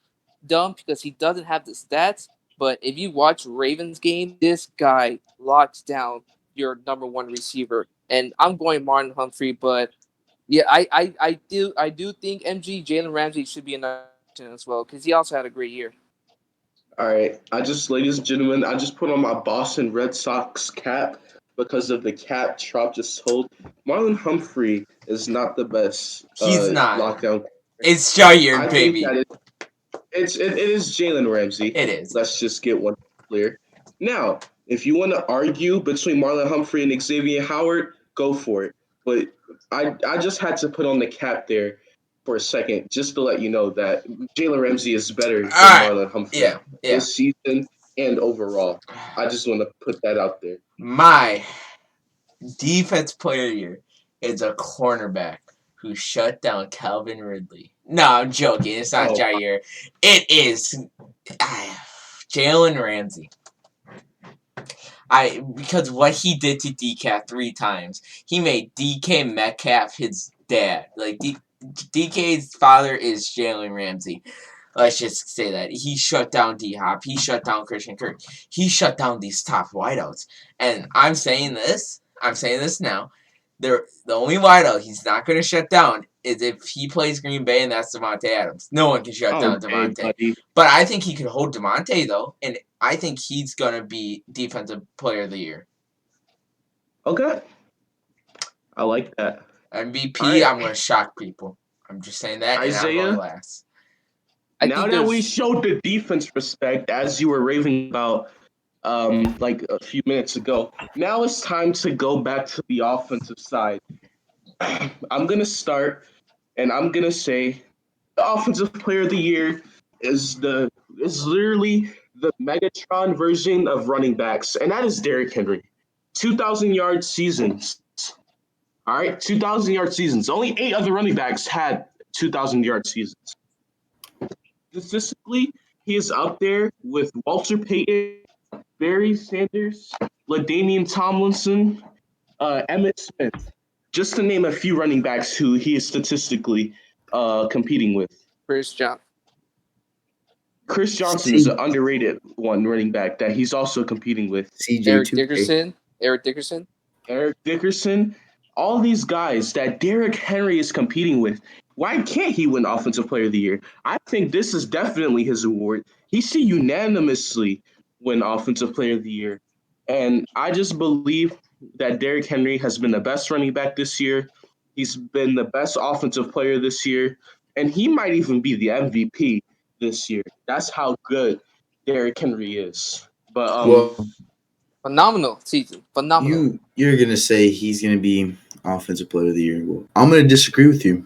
dumb because he doesn't have the stats, but if you watch Ravens game, this guy locks down your number one receiver. And I'm going Marlon Humphrey, but yeah, I do think Jalen Ramsey should be in that as well because he also had a great year. All right, ladies and gentlemen, I just put on my Boston Red Sox cap because of the cap Trop just told. Marlon Humphrey is not the best. He's not. Lockdown. It's Jair, baby. It is Jalen Ramsey. It is. Let's just get one clear. Now, if you want to argue between Marlon Humphrey and Xavier Howard, go for it. But I just had to put on the cap there for a second, just to let you know that Jalen Ramsey is better than Marlon Humphrey this season and overall. I just want to put that out there. My defense player here is a cornerback who shut down Calvin Ridley. No, I'm joking. It's not Jair. It is Jalen Ramsey. Because what he did to DK 3 times, he made DK Metcalf his dad. Like DK's father is Jalen Ramsey. Let's just say that. He shut down D-Hop. He shut down Christian Kirk. He shut down these top wideouts. And I'm saying this now. The only wideout he's not going to shut down is if he plays Green Bay, and that's Devontae Adams. No one can shut down Devontae. Buddy. But I think he could hold Devontae, though. And I think he's going to be Defensive Player of the Year. Okay. I like that. MVP, right. I'm going to shock people. I'm just saying that, Isaiah, and I'm going last. Now that we showed the defense respect, as you were raving about like a few minutes ago, now it's time to go back to the offensive side. I'm going to start, and I'm going to say the Offensive Player of the Year is literally the Megatron version of running backs, and that is Derrick Henry. 2,000-yard seasons. All right, 2,000-yard seasons. Only 8 other running backs had 2,000-yard seasons. Statistically, he is up there with Walter Payton, Barry Sanders, LaDainian Tomlinson, Emmitt Smith, just to name a few running backs who he is statistically competing with. Chris Johnson is an underrated running back that he's also competing with. Eric Dickerson. All these guys that Derrick Henry is competing with. Why can't he win Offensive Player of the Year? I think this is definitely his award. He should unanimously win Offensive Player of the Year. And I just believe that Derrick Henry has been the best running back this year. He's been the best offensive player this year. And he might even be the MVP this year. That's how good Derrick Henry is. But Well, phenomenal season. Phenomenal. you're gonna say he's gonna be offensive player of the year. Well, I'm gonna disagree with you.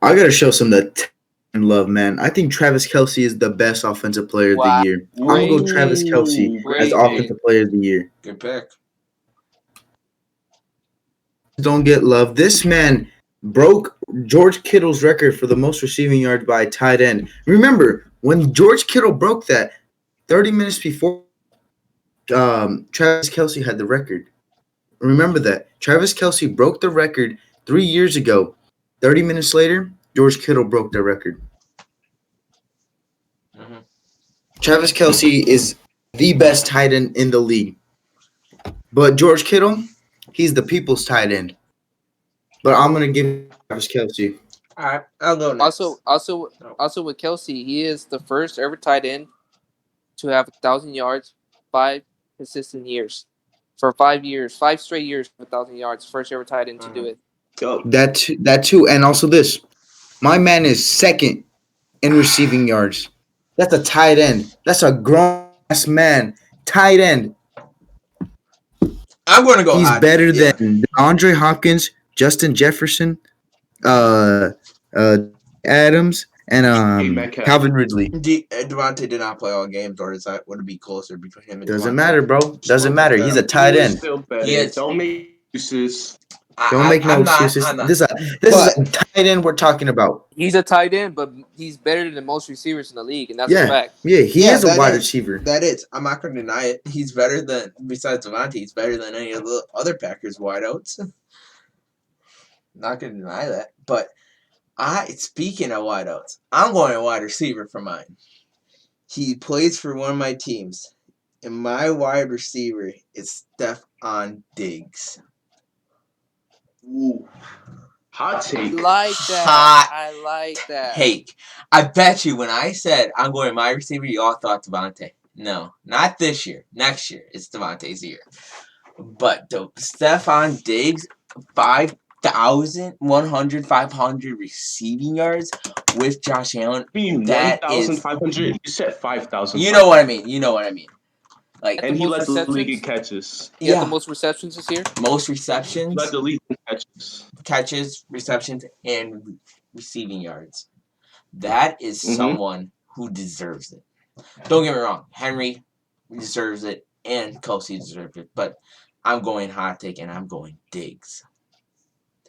I gotta show some of that love, man. I think Travis Kelce is the best offensive player of the Wow. year. I'm gonna go Travis Kelce as Great offensive player of the year. Good pick. Don't get love. This man broke George Kittle's record for the most receiving yards by a tight end. Remember, when George Kittle broke that 30 minutes before, Travis Kelce had the record. Remember that. Travis Kelce broke the record 3 years ago. 30 minutes later, George Kittle broke the record. Mm-hmm. Travis Kelce is the best tight end in the league. But George Kittle, he's the people's tight end. But I'm going to give Travis Kelce. All right, I'll go next. Also with Kelce, he is the first ever tight end to have 1,000 yards, 5 consistent years. For 5 years, 5 straight years, 1,000 yards. First ever tight end to do it. That too, and also this. My man is second in receiving yards. That's a tight end. That's a grown ass man. Tight end. I'm going to go. He's better than Andre Hopkins, Justin Jefferson, Adams, and Calvin Ridley. Devontae did not play all games, or would it be closer between him and Doesn't Devontae? matter, bro. Doesn't matter. He's a tight end. Don't make excuses. Don't make no excuses. This is a tight end we're talking about. He's a tight end, but he's better than most receivers in the league, and that's a fact. Yeah, he is a wide receiver. That is. I'm not going to deny it. He's better than, besides Devontae, he's better than any of the other Packers wideouts. Not going to deny that. But speaking of wideouts, I'm going a wide receiver for mine. He plays for one of my teams, and my wide receiver is Stephon Diggs. Ooh. Hot take. I like that. Take. I bet you when I said I'm going my receiver, you all thought Devontae. No, not this year. Next year, it's Devontae's year. But Stephon Diggs, 500 receiving yards with Josh Allen. That 1,500. You said 5,000. You know what I mean. Like, and he led the league in catches. He had the most receptions this year. Most receptions. Led the league in catches. Catches, receptions, and receiving yards. That is someone who deserves it. Don't get me wrong. Henry deserves it, and Kelce deserves it. But I'm going hot take, and I'm going Diggs.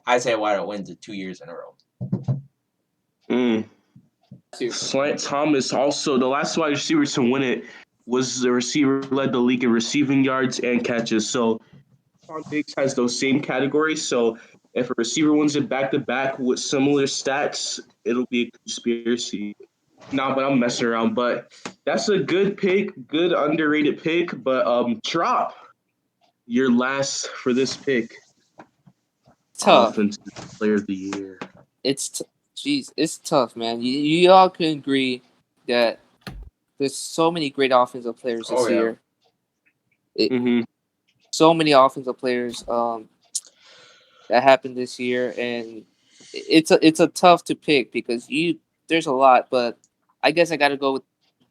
I say Whiteout wins it 2 years in a row. Slant Thomas also, the last wide receiver to win it was the receiver who led the league in receiving yards and catches. So Stephon Diggs has those same categories. So if a receiver wins it back-to-back with similar stats, it'll be a conspiracy. Nah, but I'm messing around. But that's a good pick, good underrated pick. But Trop, your last for this pick. Tough. Offensive player of the year. It's tough, man. You all can agree that there's so many great offensive players this year. So many offensive players that happened this year, and it's a tough to pick because there's a lot, but I guess I gotta go with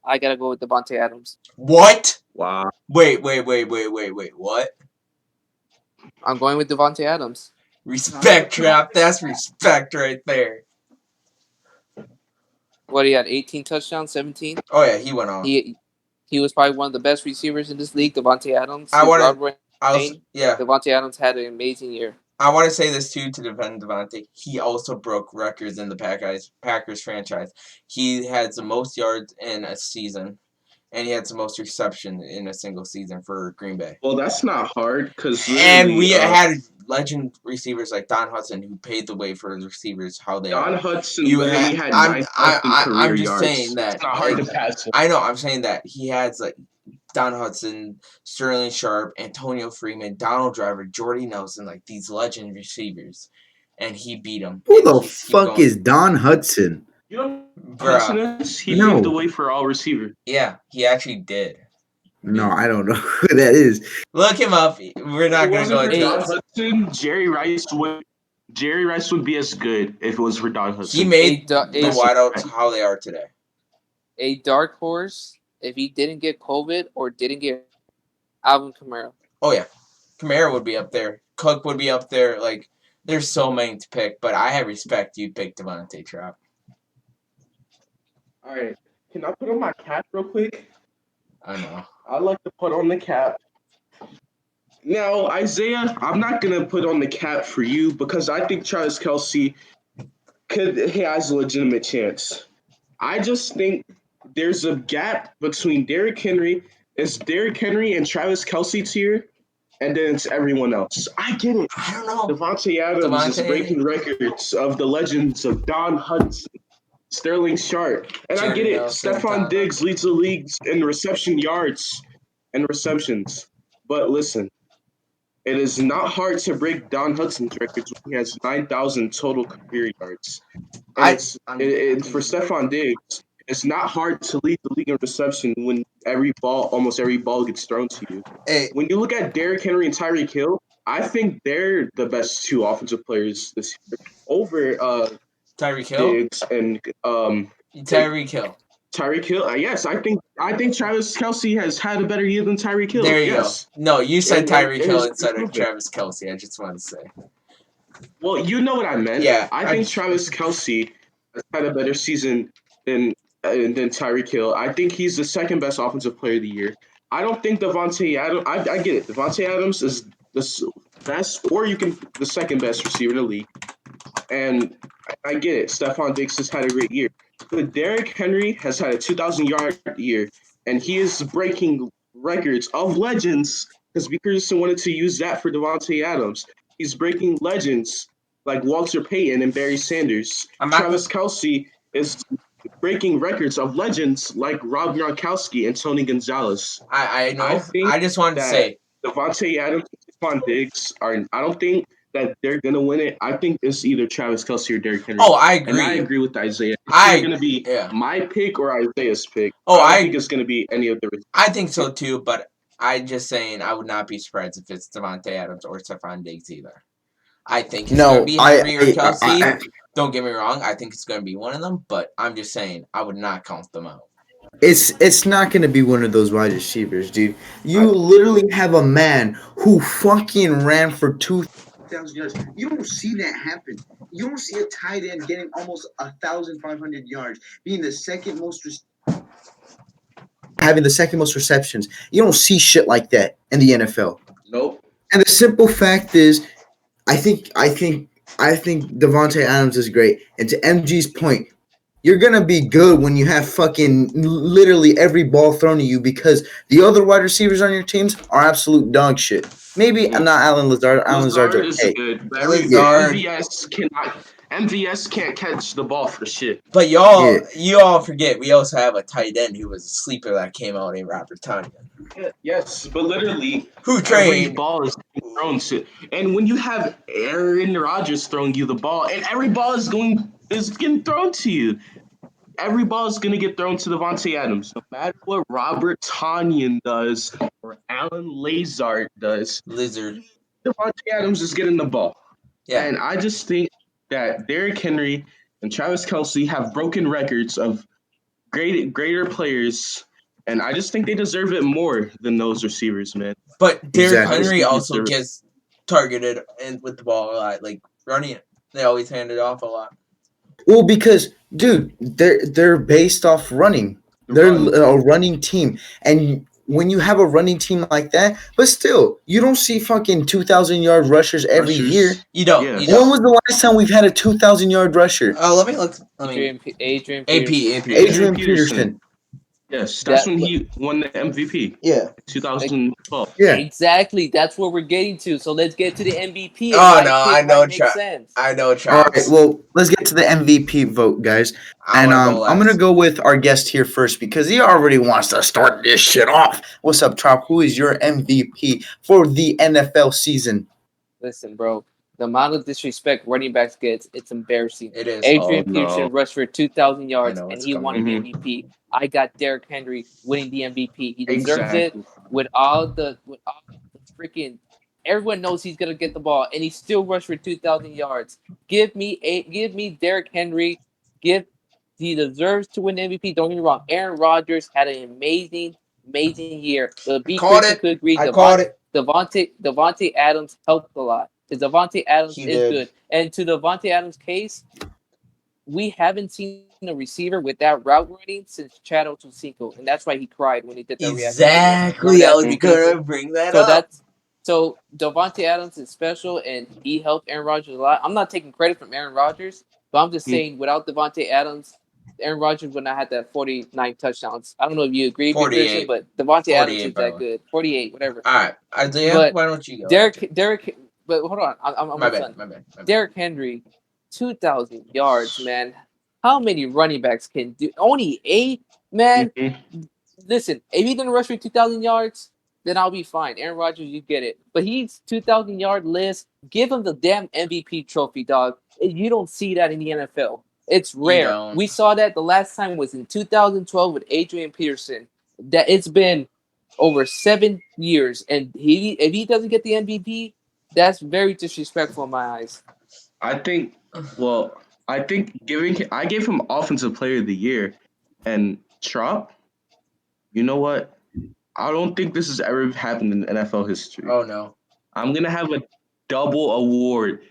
Devontae Adams. What? Wow. Wait. What? I'm going with Devontae Adams. Respect, Trap. That's respect right there. What, he had 18 touchdowns, 17? Oh yeah, he went off. He was probably one of the best receivers in this league, Devontae Adams. Devontae Adams had an amazing year. I want to say this too to defend Devontae. He also broke records in the Packers franchise. He had the most yards in a season, and he had the most reception in a single season for Green Bay. Well, that's not hard because we had legend receivers like Don Hudson who paved the way for the receivers how they Don are. Hudson literally had 9,000 career yards. Saying that it's not hard to pass him. I know. I'm saying that he has like Don Hudson, Sterling Sharp, Antonio Freeman, Donald Driver, Jordy Nelson, like these legend receivers, and he beat them. Who the fuck is Don Hudson? You know Hudson is? He paved the way for all receivers. Yeah, he actually did. No, I don't know who that is. Look him up. We're not going to go into Don Hudson. Jerry Rice would be as good if it was for Don Hudson. He made the wideouts how they are today. A dark horse if he didn't get COVID or didn't get Alvin Kamara. Oh yeah, Kamara would be up there. Cook would be up there. Like, there's so many to pick, but I have respect. You pick Devontae Trop. All right. Can I put on my cap real quick? I know. I like to put on the cap. Now, Isaiah, I'm not gonna put on the cap for you because I think Travis Kelce he has a legitimate chance. I just think there's a gap between Derrick Henry. It's Derrick Henry and Travis Kelce tier, and then it's everyone else. I get it. I don't know. Devontae Adams is breaking records of the legends of Don Hudson, Sterling Sharp, and I get it. Stephon Diggs leads the leagues in reception yards and receptions. But listen, it is not hard to break Don Hudson's records when he has 9,000 total career yards. And for Stephon Diggs, it's not hard to lead the league in reception when almost every ball gets thrown to you. When you look at Derrick Henry and Tyreek Hill, I think they're the best two offensive players this year over Tyreek Hill Diggs and Tyreek Hill. Tyreek Hill, yes, I think Travis Kelce has had a better year than Tyreek Hill. There you go. No, you said Tyreek Hill instead of improvement. Travis Kelce. I just want to say. Well, you know what I meant. Yeah, I think Travis Kelce has had a better season than Tyreek Hill. I think he's the second best offensive player of the year. I don't think Devontae Adams. I get it. Devontae Adams is the best, or the second best receiver in the league. And I get it. Stephon Diggs has had a great year. But Derrick Henry has had a 2,000-yard year, and he is breaking records of legends because B. Peterson wanted to use that for Devontae Adams. He's breaking legends like Walter Payton and Barry Sanders. Travis Kelce is breaking records of legends like Rob Gronkowski and Tony Gonzalez. I know. I just wanted to say Devontae Adams and Stephon Diggs I don't think that they're gonna win it. I think it's either Travis Kelce or Derrick Henry. Oh, I agree. And I agree with Isaiah. It's gonna be my pick or Isaiah's pick. I think it's gonna be any of the. I think so too, but I'm just saying I would not be surprised if it's Devontae Adams or Stephon Diggs either. I think it's gonna be Henry or Kelce. Don't get me wrong. I think it's gonna be one of them, but I'm just saying I would not count them out. It's not going to be one of those wide receivers, dude. You literally have a man who fucking ran for 2,000 yards. You don't see that happen. You don't see a tight end getting almost 1,500 yards, being the second most having the second most receptions. You don't see shit like that in the NFL. Nope. And the simple fact is, I think Devontae Adams is great. And to MG's point, you're going to be good when you have fucking literally every ball thrown to you because the other wide receivers on your teams are absolute dog shit. Maybe not Allen Lazard. Allen Lazard's okay. Good. MVS can't catch the ball for shit. But you all forget we also have a tight end who was a sleeper that came out in Robert Tonyan. Yes, but literally, who trained every ball is thrown to, and when you have Aaron Rodgers throwing you the ball, and every ball is getting thrown to you. Every ball is going to get thrown to Devontae Adams. No matter what Robert Tonyan does or Alan Lazard does, Devontae Adams is getting the ball. Yeah. And I just think that Derrick Henry and Travis Kelce have broken records of greater players, and I just think they deserve it more than those receivers, man. But Derrick Henry also gets targeted and with the ball a lot, like running it. They always hand it off a lot. Well, because dude, they're based off running. They're a running team, and when you have a running team like that, but still, you don't see fucking 2,000-yard rushers every year. You don't. Yeah. When was the last time we've had a 2,000-yard rusher? Oh, let me look. Adrian Peterson. Yes, that's when he won the MVP. Yeah. 2012. Yeah. Exactly. That's what we're getting to. So let's get to the MVP. Oh, no. I know Trops. All right. Well, let's get to the MVP vote, guys. And I'm going to go with our guest here first because he already wants to start this shit off. What's up, Trop? Who is your MVP for the NFL season? Listen, bro. The amount of disrespect running backs gets, it's embarrassing. It is. Adrian Peterson rushed for 2,000 yards, and he won Mm-hmm. the MVP. I got Derrick Henry winning the MVP. He deserves it with all the freaking. Everyone knows he's gonna get the ball, and he still rushed for 2,000 yards. Give me Derrick Henry. Give he deserves to win MVP. Don't get me wrong. Aaron Rodgers had an amazing year. The B Called Christian it. could agree. I called it. Devontae Adams helped a lot. Because Devontae Adams He is did. good. And to Devontae Adams' case, we haven't seen a receiver with that route running since Chad Ochocinco, and that's why he cried when he did that reaction video. Exactly. I was gonna bring that up. So Devontae Adams is special, and he helped Aaron Rodgers a lot. I'm not taking credit from Aaron Rodgers, but I'm just saying without Devontae Adams, Aaron Rodgers would not have that 49 touchdowns. I don't know if you agree, Big Christian, 48. but Devontae Adams 48, is by the that way. good. 48, whatever. All right, Isaiah, But why don't you go? Derek, but hold on, I'm My almost bad. done. Derrick Henry, 2,000 yards, man. How many running backs can do? Only 8, man. Listen, if he didn't rush for 2,000 yards, then I'll be fine. Aaron Rodgers, you get it. But he's 2,000-yard list. Give him the damn MVP trophy, dog. You don't see that in the NFL. It's rare. don't. We saw that the last time was in 2012 with Adrian Peterson. That it's been over 7 years, and if he doesn't get the MVP, that's very disrespectful in my eyes. I think I gave him Offensive Player of the Year, and Trop, you know what? I don't think this has ever happened in NFL history. Oh no. I'm gonna have a double award.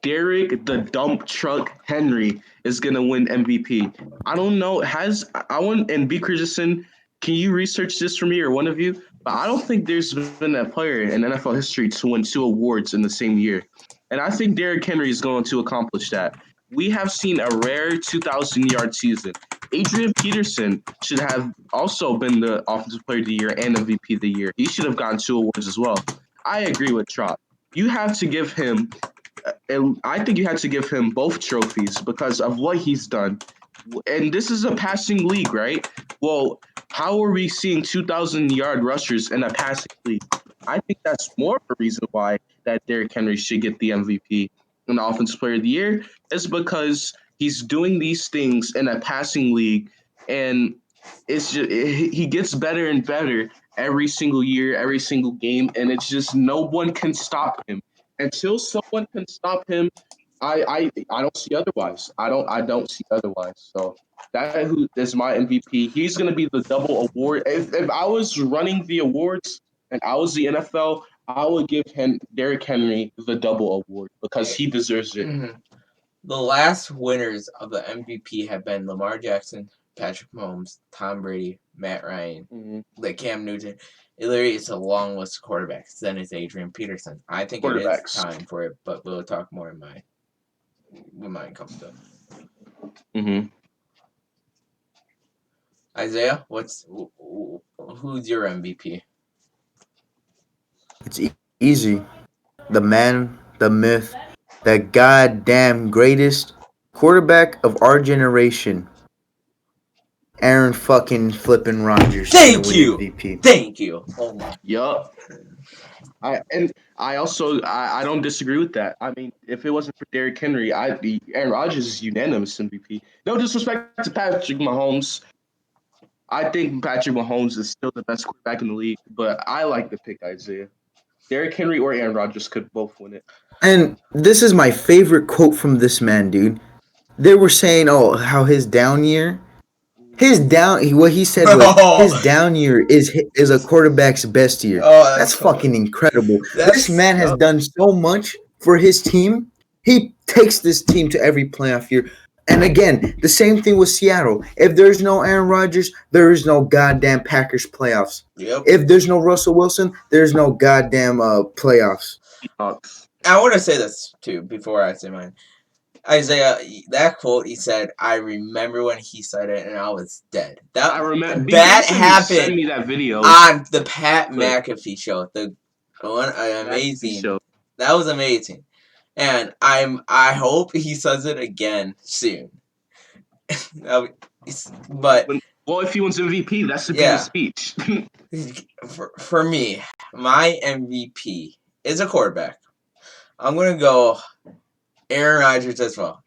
Derrick the Dump Truck Henry is gonna win MVP. I don't know. And B. Christensen, can you research this for me or one of you? But I don't think there's been a player in NFL history to win 2 awards in the same year. And I think Derrick Henry is going to accomplish that. We have seen a rare 2,000-yard season. Adrian Peterson should have also been the Offensive Player of the Year and MVP of the Year. He should have gotten 2 awards as well. I agree with Trop. You have to give him and I think you had to give him both trophies because of what he's done. And this is a passing league, right? Well, how are we seeing 2,000-yard rushers in a passing league? I think that's more of a reason why that Derrick Henry should get the MVP and the Offensive Player of the Year is because he's doing these things in a passing league, and he gets better and better every single year, every single game, and it's just no one can stop him. Until someone can stop him, I don't see otherwise. I don't see otherwise. So that who is my MVP. He's gonna be the double award. If I was running the awards and I was the NFL, I would give Derrick Henry the double award because he deserves it. Mm-hmm. The last winners of the MVP have been Lamar Jackson, Patrick Mahomes, Tom Brady, Matt Ryan, like Cam Newton. It's a long list of quarterbacks. Then it's Adrian Peterson. I think it is time for it, but we'll talk more when mine comes up. Isaiah, who's your MVP? It's easy. The man, the myth, the goddamn greatest quarterback of our generation. Aaron fucking flipping Rodgers. Thank you. MVP. Thank you. Oh my. Yup. I don't disagree with that. I mean, if it wasn't for Derrick Henry, Aaron Rodgers is unanimous MVP. No disrespect to Patrick Mahomes. I think Patrick Mahomes is still the best quarterback in the league, but I like to pick Isaiah. Derrick Henry or Aaron Rodgers could both win it. And this is my favorite quote from this man, dude. They were saying, "Oh, how his down year." What he said was his down year is a quarterback's best year. Oh, that's fucking incredible. This man has done so much for his team. He takes this team to every playoff year. And again, the same thing with Seattle. If there's no Aaron Rodgers, there is no goddamn Packers playoffs. Yep. If there's no Russell Wilson, there's no goddamn playoffs. I want to say this too before I say mine. Isaiah, that quote he said, I remember when he said it, and I was dead. I remember that happened. Send me that video on the Pat McAfee show. The one amazing show. That was amazing, and I hope he says it again soon. But if he wins MVP, that's the biggest speech. for me, my MVP is a quarterback. I'm gonna go Aaron Rodgers as well.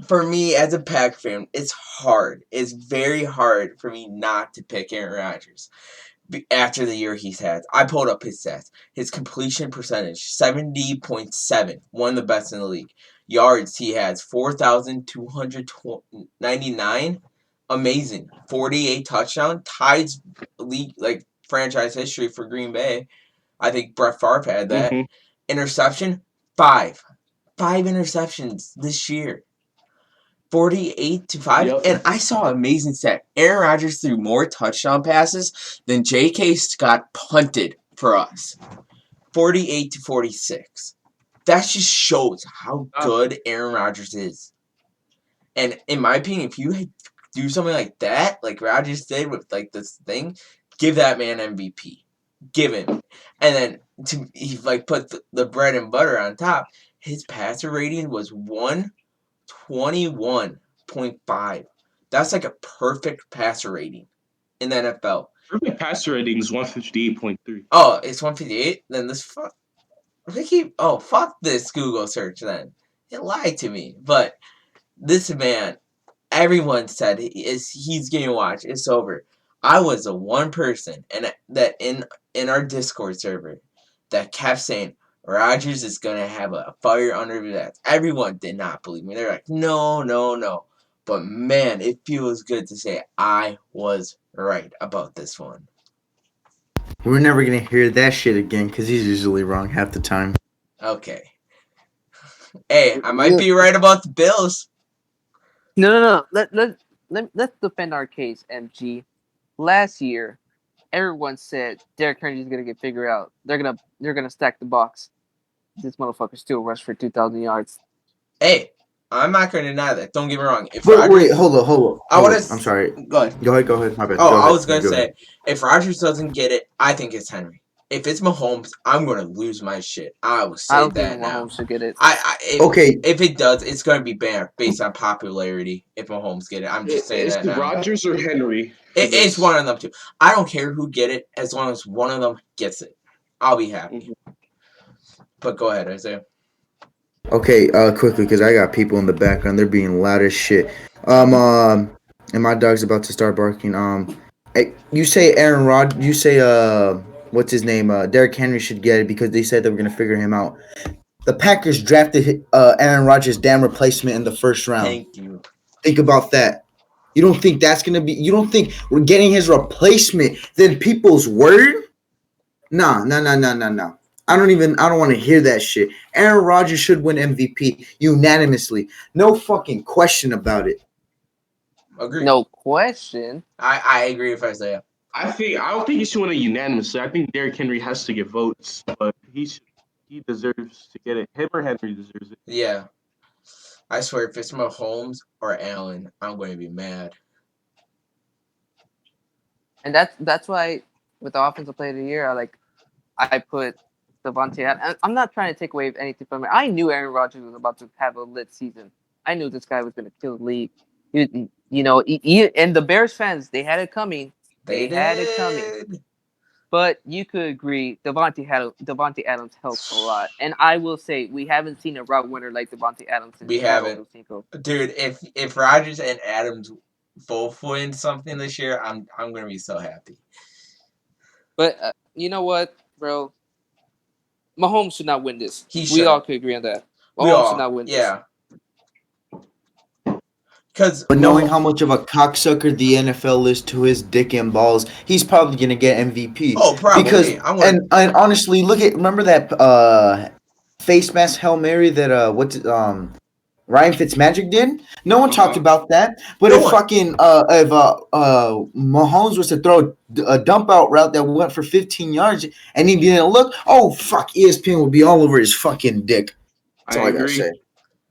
For me, as a Pack fan, it's hard. It's very hard for me not to pick Aaron Rodgers after the year he's had. I pulled up his stats. His completion percentage, 70.7, one of the best in the league. yards he has 4,299. Amazing. 48 touchdown ties league like franchise history for Green Bay. I think Brett Favre had that. Mhm. Interception 5 interceptions this year. 48-5. Yep. And I saw an amazing stat. Aaron Rodgers threw more touchdown passes than J.K. Scott punted for us. 48-46. That just shows how good Aaron Rodgers is. And in my opinion, if you do something like that, like Rodgers did with like this thing, give that man MVP. Give him. And then he like put the bread and butter on top. His passer rating was 121.5. That's like a perfect passer rating in the NFL. Perfect passer rating is 158.3. Oh, it's 158? Then this fuck this Google search then. It lied to me. But this man, everyone said he's getting watched. It's over. I was the one person that in our Discord server that kept saying Rodgers is gonna have a fire under his ass. Everyone did not believe me. They're like, no. But man, it feels good to say I was right about this one. We're never gonna hear that shit again because he's usually wrong half the time. Okay. Hey, I might be right about the Bills. No. Let's defend our case, MG. Last year, everyone said Derrick Henry's gonna get figured out. They're gonna stack the box. This motherfucker still rushed for 2,000 yards. Hey, I'm not gonna deny that. Don't get me wrong. If Wait, hold on. I'm sorry. Go ahead. Go ahead. My bad. I was gonna say, if Rodgers doesn't get it, I think it's Henry. If it's Mahomes, I'm gonna lose my shit. I will say that think now. Mahomes should get it. If it does, it's gonna be bad based on popularity. If Mahomes get it, I'm just saying that now. Rodgers or Henry? It's one of them two. I don't care who get it as long as one of them gets it. I'll be happy. Mm-hmm. But go ahead, Isaiah. Okay, quickly because I got people in the background. They're being loud as shit. And my dog's about to start barking. You say what's his name? Derrick Henry should get it because they said they were gonna figure him out. The Packers drafted Aaron Rodgers' damn replacement in the first round. Thank you. Think about that. You don't think that's gonna be? You don't think we're getting his replacement? Then people's word? No. I don't want to hear that shit. Aaron Rodgers should win MVP unanimously. No fucking question about it. Agree. No question. I agree with Isaiah. I don't think he should win it unanimously. I think Derrick Henry has to get votes, but he deserves to get it. Him or Henry deserves it. Yeah. I swear, if it's Mahomes or Allen, I'm going to be mad. And that's why with the offensive player of the year, I put Devontae Adams. I'm not trying to take away anything from it. I knew Aaron Rodgers was about to have a lit season. I knew this guy was going to kill the league. And the Bears fans, they had it coming. They had it coming. But you could agree, Devontae Adams helps a lot. And I will say, we haven't seen a route winner like Devontae Adams. We haven't. Dude, if Rodgers and Adams both win something this year, I'm going to be so happy. But you know what, bro? Mahomes should not win this. We all could agree on that. Mahomes should not win this. Yeah. But knowing how much of a cocksucker the NFL is to his dick and balls, he's probably gonna get MVP. Oh, probably. Because and honestly, remember that face mask Hail Mary that Ryan Fitzmagic did? No one talked about that. But if Mahomes was to throw a dump out route that went for 15 yards and he didn't look, ESPN would be all over his fucking dick. That's all I gotta say.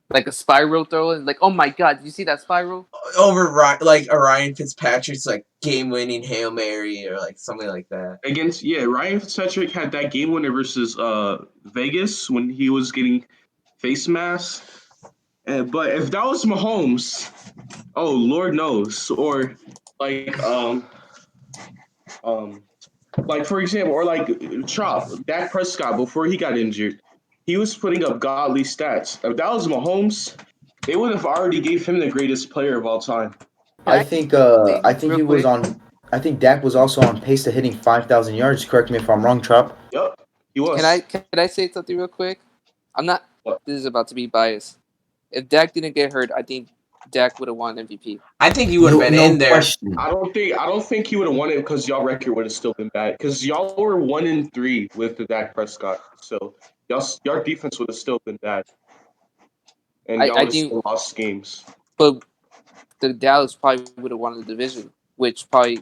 Like a spiral throw, and like, oh my god, did you see that spiral? Over like a Ryan Fitzpatrick's like game-winning Hail Mary or like something like that. Ryan Fitzpatrick had that game winner versus Vegas when he was getting face masks. But if that was Mahomes, oh Lord knows, or like for example, or like Dak Prescott before he got injured. He was putting up godly stats. If that was Mahomes, they would have already gave him the greatest player of all time. I think he was on. I think Dak was also on pace to hitting 5,000 yards. Correct me if I'm wrong, Trop. Yep, he was. Can I say something real quick? I'm not. What? This is about to be biased. If Dak didn't get hurt, I think Dak would have won MVP. I think you would have been in there. Question. I don't think he would have won it because y'all record would have still been bad. Because y'all were 1-3 with the Dak Prescott, so your defense would have still been bad, and y'all I would have think, still lost games. but the Dallas probably would have won the division, which probably